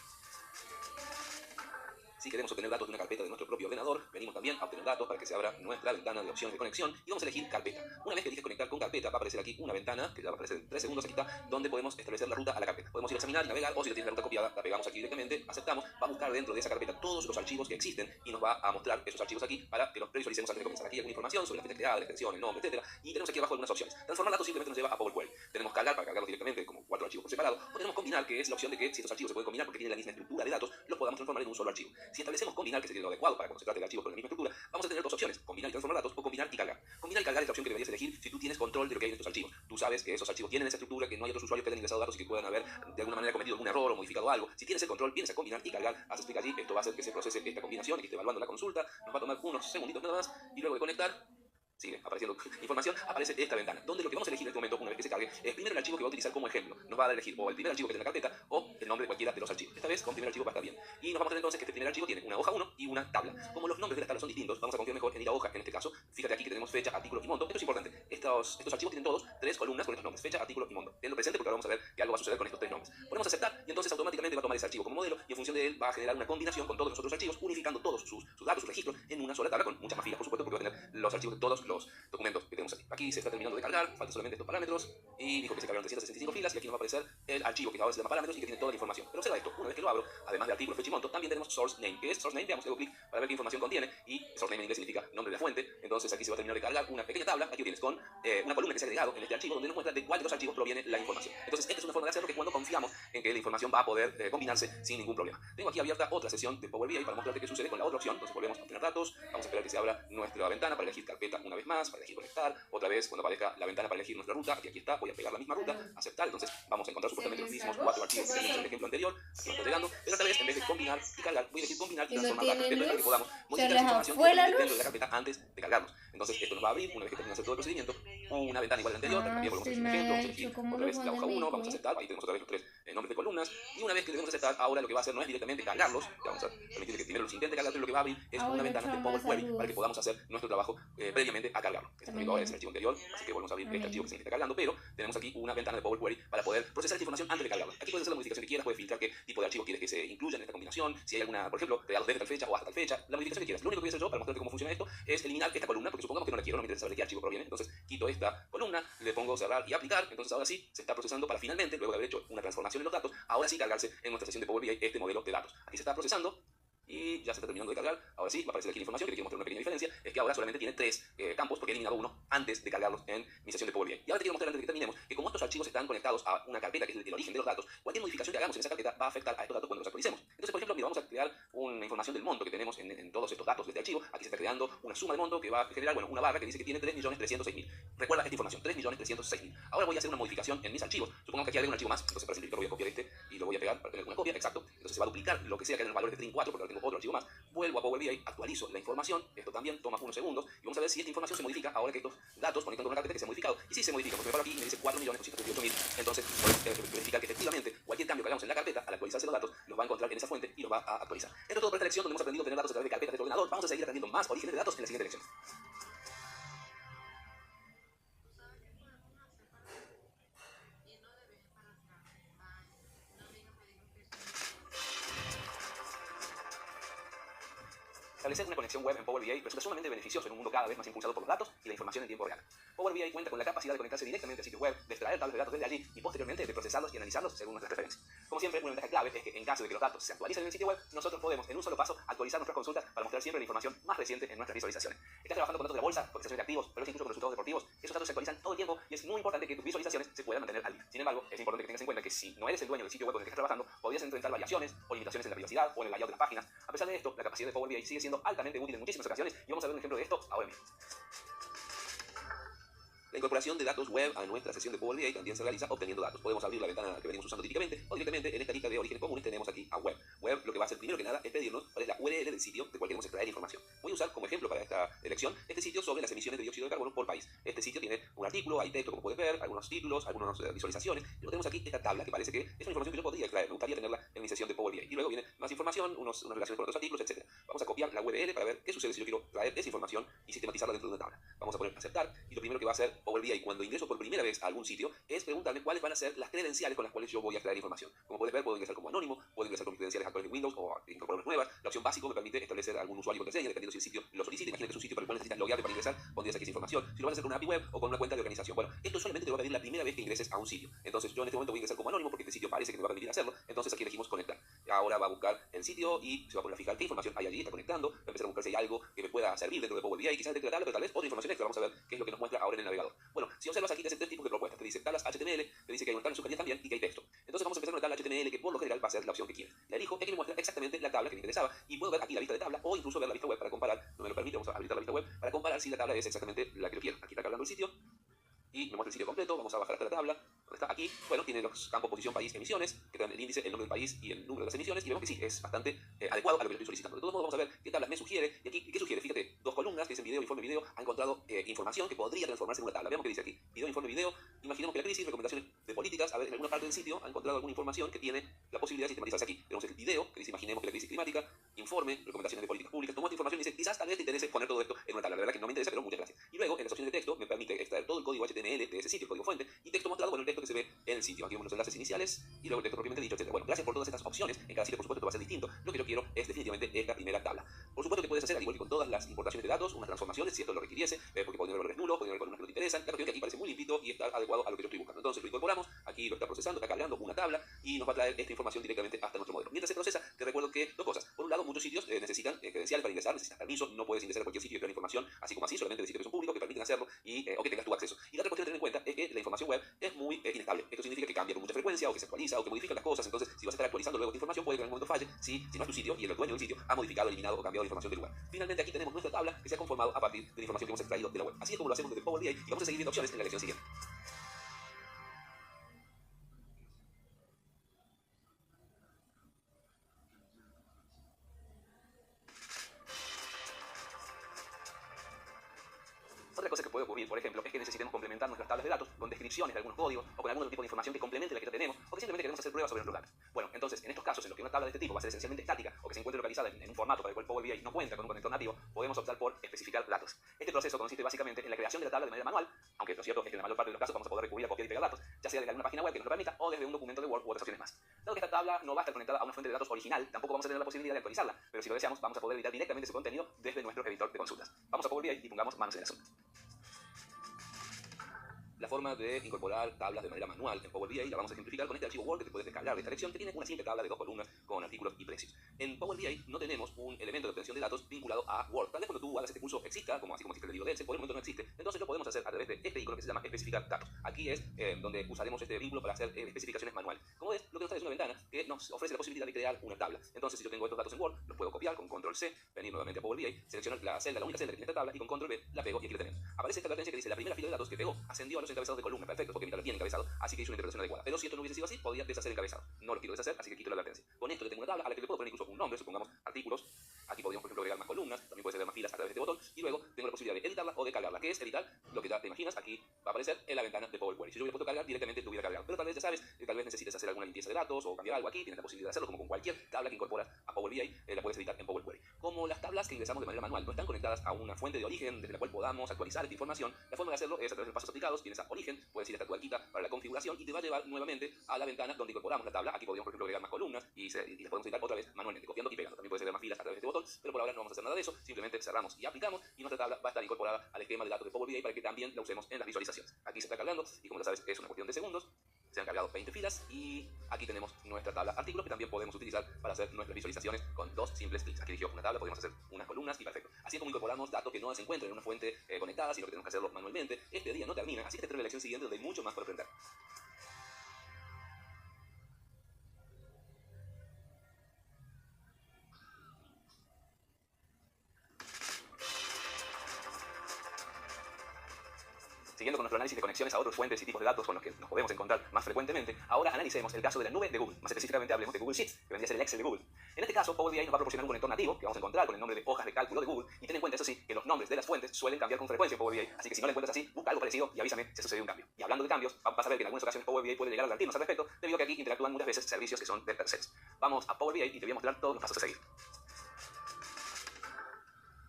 Si queremos obtener datos de una carpeta de nuestro propio ordenador, venimos también a obtener datos para que se abra nuestra ventana de opciones de conexión y vamos a elegir carpeta. Una vez que eliges conectar con carpeta, va a aparecer aquí una ventana, que ya va a aparecer en 3 segundos, aquí está, donde podemos establecer la ruta a la carpeta. Podemos ir a examinar y navegar, o si ya tienes la ruta copiada, la pegamos aquí directamente, aceptamos, va a buscar dentro de esa carpeta todos los archivos que existen y nos va a mostrar esos archivos aquí para que los previsualicemos antes de comenzar. Aquí alguna información sobre la fecha creada, la extensión, el nombre, etc. Y tenemos aquí abajo algunas opciones. Transformar datos simplemente nos lleva a Power Query. Tenemos cargar para cargarlos directamente como 4 archivos por separado, o tenemos combinar, que es la opción de que si estos archivos se pueden combinar porque tienen la misma estructura de datos, los podamos transformar en un solo archivo. Si establecemos combinar, que sería lo adecuado para cuando se trate de archivos con la misma estructura, vamos a tener dos opciones: combinar y transformar datos o combinar y cargar. Combinar y cargar es la opción que deberías elegir si tú tienes control de lo que hay en estos archivos. Tú sabes que esos archivos tienen esa estructura, que no hay otros usuarios que hayan ingresado datos y que puedan haber de alguna manera cometido algún error o modificado algo. Si tienes el control, vienes a combinar y cargar, haces clic allí, esto va a hacer que se procese esta combinación y que esté evaluando la consulta, nos va a tomar unos segunditos nada más y luego de conectar sigue apareciendo información, aparece esta ventana, donde lo que vamos a elegir en este momento, una vez que se cargue, es primero el archivo que va a utilizar como ejemplo. Nos va a dar a elegir o el primer archivo que tiene la carpeta o el nombre de cualquiera de los archivos. Esta vez con primer archivo va a estar bien. Y nos vamos a tener entonces que este primer archivo tiene una hoja 1 y una tabla. Como los nombres de las tablas son distintos, vamos a confiar mejor en ir a hoja en este caso. Fíjate aquí que tenemos fecha, artículo y monto. Esto es importante. Estos archivos tienen todos 3 columnas con estos nombres: fecha, artículo y monto. Tenlo presente porque ahora vamos a ver que algo va a suceder con estos 3 nombres. Ponemos aceptar y entonces automáticamente va a tomar ese archivo como modelo y en función de él va a generar una combinación con todos los otros archivos, unificando todos sus datos, sus registros en una sola tabla con muchas más filas, por supuesto, porque va a tener los archivos de todos los documentos que tenemos aquí. Aquí se está terminando de cargar, faltan solamente estos parámetros y dijo que se cargaron 365 filas y aquí nos va a aparecer el archivo que ahora se llama parámetros y que tiene toda la información. Pero observa esto, una vez que lo abro, además de artículo, fecha y monto, también tenemos source name. ¿Qué es source name? Veamos, le hago clic para ver qué información contiene y source name en inglés significa nombre de la fuente. Entonces aquí se va a terminar de cargar una pequeña tabla, aquí tienes con una columna que se ha agregado en este archivo donde nos muestra de cuál de los archivos proviene la información. Entonces esta es una forma de hacerlo que cuando confiamos en que la información va a poder combinarse sin ningún problema. Tengo aquí abierta otra sesión de Power BI para mostrarte qué sucede con la otra opción. Entonces volvemos a obtener datos, vamos a esperar que se abra nuestra ventana para elegir carpeta una vez más, para elegir conectar, otra vez cuando aparezca la ventana para elegir nuestra ruta, aquí está, voy a pegar la misma ruta, aceptar, entonces vamos a encontrar supuestamente los mismos 4 archivos que tenemos en el ejemplo anterior, aquí nos está llegando, pero esta vez en vez de combinar y cargar, voy a elegir combinar y transformar la carpeta para que podamos modificar la información dentro de la carpeta antes de cargarnos. Entonces esto nos va a abrir, una vez que termine de hacer todo el procedimiento, una ventana igual a la anterior, también volvemos a hacer un ejemplo, vamos a elegir otra vez la hoja 1, vamos a aceptar, ahí tenemos otra vez los 3 nombres de columnas, y una vez que le demos a aceptar, ahora lo que va a hacer no es directamente cargarlos, vamos a permitir que primero los intente cargar, pero lo que va a abrir es una ventana de Power Query para que podamos hacer nuestro trabajo previamente a cargarlo. Este también va a ser el archivo anterior, así que volvemos a abrir este archivo que se está cargando, pero tenemos aquí una ventana de Power Query para poder procesar esta información antes de cargarla. Aquí puedes hacer la modificación que quieras, puedes filtrar qué tipo de archivos quieres que se incluya en esta combinación, si hay alguna, por ejemplo, creados desde tal fecha o hasta tal fecha, la modificación que quieras. Lo único que voy a hacer yo para mostrarte cómo funciona esto es eliminar esta columna, porque supongamos que no la quiero, no me interesa saber de qué archivo proviene, entonces quito esta columna, le pongo cerrar y aplicar, entonces ahora sí se está procesando para finalmente, luego de haber hecho una transformación en los datos, ahora sí cargarse en nuestra sesión de Power BI este modelo de datos. Aquí se está procesando y ya se está terminando de cargar. Ahora sí, va a aparecer aquí la información, que te quiero mostrar una pequeña diferencia, es que ahora solamente tiene 3 campos porque he eliminado uno antes de cargarlos en mi sesión de Power BI. Y ahora te quiero mostrar antes de que terminemos que como estos archivos están conectados a una carpeta que es el origen de los datos, cualquier modificación que hagamos en esa carpeta va a afectar a estos datos cuando los actualicemos. Entonces, por ejemplo, mira, vamos a crear una información del monto que tenemos en todos estos datos de este archivo. Aquí se está creando una suma de monto que va a generar, bueno, una barra que dice que tiene 3.306.000. Recuerda esta información, 3.306.000. Ahora voy a hacer una modificación en mis archivos. Supongamos que aquí agrego un archivo más, entonces para simplificar voy a copiar este y lo voy a pegar para tener una copia, exacto. Entonces se va a duplicar lo que sea que haya en el valor de Trin 4 porque ahora tengo otro archivo más. Vuelvo a Power BI, actualizo la información, esto también toma unos segundos y vamos a ver si esta información se modifica ahora que estos datos conectan con una carpeta que se ha modificado. Y si se modifica, porque me paro aquí y me dice 4.238.000, entonces puedes verificar que efectivamente cualquier cambio que hagamos en la carpeta al actualizarse los datos los va a encontrar en esa fuente y los va a actualizar. Esto es todo por esta lección donde hemos aprendido a tener datos a través de carpetas de ordenador. Vamos a seguir aprendiendo más orígenes de datos en la siguiente lección. Establecer una conexión web en Power BI resulta sumamente beneficioso en un mundo cada vez más impulsado por los datos y la información en tiempo real. Power BI cuenta con la capacidad de conectarse directamente al sitio web, de extraer tablas de datos desde allí y posteriormente de procesarlos y analizarlos según nuestras preferencias. Como siempre, una ventaja clave es que en caso de que los datos se actualicen en el sitio web, nosotros podemos en un solo paso actualizar nuestras consultas para mostrar siempre la información más reciente en nuestras visualizaciones. Estás trabajando con datos de la bolsa, cotizaciones de activos, pero incluso con resultados deportivos. Esos datos se actualizan todo el tiempo y es muy importante que tus visualizaciones se puedan mantener al día. Sin embargo, es importante que tengas en cuenta que si no eres el dueño del sitio web donde estás trabajando, podrías enfrentar variaciones o limitaciones en la privacidad o en el layout de las páginas. A pesar de esto, la capacidad de Power BI sigue siendo altamente útil en muchísimas ocasiones y vamos a ver un ejemplo de esto ahora mismo. La incorporación de datos web a nuestra sesión de Power BI también se realiza obteniendo datos. Podemos abrir la ventana que venimos usando típicamente o directamente en esta lista de orígenes comunes tenemos aquí a web. Web lo que va a hacer primero que nada es pedirnos cuál es la URL del sitio del cual queremos extraer información. Voy a usar como ejemplo para esta elección este sitio sobre las emisiones de dióxido de carbono por país. Este sitio tiene un artículo, hay texto como puedes ver, algunos títulos, algunas visualizaciones. Y luego tenemos aquí esta tabla que parece que es una información que yo podría extraer. Me gustaría tenerla en mi sesión de Power BI. Y luego viene más información, unas relaciones con otros artículos, etc. Vamos a copiar la URL para ver qué sucede si yo quiero traer esa información y sistematizarla dentro de una tabla. Vamos a poner aceptar y lo primero que va a hacer Power BI cuando ingreso por primera vez a algún sitio es preguntarme cuáles van a ser las credenciales con las cuales yo voy a extraer información. Como puedes ver, puedo ingresar como anónimo, puedo ingresar con mis credenciales actuales de Windows o incorporar unas nuevas. La opción básico me permite establecer algún usuario y contraseña dependiendo si el sitio lo solicita. Imagina que es un sitio para el cual necesitas loguearte para ingresar, pondrías aquí esa información. Si lo vas a hacer con una API web o con una cuenta de organización. Bueno, esto solamente te lo va a pedir la primera vez que ingreses a un sitio. Entonces yo en este momento voy a ingresar como anónimo porque este sitio parece que me va a permitir hacerlo. Entonces aquí elegimos conectar. Ahora va a buscar el sitio y se va a poner a fijar qué información hay allí, está conectando. Va a empezar a buscar si hay algo que me pueda servir dentro de Power BI, quizás dentro de la tabla, pero tal vez otra información extra. Vamos a ver qué es lo que nos muestra ahora en el navegador. Bueno, si observas aquí te hace tres tipos de propuestas. Te dice tablas HTML, te dice que hay una tabla sugerida también y que hay texto. Entonces vamos a empezar con una tabla HTML que por lo general va a ser la opción que quieres. La elijo, aquí me muestra exactamente la tabla que me interesaba y puedo ver aquí la lista de tabla o incluso ver la vista web para comparar. No me lo permite, vamos a habilitar la vista web para comparar si la tabla es exactamente la que yo quiero. Aquí está cargando el sitio y me muestra el sitio completo. Vamos a bajar hasta la tabla. ¿Dónde está? Aquí. Bueno, tiene los campos posición, país, emisiones, que te dan el índice, el nombre del país y el número de las emisiones. Y vemos que sí, es bastante adecuado a lo que yo estoy solicitando. De todos modos, vamos a ver qué tabla me sugiere. Y aquí, ¿qué sugiere? Fíjate, dos columnas que dicen video, informe, video. Ha encontrado información que podría transformarse en una tabla. Veamos qué dice aquí. Video, informe, video. Imaginemos que la crisis, recomendaciones de políticas. A ver, en alguna parte del sitio ha encontrado alguna información que tiene la posibilidad de sistematizarse aquí. Tenemos el video, que dice imaginemos que la crisis climática, informe, recomendaciones de políticas públicas. Tomó esta información y dice, quizás tal vez te interese poner todo esto en una tabla. La verdad que no me interesa, pero muchas gracias. Y luego, en las opciones de texto, me permite extraer todo el código HTML de ese sitio, el código fuente, y texto mostrado con el texto que se ve en el sitio. Aquí vemos los enlaces iniciales y luego el texto propiamente dicho, etc. Bueno, gracias por todas estas opciones. En cada sitio, por supuesto, esto va a ser distinto. Lo que yo quiero es definitivamente esta primera tabla. Por supuesto que puedes hacer, al igual que con todas las importaciones de datos, unas transformaciones, si esto lo requiriese, porque pueden haber valores nulos, pueden haber columnas que no te interesan. La cuestión que aquí parece muy limpito y está adecuado a lo que yo estoy buscando. Entonces lo incorporamos, aquí lo está procesando, está cargando una tabla y nos va a traer esta información directamente hasta nuestro modelo. Mientras se procesa, te recuerdo que dos cosas. Por un lado, muchos sitios necesitan credenciales para ingresar, necesitas permiso, no puedes ingresar a cualquier sitio y crear información así como así, solamente de sitios que son públicos, que permiten hacerlo y, o que tengas tu acceso. Y la otra cuestión a tener en cuenta es que la información web es muy inestable. Esto significa que cambia con mucha frecuencia o que se actualiza o que modifica las cosas. Entonces, si vas a estar actualizando luego esta información, puede que en algún momento falle si no es tu sitio y el dueño del sitio ha modificado, eliminado o cambiado la información del lugar. Finalmente, aquí tenemos nuestra tabla que se ha conformado a partir de la información que hemos extraído de la web. Así es como lo hacemos desde Power BI y vamos a seguir viendo opciones en la lección siguiente. Otra cosa que puede ocurrir, por ejemplo, es que necesitemos complementar nuestras tablas de datos con descripciones de algunos códigos o con algún otro tipo de información que complemente la que ya tenemos o que simplemente queremos hacer pruebas sobre nuestros datos. Bueno, entonces, en estos casos en los que una tabla de este tipo va a ser esencialmente estática o que se encuentre localizada en un formato para el cual Power BI no cuenta con un conector nativo, podemos optar por especificar datos. Este proceso consiste básicamente en la creación de la tabla de manera manual, aunque lo cierto es que en la mayor parte de los casos vamos a poder recurrir a copiar y pegar datos, ya sea de alguna página web que nos lo permita o desde un documento de Word u otras opciones más. Dado que esta tabla no va a estar conectada a una fuente de datos original, tampoco vamos a tener la posibilidad de actualizarla, pero si lo deseamos vamos a poder editar directamente su contenido desde nuestro editor de consultas. Vamos a Power BI y pongamos manos en el asunto. La forma de incorporar tablas de manera manual en Power BI la vamos a ejemplificar con este archivo Word que te puedes descargar de esta lección, que tiene una simple tabla de dos columnas con artículos y precios. En Power BI no tenemos un elemento de obtención de datos vinculado a Word. Tal vez cuando tú hagas este curso exista, así como existe el libro de Excel, por el momento no existe. Entonces lo podemos hacer a través de este icono que se llama especificar datos. Aquí es donde usaremos este vínculo para hacer especificaciones manuales. Como ves, lo que nos trae es una ventana que nos ofrece la posibilidad de crear una tabla. Entonces, si yo tengo estos datos en Word, los puedo copiar con Control C, venir nuevamente a Power BI, seleccionar la celda, la única celda que tiene esta tabla y con Control V la pego y aquí la tenemos. Aparece esta advertencia que dice la primera fila de datos que pegó ascendió a los encabezados de columna. Perfecto, porque mi tabla tiene encabezado, así que hizo una interpretación adecuada. Pero si esto no hubiese sido así, podría deshacer el encabezado. No lo quiero deshacer, así que quito la advertencia. Con esto yo tengo una tabla a la que le puedo poner incluso un nombre, supongamos artículos. Aquí podríamos, por ejemplo, agregar más columnas, también puede ser más filas a través de este botón. Y luego tengo la posibilidad de editarla o de cargarla. ¿Qué es editar? Lo que ya te imaginas, aquí va a aparecer en la ventana de Power Query. Si yo hubiera puesto cargar, directamente lo hubiera cargado. Pero tal vez ya sabes, tal vez necesites hacer alguna limpieza de datos o cambiar algo aquí. Tienes la posibilidad de hacerlo, como con cualquier tabla que incorporas a Power BI, la puedes editar en Power Query. Como las tablas que ingresamos de manera manual no están conectadas a una fuente de origen desde la cual podamos actualizar esta información, la forma de hacerlo es a través de los pasos aplicados. Tienes a a Origen, puedes ir hasta tu arquita para la configuración y te va a llevar nuevamente a la ventana donde incorporamos la tabla. Aquí podríamos, por ejemplo, agregar más columnas y las podemos editar otra vez manualmente, copiando y pegando. También puedes agregar más filas a través de este botón, pero por ahora no vamos a hacer nada de eso. Simplemente cerramos y aplicamos y nuestra tabla va a estar incorporada al esquema de datos de Power BI para que también la usemos en las visualizaciones. Aquí se está cargando y como ya sabes es una cuestión de segundos. Se han cargado 20 filas y aquí tenemos nuestra tabla artículos que también podemos utilizar para hacer nuestras visualizaciones con 2 simples clics. Aquí eligió una tabla, podemos hacer unas columnas y perfecto. Así es como incorporamos datos que no se encuentran en una fuente conectada, sino que tenemos que hacerlo manualmente. Este día no termina, así que te espero en la lección siguiente donde hay mucho más por aprender. Siguiendo con nuestro análisis de conexiones a otras fuentes y tipos de datos con los que nos podemos encontrar más frecuentemente, ahora analicemos el caso de la nube de Google. Más específicamente hablemos de Google Sheets, que vendría a ser el Excel de Google. En este caso, Power BI nos va a proporcionar un conector nativo que vamos a encontrar con el nombre de hojas de cálculo de Google. Y ten en cuenta, eso sí, que los nombres de las fuentes suelen cambiar con frecuencia en Power BI. Así que si no lo encuentras así, busca algo parecido y avísame si ha sucedido un cambio. Y hablando de cambios, vas a ver que en algunas ocasiones Power BI puede llegar a advertirnos al respecto, debido a que aquí interactúan muchas veces servicios que son de terceros. Vamos a Power BI y te voy a mostrar todos los pasos a seguir.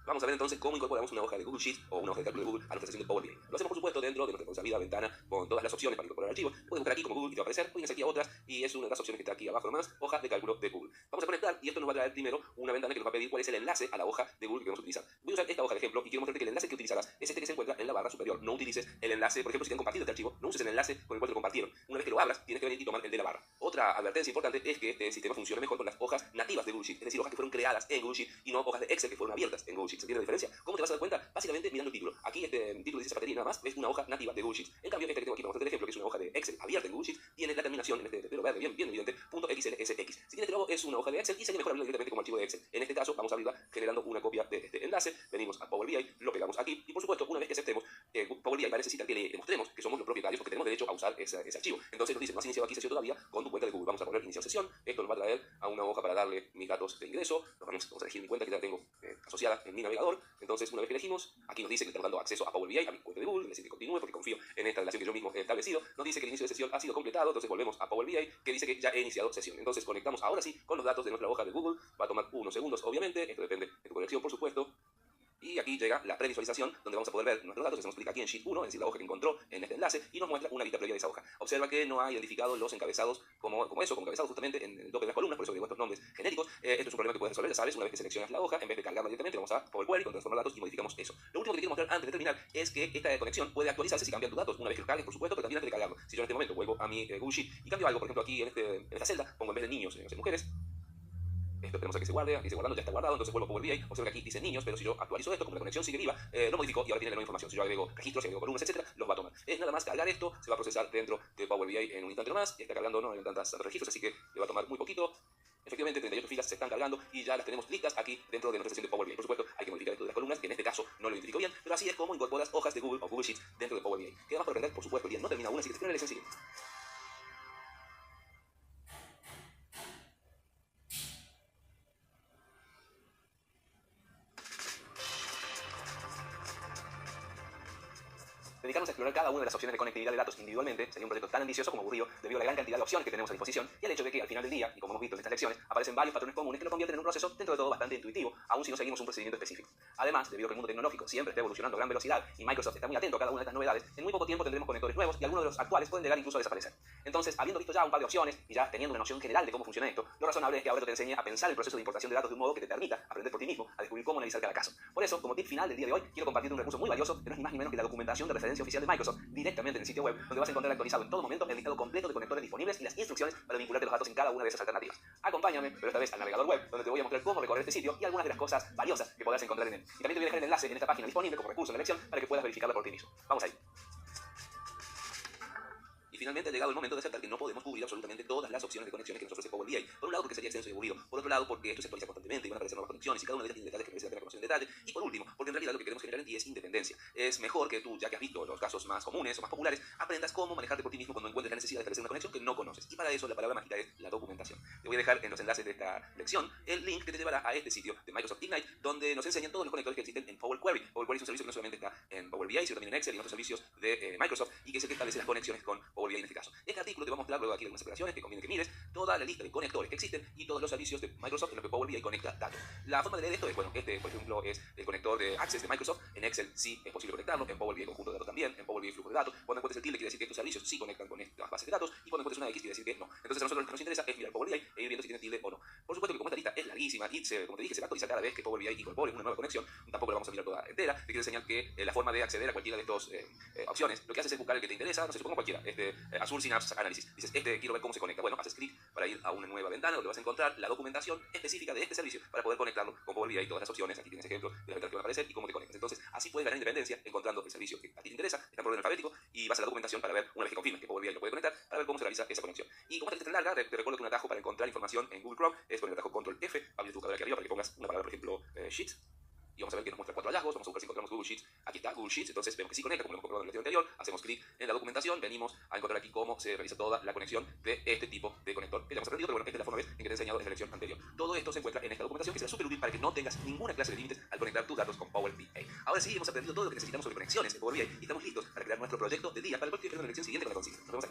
Vamos a ver entonces cómo incorporamos una hoja de Google Sheets o una hoja de cálculo de Google a nuestra sesión de Power BI. Lo hacemos por supuesto dentro de nuestra conocida ventana con todas las opciones para incorporar archivos. Puedes buscar aquí como Google y te va a aparecer, puedes aquí a otras y es una de las opciones que está aquí abajo nomás, hoja de cálculo de Google. Vamos a conectar y esto nos va a traer primero una ventana que nos va a pedir cuál es el enlace a la hoja de Google que vamos a utilizar. Voy a usar esta hoja de ejemplo y quiero mostrarte que el enlace que utilizarás es este que se encuentra en la barra superior. No utilices el enlace, por ejemplo, si te han compartido este archivo, no uses el enlace con el cual te lo compartieron. Una vez que lo abras, tienes que venir y tomar el de la barra. Otra advertencia importante es que este sistema funciona mejor con las hojas nativas de Google Sheets, es decir, hojas que fueron creadas en Google Sheets y no hojas de Excel que fueron abiertas en Google Sheets. ¿Se entiende la diferencia? ¿Cómo te vas a dar cuenta? Básicamente mirando el título. Aquí este título dice zapatería nada más, es una hoja nativa de Google Sheets. En cambio, este que tengo aquí para mostrarte el ejemplo, que es una hoja de Excel abierta en Google Sheets, tiene la terminación en este letero verde bien evidente, .xlsx. Si tiene este logo, es una hoja de Excel y se mejor abrirla directamente como archivo de Excel. En este caso, vamos a abrirla generando una copia de este enlace. Venimos a Power BI, lo pegamos aquí y por supuesto, una vez que aceptemos, Power BI va a necesitar que le demostremos que somos los propietarios porque tenemos derecho a usar ese archivo. Entonces nos dice, no has iniciado aquí sesión todavía con tu cuenta de Google. Vamos a poner iniciar sesión. Esto nos va a traer a una hoja para darle mis datos de ingreso. Vamos a elegir mi cuenta que ya tengo asociada en mi navegador. Entonces, una vez que elegimos, aquí nos dice que estamos dando acceso a Power BI, a mi cuenta de Google, es decir, que continúe porque confío en esta relación que yo mismo he establecido. Nos dice que el inicio de sesión ha sido completado, entonces volvemos a Power BI, que dice que ya he iniciado sesión. Entonces conectamos ahora sí con los datos de nuestra hoja de Google. Va a tomar unos segundos, obviamente, esto depende de tu conexión, por supuesto. Y aquí llega la previsualización, donde vamos a poder ver nuestros datos. Hacemos clic aquí en Sheet 1, es decir, la hoja que encontró en este enlace, y nos muestra una vista previa de esa hoja. Observa que no ha identificado los encabezados como encabezados justamente en el tope de las columnas, por eso digo estos nombres genéricos. Esto es un problema que puedes resolver, ya sabes, una vez que seleccionas la hoja, en vez de cargarla directamente, vamos a Power Query, con transformar datos y modificamos eso. Lo último que te quiero mostrar antes de terminar es que esta conexión puede actualizarse si cambian tus datos, una vez que los cargues, por supuesto, pero también antes de cargarlo. Si yo en este momento vuelvo a mi Google Sheet y cambio algo, por ejemplo, aquí en esta celda, pongo en vez de niños, mujeres. Esto esperemos a que se guarde, aquí se guardando, ya está guardado, entonces vuelvo a Power BI, observa que aquí dice niños, pero si yo actualizo esto, como la conexión sigue viva, lo modifico y ahora tiene la nueva información. Si yo agrego registros, si agrego columnas, etcétera, los va a tomar. Es nada más cargar esto, se va a procesar dentro de Power BI en un instante nomás, y está cargando no en tantos registros, así que le va a tomar muy poquito. Efectivamente, 38 filas se están cargando y ya las tenemos listas aquí dentro de nuestra sesión de Power BI. Por supuesto, hay que modificar esto de las columnas, que en este caso no lo identifico bien, pero así es como incorporas hojas de Google o Google Sheets dentro de Power BI. Queda más por aprender, por supuesto, el día no termina aún, así que te espero en la lección siguiente. Dedicarnos a explorar cada una de las opciones de conectividad de datos individualmente sería un proyecto tan ambicioso como aburrido debido a la gran cantidad de opciones que tenemos a disposición y al hecho de que al final del día, y como hemos visto en estas lecciones, aparecen varios patrones comunes que lo convierten en un proceso dentro de todo bastante intuitivo, aun si no seguimos un procedimiento específico. Además, debido a que el mundo tecnológico siempre está evolucionando a gran velocidad y Microsoft está muy atento a cada una de estas novedades, en muy poco tiempo tendremos conectores nuevos y algunos de los actuales pueden llegar incluso a desaparecer. Entonces, habiendo visto ya un par de opciones y ya teniendo una noción general de cómo funciona esto, lo razonable es que ahora te enseñe a pensar el proceso de importación de datos de un modo que te permita aprender por ti mismo a descubrir cómo analizar cada caso. Por eso, como tip final del día de hoy, quiero compartirte un recurso muy valioso que no es ni más ni menos que la documentación de referencia oficial de Microsoft directamente en el sitio web, donde vas a encontrar actualizado en todo momento el listado completo de conectores disponibles y las instrucciones para vincularte los datos en cada una de esas alternativas. Acompáñame, pero esta vez al navegador web, donde te voy a mostrar cómo recorrer este sitio y algunas de las cosas valiosas que podrás encontrar en él. Y también te voy a dejar el enlace en esta página disponible como recurso en la lección para que puedas verificarla por ti mismo. Vamos ahí. Y finalmente ha llegado el momento de aceptar que no podemos cubrir absolutamente todas las opciones de conexiones que nos ofrece Power BI. Por un lado, porque sería extenso y aburrido. Por otro lado, porque esto se actualiza constantemente y van a aparecer nuevas conexiones y cada una de ellas tiene detalles que merece la pena conocer en detalle. Y por último, porque en realidad lo que queremos generar en ti es independencia. Es mejor que tú, ya que has visto los casos más comunes o más populares, aprendas cómo manejarte por ti mismo cuando encuentres la necesidad de establecer una conexión que no conoces. Y para eso la palabra mágica es la documentación. Te voy a dejar en los enlaces de esta lección el link que te llevará a este sitio de Microsoft Ignite, donde nos enseñan todos los conectores que existen en Power Query. Power Query es un servicio que no solamente está en Power BI, sino también en Excel y en otros servicios de Microsoft, y que es el que establece las conexiones con Power BI en este caso. Este artículo te va a mostrar luego aquí algunas operaciones que conviene que mires, toda la lista de conectores que existen y todos los servicios de Microsoft en los que Power BI conecta datos. La forma de leer esto es, bueno, este por ejemplo es el conector de Access de Microsoft. En Excel sí es posible conectarlo, en Power BI conjunto de datos también, en Power BI flujos de datos. Cuando encuentres el tilde quiere decir que estos servicios sí conectan con estas bases de datos, y cuando encuentres una X quiere decir que no. Entonces a nosotros lo que nos interesa es mirar Power BI e ir viendo si tiene tilde o no. Por supuesto que como esta lista es larguísima y como te dije, se va a actualizar cada vez que Power BI incorpore una nueva conexión, tampoco la vamos a mirar toda entera. Te quiero enseñar que la forma de acceder a cualquiera de estas opciones, lo que haces es buscar el que te interesa, no sé, supongo cualquiera, Azure Synapse Analysis. Dices, quiero ver cómo se conecta. Bueno, haces clic para ir a una nueva ventana donde vas a encontrar la documentación específica de este servicio para poder conectarlo con Power BI y todas las opciones. Aquí tienes ejemplos de las ventanas que van a aparecer y cómo te conectas. Entonces, así puedes ganar independencia encontrando el servicio que a ti te interesa, está por orden alfabético, y vas a la documentación para ver, una vez que confirmes que Power BI lo puede conectar, para ver cómo se realiza esa conexión. Y como esta lista es larga, te recuerdo que un atajo para encontrar información en Google Chrome es con el atajo Control F, abrir tu buscador aquí arriba para que pongas una palabra, por ejemplo, Sheets. Y vamos a ver que nos muestra 4 hallazgos. Vamos a buscar si encontramos Google Sheets. Aquí está Google Sheets. Entonces vemos que sí conecta, como lo hemos comprobado en el video anterior. Hacemos clic en la documentación. Venimos a encontrar aquí cómo se realiza toda la conexión de este tipo de conector que ya hemos aprendido, pero bueno, esta es la forma vez en que te he enseñado en la lección anterior. Todo esto se encuentra en esta documentación que será súper útil para que no tengas ninguna clase de límites al conectar tus datos con Power BI. Ahora sí, hemos aprendido todo lo que necesitamos sobre conexiones en Power BI y estamos listos para crear nuestro proyecto de día para el cual estoy en la lección siguiente con la consigna. Nos vemos ahí.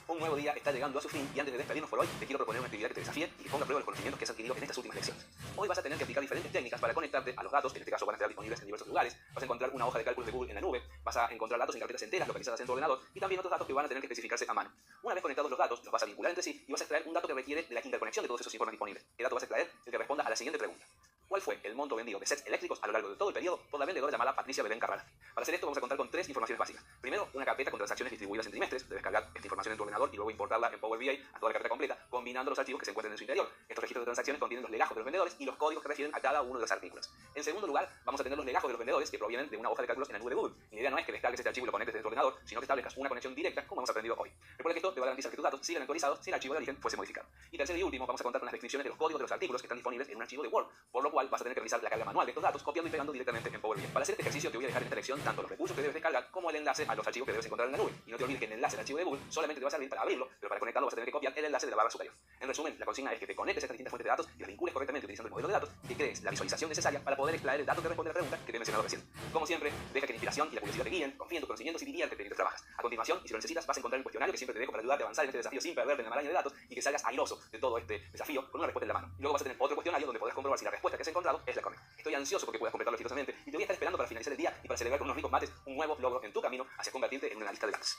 Un nuevo día está llegando a su fin y antes de despedirnos por hoy, te quiero proponer una actividad que te desafíe y que ponga a prueba los conocimientos que has adquirido en estas últimas lecciones. Hoy vas a tener que aplicar diferentes técnicas para conectarte a los datos, que en este caso van a estar disponibles en diversos lugares. Vas a encontrar una hoja de cálculos de Google en la nube, vas a encontrar datos en carpetas enteras localizadas en tu ordenador y también otros datos que van a tener que especificarse a mano. Una vez conectados los datos, los vas a vincular entre sí y vas a extraer un dato que requiere de la interconexión de todos esos informes disponibles. ¿Qué dato vas a extraer? El que responda a la siguiente pregunta. ¿Cuál fue el monto vendido de sets eléctricos a lo largo de todo el periodo por la vendedora llamada Patricia Belén Carrara? Para hacer esto vamos a contar con 3 informaciones básicas. Primero, una carpeta con transacciones distribuidas en trimestres. Debes cargar esta información en tu ordenador y luego importarla en Power BI a toda la carpeta completa, combinando los archivos que se encuentran en su interior. Estos registros de transacciones contienen los legajos de los vendedores y los códigos que refieren a cada uno de los artículos. En segundo lugar, vamos a tener los legajos de los vendedores que provienen de una hoja de cálculos en la nube de Google. Mi idea no es que descargues este archivo y lo conectes desde tu ordenador, sino que establezcas una conexión directa, como hemos aprendido hoy. Recuerda que esto te va a garantizar que tus datos sigan actualizados si el archivo de origen fuese modificado. Y tercero y último, vamos a contar con las descripciones de los códigos de los artículos que están disponibles en un archivo de Word, por lo cual vas a tener que realizar la carga manual de estos datos, copiando y pegando directamente en Power BI. Para hacer este ejercicio te voy a dejar en esta lección tanto los recursos que debes descargar como el enlace a los archivos que debes encontrar en la nube. Y no te olvides que el enlace al archivo de Google solamente te va a servir para abrirlo, pero para conectarlo vas a tener que copiar el enlace de la barra superior. En resumen, la consigna es que te conectes a estas distintas fuentes de datos y las vincules correctamente utilizando el modelo de datos y que crees la visualización necesaria para poder extraer el dato que responde a la pregunta que te he mencionado recién. Como siempre, deja que la inspiración y la curiosidad te guíen, confía en tus conocimientos y diviértete mientras trabajas. A continuación, y si lo necesitas, vas a encontrar el cuestionario que siempre te dejo para ayudarte a avanzar en este desafío sin perderte en la maraña de datos y que salgas airoso de todo este desafío con una respuesta en la mano. Y luego vas a tener otro cuestionario donde podrás comprobar si la respuesta que has encontrado es la correcta. Estoy ansioso porque puedas completarlo exitosamente y te voy a estar esperando para finalizar el día y para celebrar con unos ricos mates un nuevo logro en tu camino hacia convertirte en un analista de datos.